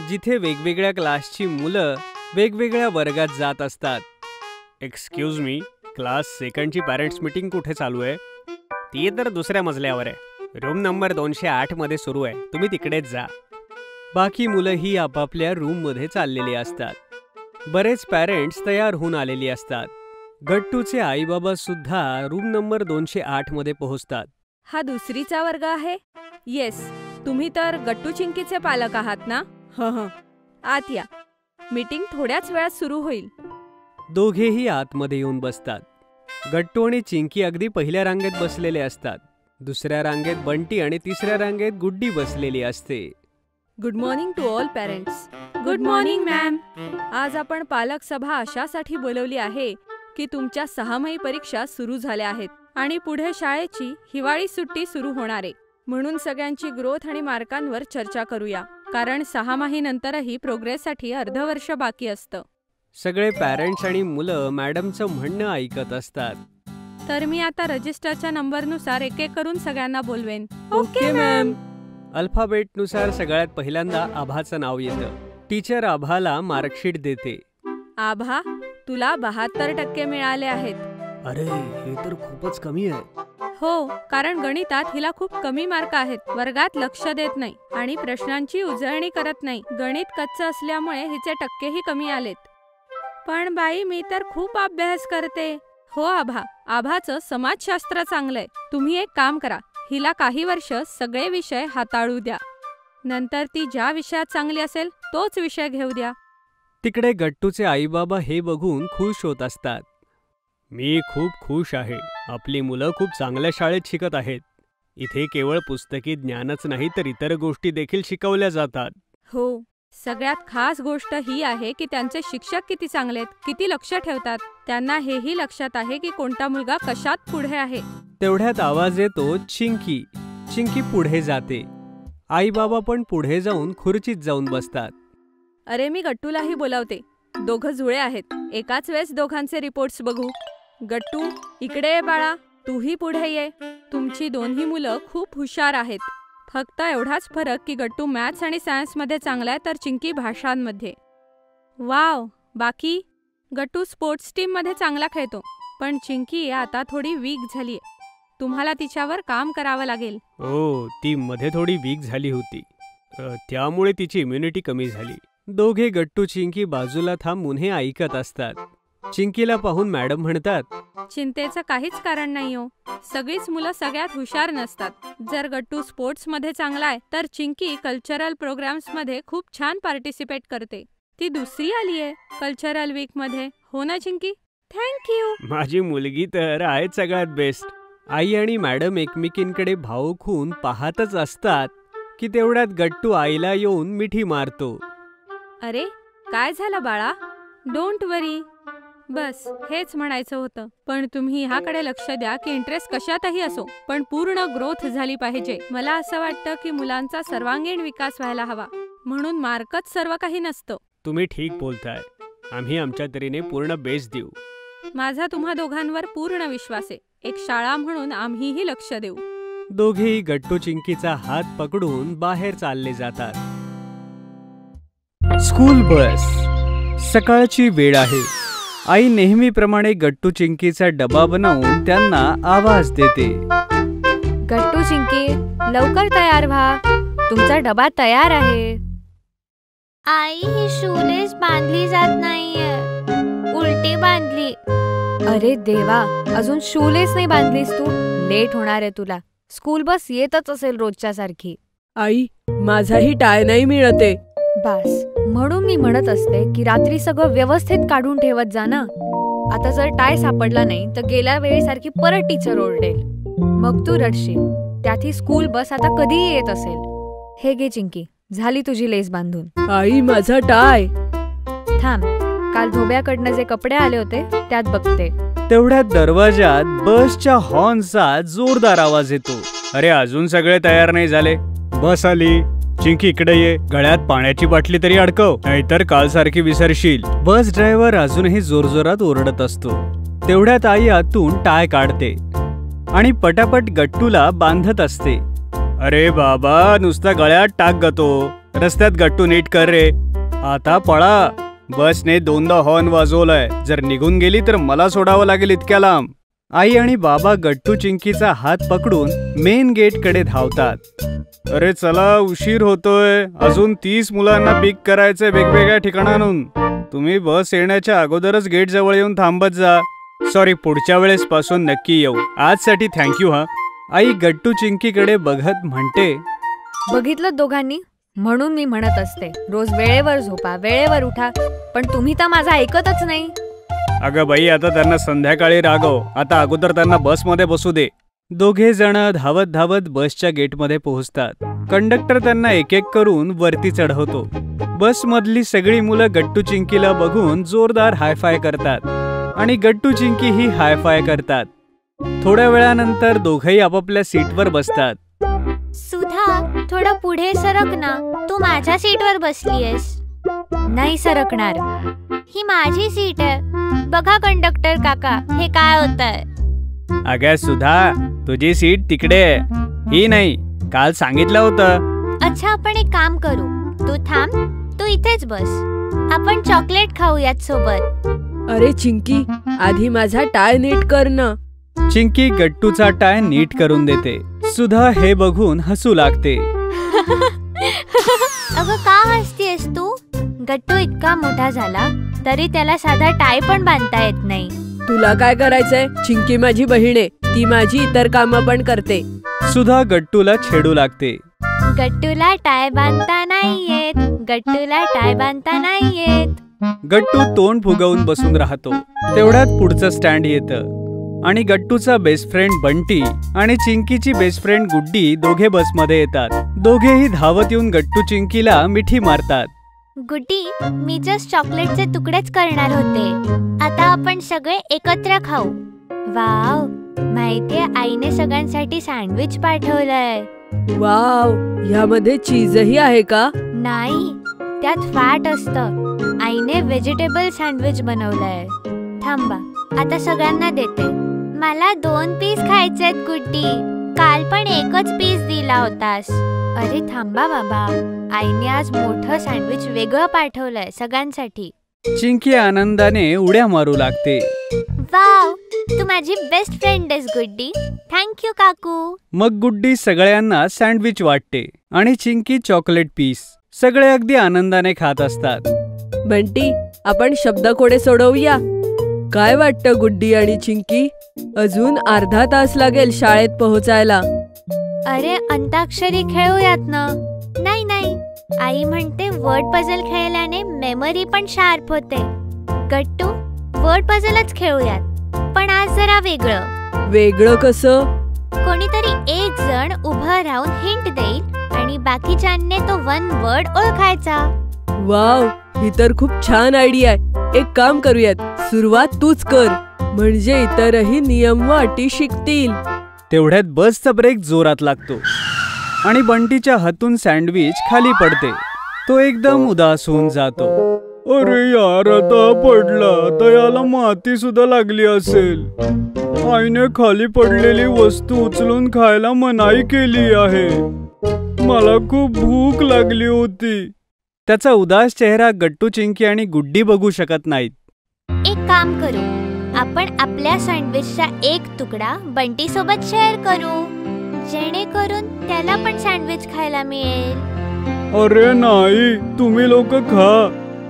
E: जिथे वेगवेगळ्या क्लासची मुलं वेगवेगळ्या वर्गात जात असतात.
B: एक्सक्यूज मी, क्लास सेकंडची पॅरेंट्स मीटिंग कुठे चालू आहे? ती तर दुसऱ्या मजल्यावर आहे. रूम नंबर 208 मध्ये सुरू आहे. तुम्ही तिकडेच जा.
E: बाकी मुलंही आपापल्या रूममध्ये चाललेली असतात. बरेच पॅरेंट्स तयार होऊन आलेली असतात. गट्टूचे आई बाबा सुद्धा रूम नंबर 208 मध्ये पोहोचतात.
D: हा दुसरीचा वर्ग आहे? येस, तुम्ही तर गट्टू चिंकीचे पालक आहात ना?
A: हं.
D: आत या, मीटिंग थोड्याच वेळात सुरू होईल.
E: दोघेही आतमध्ये येऊन बसतात. गट्टू आणि चिंकी अगदी पहिल्या रांगेत बसलेले असतात. दुसऱ्या रांगेत बंटी आणि तिसऱ्या रांगेत गुड्डी बसलेली असते.
D: Good morning to all parents.
C: Good morning ma'am.
D: आज आपण पालक सभा अशासाठी बोलवली आहे की तुमच्या 6माही परीक्षा सुरू झाल्या आहेत आणि पुढे शाळेची हिवाळी सुट्टी सुरू होणार आहे. म्हणून सगळ्यांची ग्रोथ आणि मार्कांवर चर्चा करूया, कारण 6माही नंतरही प्रोग्रेससाठी अर्धवर्ष बाकी असतं.
E: सगळे पॅरेंट्स आणि मुलं मॅडमचं म्हणणं ऐकत असतात.
C: तर मी आता रजिस्टरच्या नंबरनुसार एक एक करून सगळ्यांना बोलवेन.
A: Okay ma'am.
E: अल्फाबेटनुसार सगळ्यात पहिल्यांदा आभाचं नाव येतं. टीचर आभाला मार्कशीट देते.
D: आभा, तुला 72% मिळाले आहेत.
B: अरे, हे तर खूपच कमी आहे.
C: हो, कारण गणितात हिला खूप कमी मार्क आहेत. वर्गात लक्ष देत नाही आणि प्रश्नांची उजळणी करत नाही. गणित कच्चं असल्यामुळे हिचे टक्केही कमी आलेत. पण बाई, मी तर खूप अभ्यास करते. हो आभा, आभाचं समाजशास्त्र चांगलंय. तुम्ही एक काम करा, हिला काही वर्ष सगळे विषय हाताळू द्या. नंतर ती ज्या विषयात चांगली असेल तोच विषय घेऊ द्या.
E: तिकडे गट्टूचे आई बाबा हे बघून खुश होत असतात.
B: मी खूप खुश आहे. आपली मुलं खूप चांगल्या शाळेत शिकत आहेत. इथे केवळ पुस्तकी ज्ञानच नाही तर इतर गोष्टी देखील शिकवल्या जातात.
C: हो, सगळ्यात खास गोष्ट ही आहे की त्यांचे शिक्षक किती चांगलेत, किती लक्ष ठेवतात. त्यांना हेही लक्षात आहे की कोणता मुलगा कशात पुढे आहे.
E: तेवढ्यात आवाज येतो चिंकी. चिंकी पुढे जाते. आई बाबा पण पुढे जाऊन खुर्चीत जाऊन बसतात.
D: अरे, मी गट्टूलाही बोलावते. दोघं जुळे आहेत. एकाच वेळेस दोघांचे रिपोर्ट्स बघू. गट्टू, इकडे ये बाळा. तूही पुढे ये. तुमची दोन्ही मुलं खूप हुशार आहेत. फक्त एवढाच फरक की गट्टू मॅथ्स आणि सायन्समध्ये चांगला आहे तर चिंकी भाषांमध्ये.
C: वाव. बाकी गट्टू स्पोर्ट्स टीममध्ये चांगला खेळतो, पण चिंकी आता थोडी वीक झालीये. तुम्हाला तिच्यावर काम करावं लागेल.
B: हो, ती मध्ये थोडी वीक झाली होती. त्यामुळे तिची इम्युनिटी कमी झाली.
E: दोघे गट्टू चिंकी बाजूला थांबून हे ऐकत असतात. चिंकीला पाहून मॅडम म्हणतात,
C: चिंतेचं काहीच कारण नाही हो. सगळीच मुलं सगळ्यात हुशार नसतात. जर गट्टू स्पोर्ट्समध्ये चांगला आहे तर चिंकी कल्चरल प्रोग्राम्समध्ये खूप छान पार्टिसिपेट करते. ती दुसरी आलीये कल्चरल वीकमध्ये. हो ना चिंकी? थँक्यू.
B: माझी मुलगी तर आहे सगळ्यात बेस्ट.
E: आई आणि मॅडम एकमेकींकडे भावूक होऊन पाहतच असतात की तेवढ्यात गट्टू आईला येऊन मिठी मारतो.
C: अरे, काय झालं बाळा? डोंट वरी. बस हेच म्हणायचं होतं. पण तुम्ही ह्याकडे लक्ष द्या की इंटरेस्ट कशातही असो, पण पूर्ण ग्रोथ झाली पाहिजे. मला असं वाटतं की मुलांचा सर्वांगीण विकास व्हायला हवा, म्हणून मार्कच सर्व काही नसतं.
B: तुम्ही ठीक बोलताय. आम्ही आमच्या तऱ्हेने पूर्ण बेस्ट देऊ.
C: माझा तुम्हा दोघांवर पूर्ण विश्वास आहे. एक शाळा म्हणून आम्हीही लक्ष देऊ.
E: दोघेही गट्टू चिंकीचा हात पकडून बाहेर चालले जातात. School bus. सकाळची वेळ आहे. आई नेहमीप्रमाणे गट्टू चिंकीचा डबा बनवून त्यांना आवाज देते.
F: गट्टू चिंकी, लवकर तयार व्हा. तुमचा डबा तयार आहे.
G: आई, ही शूलेस बांधली जात नाहीये. उलटी बांधली.
F: अरे देवा, अजून शूलेस नाही बांधलीस तू. लेट होणार आहे तुला. स्कूल बस येतच असेल रोजच्या सारखी.
A: आई, माझाही टाय नाही मिळते.
F: बस, म्हणून मी म्हणत असते की रात्री सगळं व्यवस्थित काढून ठेवत जा ना. आता जर टाय सापडला नाही तर गेल्या वेळेसारखी परत टीचर ओरडेल. मग तू रडशील. त्यात ही स्कूल बस आता कधीही येत असेल. हे घे चिंकी,
H: झाली तुझी लेस बांधून.
A: आई माझा टाय.
H: थांब, काल धोब्याकडनं जे कपडे आले होते त्यात बघते.
E: तेवढ्यात दरवाजात बसच्या हॉर्नचा जोरदार आवाज येतो.
B: अरे अजून सगळे तयार नाही झाले. बस आली. चिंकी इकडे ये. गळ्यात पाण्याची बाटली तरी अडकव, नाहीतर काल सारखी विसरशील.
E: बस ड्रायव्हर अजूनही जोरजोरात ओरडत असतो. तेवढ्यात आई आतून टाय काढते आणि पटापट गट्टूला बांधत असते.
B: अरे बाबा, नुसता गळ्यात टाक गतो. रस्त्यात गट्टू नीट कर रे. आता पळा. बसने 2दा हॉर्न वाजवलाय. जर निघून गेली तर मला सोडावं लागेल इतक्या लांब.
E: आई आणि बाबा गट्टू चिंकीचा हात पकडून मेन गेट कडे धावतात.
B: अरे चला, उशीर होतोय. अजून 30 मुलांना पिक करायचंय वेगवेगळ्या ठिकाणांहून. तुम्ही बस येण्याच्या अगोदरच गेट जवळ येऊन थांबत जा. सॉरी, पुढच्या वेळेस पासून नक्की येऊ. आजसाठी थँक्यू हा.
E: आई गट्टू चिंकीकडे बघत म्हणते.
H: बघितलं दोघांनी, म्हणून मी म्हणत असते रोज वेळेवर झोपा, वेळेवर उठा, पण तुम्ही तर माझं ऐकतच नाही.
B: अगं बाई, आता त्यांना संध्याकाळी रागव. आता अगोदर त्यांना बसमध्ये बसू दे.
E: दोघे जण धावत धावत बसच्या गेटमध्ये पोहोचतात. कंडक्टर त्यांना एक एक करून वरती चढवतो. बसमधली सगळी मुलं गट्टू चिंकीला बघून जोरदार हायफाय करतात आणि गट्टू चिंकी ही हायफाय करतात. थोड्या वेळानंतर दोघेही आपापल्या सीटवर बसतात.
G: सुधा, थोडं पुढे सरक ना. तू माझ्या सीटवर बसलीयस.
H: नाही सरकणार.
G: ही माझी सीट आहे. बघा कंडक्टर काका, हे काय होतंय?
B: अगं सुधा, तुझी सीट तिकडे आहे, ही नाही. काल सांगितलं होतं.
G: अच्छा, आपण एक काम करू. तू थांब, तू इथेच बस. आपण चॉकलेट खाऊयात सोबत.
A: अरे चिंकी, आधी माझा टाय नीट कर ना.
E: चिंकी गट्टूचा टाय नीट करून देते. सुधा हे बघून हसू लागते.
G: अगं, का हसतेस तू? गट्टू इतका मोठा झाला तरी त्याला साधा टाय पण बांधता येत नाही.
A: तुला काय करायचंय? चिंकी माझी बहीण आहे. ती माझी इतर कामं पण करते.
E: सुधा गट्टूला छेडू लागते.
G: गट्टूला टाय बांधता नाही येत. गट्टूला टाय बांधता नाही येत.
E: गट्टू तोंड फुगवून बसून राहतो. तेवढ्यात पुढचं स्टँड येतं आणि गट्टूचा बेस्ट फ्रेंड बंटी आणि चिंकीची बेस्ट फ्रेंड गुड्डी दोघे बसमध्ये येतात. दोघेही धावत येऊन गट्टू चिंकीला मिठी मारतात.
G: गुड्डी, मी जस्ट चॉकलेटचे तुकडेच करणार होते. आता आपण सगळे एकत्र खाऊ. वाव, माहितीये आईने सगळ्यांसाठी सँडविच पाठवलंय.
A: वाव, ह्यामध्ये चीजही आहे का?
G: नाही, त्यात फॅट असतं. आईने व्हेजिटेबल सँडविच बनवलंय. थांबा, आता सगळ्यांना देते. मला 2 पीस खायचेत गुड्डी. काल पण एकच पीस दिला होतास. अरे थांबा बाबा, आईने आज मोठं सँडविच वेगळं पाठवलंय सगळ्यांसाठी.
E: चिंकी आनंदाने उड्या मारू लागते.
G: वाव, तू माझी बेस्ट फ्रेंड आहेस गुड्डी. थँक्यू काकू.
E: मग गुड्डी सगळ्यांना सँडविच वाटते आणि चिंकी चॉकलेट पीस. सगळे अगदी आनंदाने खात असतात.
A: बंटी, आपण शब्दकोडे सोडवूया. काय वाटतं गुड्डी आणि चिंकी? अजून अर्धा तास लागेल शाळेत पोहोचायला.
G: अरे अंताक्षरी खेळूयात ना. नाही नाही, आई म्हणते वर्ड पझल खेळल्याने मेमरी पण शार्प होते. गट्टू, वर्ड पझलच खेळूयात, पण आज जरा वेगळं.
A: वेगळं कसं?
G: कोणीतरी एक जण उभं राहून हिंट देईल आणि बाकीच्यांनी तो 1 वर्ड ओळखायचा.
A: वाव, ही तर खूप छान आयडिया आहे. एक काम करूयात, सुरुवात तूच कर, म्हणजे इतरही नियम व अटी शिकतील.
E: तेवढ्यात बसचा ब्रेक जोरात लागतो आणि बंटीच्या हातून सँडविच खाली पडते. तो एकदम उदास होऊन जातो.
B: अरे यार, आता पडला तर याला माती सुद्धा लागली असेल. आईने खाली पडलेली वस्तू उचलून खायला मनाई केली आहे. मला खूप भूक लागली होती.
E: त्याचा उदास चेहरा गट्टू, चिंकी आणि गुड्डी बघू शकत नाहीत.
G: एक काम करू, आपण आपल्या सँडविचचा एक तुकडा बंटी सोबत शेअर करू, जेणेकरून त्याला पण सँडविच खायला मिळेल.
B: अरे नाही, तुम्ही लोक खा.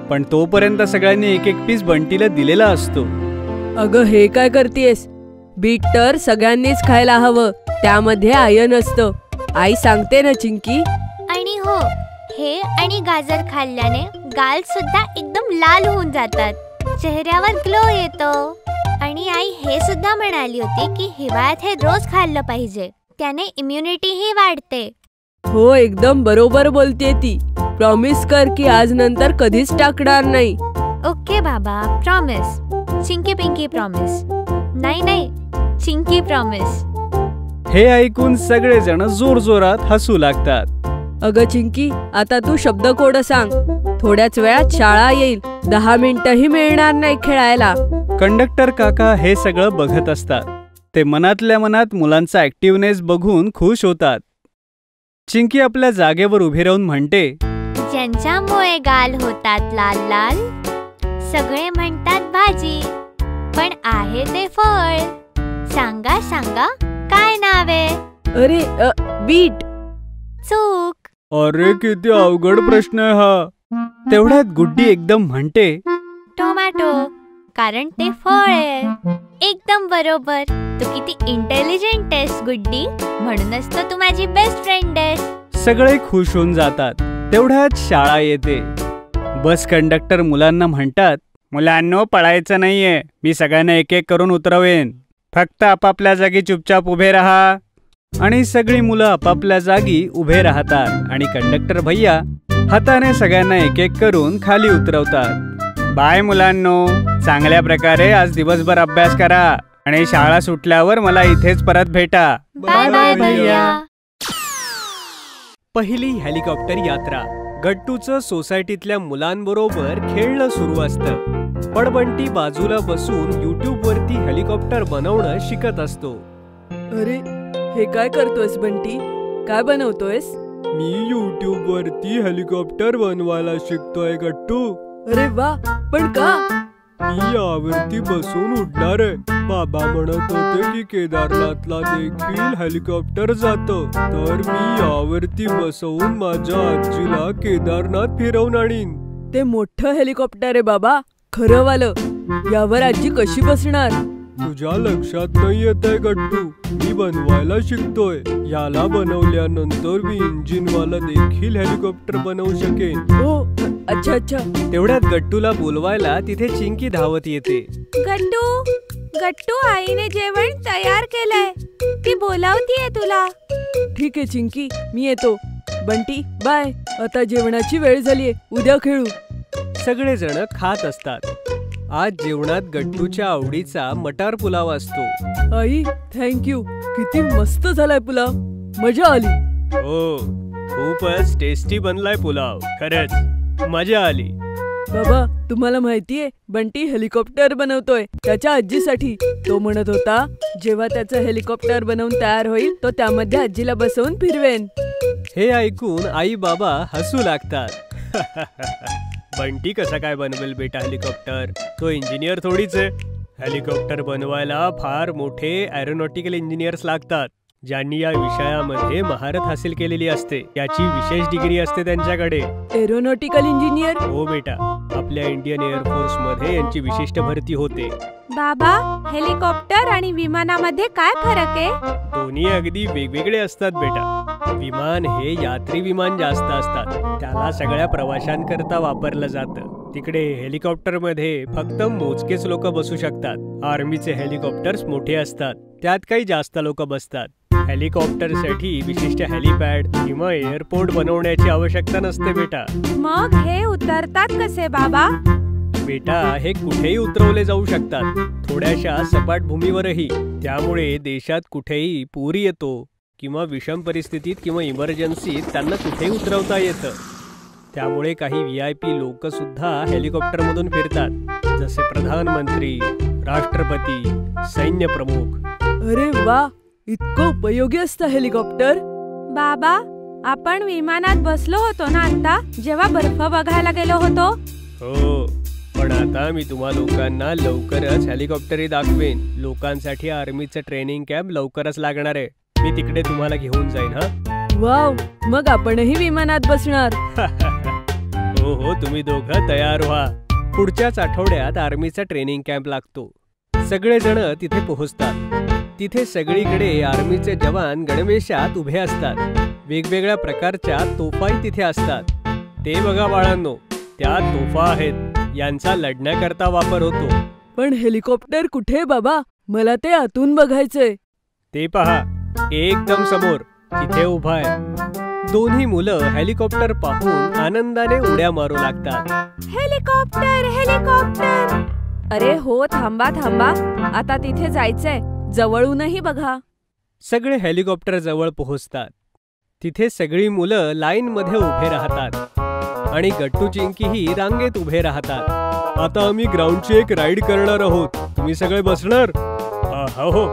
E: पण तोपर्यंत सगळ्यांनी एक एक पीस बंटीला दिलेला असतो.
A: अगं, हे काय करतेस? बीट तर सगळ्यांनीच खायला हवं, त्यामध्ये आयर्न असतं. आई सांगते ना चिंकी.
G: आणि हो, हे आणि गाजर खाल्ल्याने गाल सुद्धा एकदम लाल होऊन जातात, चेहऱ्यावर ग्लो येतो. आणि आई हे सुद्धा म्हणाली होती की हिवाळ्यात हे रोज खाल्लं पाहिजे, त्याने इम्युनिटी ही वाढते.
A: हो, एकदम बरोबर बोलते ती. प्रॉमिस कर की आज नंतर कधीच टाकणार नाही.
G: ओके बाबा, प्रॉमिस. Chinki pinky promise. नाही, चिंकी प्रॉमिस.
E: हे ऐकून सगळेजण जोरजोरात हसू लागतात.
A: अगं चिंकी, आता तू शब्दकोड सांग. थोड्याच वेळात शाळा येईल. 10 मिनिटंही मिळणार नाही खेळायला.
E: कंडक्टर काका हे सगळं बघत असतात. ते मनातल्या मनात मुलांचा ऍक्टिव्हनेस बघून खुश होतात. चिंकी आपल्या जागेवर उभी राहून म्हणते,
G: ज्यांच्यामुळे गाल होतात लाल लाल, सगळे म्हणतात भाजी, पण आहे ते फळ. सांगा सांगा काय नावे?
A: अरे बीट.
G: चूक.
E: अरे किती अवघड प्रश्न आहे हा. तेवढ्यात गुड्डी एकदम म्हणते,
G: टोमॅटो, कारण ते फळ आहे. एकदम बरोबर. तू किती इंटेलिजंट आहेस गुड्डी, म्हणूनच तर तू माझी बेस्ट फ्रेंड आहेस.
E: सगळे खुश होऊन जातात. तेवढ्यात शाळा येते. बस कंडक्टर मुलांना म्हणतात, मुलांनो पळायचं नाहीये. मी सगळ्यांना एक एक करून उतरवेन. फक्त आपापल्या जागी चुपचाप उभे राहा. आणि सगळी मुलं आपापल्या जागी उभे राहतात आणि कंडक्टर भैया हाताने सगळ्यांना एक एक करून खाली उतरवतात. बाय मुलांनो, चांगल्या प्रकारे आज दिवसभर अभ्यास करा आणि शाळा सुटल्यावर मला इथेच परत भेटा.
G: बाय बाय भैया.
E: पहिली हेलिकॉप्टर यात्रा. गट्टूचं सोसायटीतल्या मुलांबरोबर खेळणं सुरू असतं. पण बंटी बाजूला बसून युट्यूब वरती हेलिकॉप्टर बनवणं शिकत असतो.
A: अरे, हे काय करतोयस बंटी? काय बनवतोयस?
B: मी युट्यूब वरती हेलिकॉप्टर बनवायला शिकतोय गट्टू.
A: अरे वा, पण का?
B: मी यावरती बसून उडणार आहे. बाबा म्हणत होते की केदारनाथला देखील हेलिकॉप्टर जातं, तर मी यावरती बसवून माझ्या आजीला केदारनाथ फिरवून आणीन.
A: ते मोठं हेलिकॉप्टर आहे बाबा, खरं वालं. यावर आजी कशी बसणार?
B: तुझ्या लक्षात नाही येतंय गट्टू, मी बनवायला शिकतोय. याला बनवल्यानंतर मी इंजिनवाला देखील हेलिकॉप्टर बनवू शकेन.
A: ओ, अच्छा अच्छा.
E: तेवढ्यात गट्टूला बोलवायला तिथे चिंकी धावत येते.
C: गट्टू, आईने जेवण तयार केलंय. ती बोलावतीये तुला.
A: ठीक आहे चिंकी, मी येतो. बंटी बाय. आता जेवणाची वेळ झालीये, उद्या खेळू.
E: सगळेजण खात असतात. आज जेवणात गट्टूच्या आवडीचा मटार पुलाव असतो.
A: आई, थँक्यू. किती मस्त झालाय पुलाव, मजा आली.
B: हो, खूपच टेस्टी बनलाय पुलाव. खरंच मजा आली.
A: बाबा, तुम्हाला माहितीये बंटी हेलिकॉप्टर बनवतोय त्याच्या आजीसाठी. तो म्हणत होता जेव्हा त्याचं हेलिकॉप्टर बनवून तयार होईल तो त्यामध्ये आजीला बसवून फिरवेन.
E: हे ऐकून आई बाबा हसू लागतात.
B: बंटी कसा काय बनवेल बेटा हेलिकॉप्टर? तो इंजिनियर थोडीच आहे. हेलिकॉप्टर बनवायला फार मोठे एरोनॉटिकल इंजिनियर्स लागतात, ज्यांनी या विषयामध्ये महारत हासिल केलेली असते. याची विशेष डिग्री असते त्यांच्याकडे.
A: Aeronautical engineer?
B: हो बेटा, आपल्या इंडियन एअरफोर्स मध्ये यांची विशिष्ट भरती होते.
C: बाबा, हेलिकॉप्टर आणि विमानामध्ये काय फरक आहे?
B: दोन्ही अगदी वेगवेगळे असतात बेटा. विमान हे यात्री विमान जास्त असतात, त्याला सगळ्या प्रवाशांकरता वापरलं जातं. तिकडे हेलिकॉप्टर मध्ये फक्त मोजकेच लोक बसू शकतात. आर्मीचे हेलिकॉप्टर्स मोठे असतात, त्यात काही जास्त लोक बसतात. हेलिकॉप्टरसाठी विशिष्ट हेलिपॅड किंवा एअरपोर्ट बनवण्याची आवश्यकता नसते बेटा.
C: मग हे उतरतात कसे बाबा?
B: बेटा, हे कुठेही उतरवले जाऊ शकतात, थोड्याशा सपाट भूमीवरही. त्यामुळे देशात कुठेही पूर येतो किंवा विषम परिस्थितीत किंवा इमर्जन्सीत त्यांना कुठेही उतरवता येतं. त्यामुळे काही VIP लोक सुद्धा हेलिकॉप्टर मधून फिरतात, जसे प्रधानमंत्री, राष्ट्रपती, सैन्य प्रमुख.
A: अरे वा, इतकं उपयोगी असतं हेलिकॉप्टर.
C: बाबा, आपण विमानात बसलो होतो ना आता, जेव्हा बर्फ बघायला गेलो होतो?
B: हो, पण आता मी तुम्हा लोकांना लवकरच हेलिकॉप्टरही दाखवेन. लोकांसाठी आर्मीचं ट्रेनिंग कॅम्प लवकरच लागणार आहे. मी तिकडे तुम्हाला घेऊन जाईन. हा,
A: वाव, मग आपणही विमानात बसणार.
B: हो हो, तुम्ही दोघं तयार व्हा.
E: पुढच्याच आठवड्यात आर्मीचा ट्रेनिंग कॅम्प लागतो. सगळेजण तिथे पोहोचतात. तिथे सगळीकडे आर्मीचे जवान गणवेशात उभे असतात. वेगवेगळ्या प्रकारच्या तोफाही तिथे असतात. ते बघा बाळांनो, त्या तोफा आहेत, यांचा लढण्याकरता वापर होतो.
A: पण हेलिकॉप्टर कुठे बाबा? मला ते आतून बघायचंय.
B: ते पहा, एकदम समोर तिथे उभा आहे.
E: दोन्ही मुलं हेलिकॉप्टर पाहून आनंदाने उड्या मारू लागतात.
C: Helicopter helicopter.
D: अरे हो, थांबा थांबा, आता तिथे जायचंय, जवळूनही बघा.
E: सगळे हेलिकॉप्टर जवळ पोहोचतात. तिथे सगळी मुलं लाईन मध्ये उभे राहतात आणि गट्टू चिंकीही रांगेत उभे राहतात. आता आम्ही ग्राउंडची एक राईड करणार आहोत, तुम्ही सगळे बसणार? हो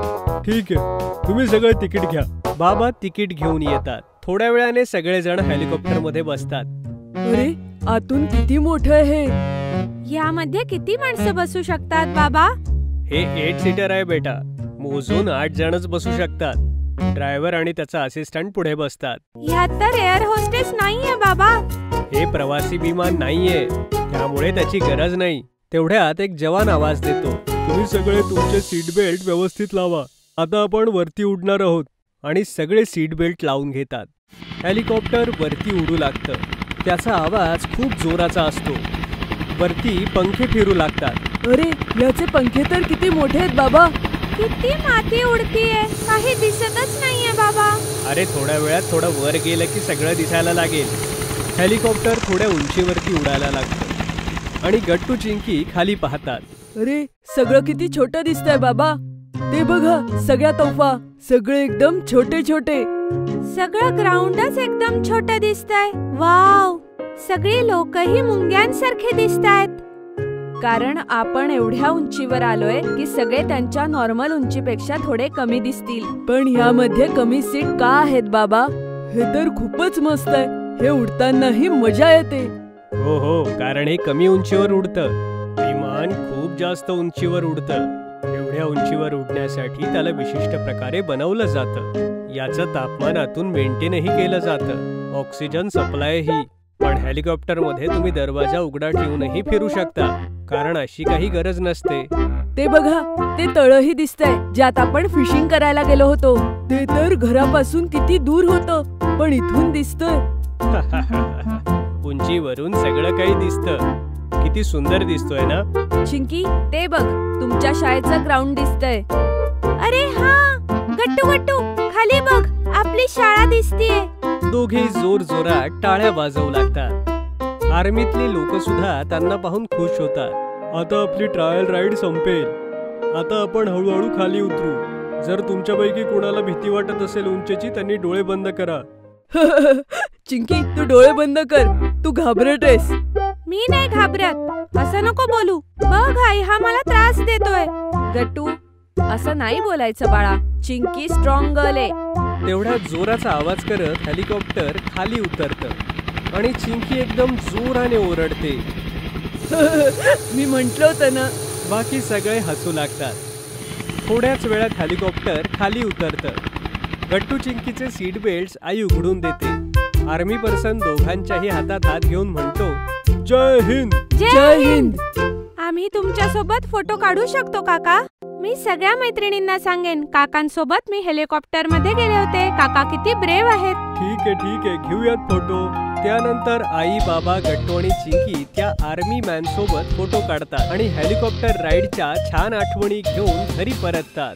E: ठीक आहे, तुम्ही सगळे तिकीट घ्या. बाबा तिकीट घेऊन येतात. थोड्या वेळाने सगळेजण हेलिकॉप्टर मध्ये बसतात.
A: अरे आतून किती मोठं आहे.
C: यामध्ये किती माणसं बसू शकतात बाबा?
E: हे 8 सीटर आहे बेटा, मोजून 8 जणच बसू शकतात. ड्रायव्हर आणि त्याचा असिस्टंट पुढे बसतात.
C: ह्यात तर एअर होस्टेस नाहीये बाबा.
E: हे प्रवासी विमान नाहीये, त्यामुळे त्याची गरज नाही. तेवढ्यात एक जवान आवाज देतो, तुम्ही सगळे तुमचे सीट बेल्ट व्यवस्थित लावा, आता आपण वरती उडणार आहोत. आणि सगळे सीट बेल्ट लावून घेतात. हेलिकॉप्टर वरती उडू लागतं. त्याचा आवाज खूप जोराचा असतो. वरती पंखे फिरू लागतात.
A: अरे याचे पंखे तर किती मोठे आहेत बाबा.
C: किती माती उडतीये, काही दिसतच नाहीये बाबा.
E: अरे थोड्या वेळात थोडं वर गेलं की सगळं दिसायला लागेल. हेलिकॉप्टर थोड्या उंचीवरती उडायला लागतं आणि गट्टू चिंकी खाली पाहतात.
A: अरे सगळं किती छोटं दिसतंय बाबा. ते बघा, सगळ्या तोफा, सगळे एकदम छोटे छोटे.
C: सगळं ग्राउंडच एकदम छोटं दिसतंय. वाव, सगळी लोकही मुंग्यांसारखे दिसतायत.
D: कारण आपण एवढ्या उंचीवर आलोय की सगळे त्यांच्या नॉर्मल उंचीपेक्षा थोडे कमी दिसतील.
A: पण ह्यामध्ये कमी सीट का आहेत बाबा? हे तर खूपच मस्त आहे. हे उडतानाही मजा येते.
E: हो, कारण हे कमी उंचीवर उडतं. विमान खूप जास्त उंचीवर उडतं. एवढ्या उंचीवर उडण्यासाठी त्याला विशिष्ट प्रकारे बनवलं जातं. याचं तापमानातून मेंटेनही केलं जातं, ऑक्सिजन सप्लायही. पण हेलिकॉप्टर मध्ये तुम्ही दरवाजा उघडा ठेवूनही फिरू शकता, कारण अशी काही गरज नसते.
A: ते बघा, ते तळही दिसतंय ज्यात आपण फिशिंग करायला गेलो होतो. ते तर घरापासून किती दूर होतं, पण इथून दिसतंय.
E: उंचीवरून सगळं काही दिसतं. किती सुंदर दिसतोय ना
D: चिंकी? ते बघ, तुमच्या शाळेचं ग्राउंड दिसतंय.
C: अरे हा, गट्टू गट्टू खाली बघ, आपली शाळा दिसतीये.
E: दोघे जोर जोरात टाळ्या वाजवू लागतात. आर्मीतली लोक सुद्धा त्यांना पाहून खुश होतात. आता आपली ट्रायल राईड संपेल. आता आपण हळूहळू खाली उतरू. जर तुमच्यापैकी कोणाला भीती वाटत असेल उंचीची, त्यांनी डोळे बंद करा.
A: चिंकी, तू डोळे बंद कर, तू घाबरट आहेस.
C: मी नाही घाबरत, असं नको बोलू. बघ आई, हा मला त्रास देतोय.
D: गट्टू, असं नाही बोलायचं बाळा. चिंकी स्ट्रॉंग गर्ल आहे.
E: तेवढ्या जोराचा आवाज करत हेलिकॉप्टर खाली उतरतं आणि चिंकी एकदम जोराने ओरडते.
A: मी म्हंटल होतं ना.
E: बाकी सगळे हसू लागतात. थोड्याच वेळात हेलिकॉप्टर खाली उतरतं. गट्टू चिंकीचे सीट बेल्ट आई उघडून देते. आर्मी पर्सन दोघांच्याही हातात हात घेऊन म्हणतो, जय हिंद.
A: जय हिंद.
C: आम्ही तुमच्या सोबत फोटो काढू शकतो काका? मी सगळ्या मैत्रिणींना सांगेन, काकांसोबत मी हेलिकॉप्टर मध्ये गेले होते. काका किती ब्रेव आहेत.
E: ठीक आहे, घेऊयात फोटो. त्यानंतर आई, बाबा, गट्टू आणि चिंकी त्या आर्मी मॅन सोबत फोटो काढतात आणि हेलिकॉप्टर राईडच्या छान आठवणी घेऊन घरी परततात.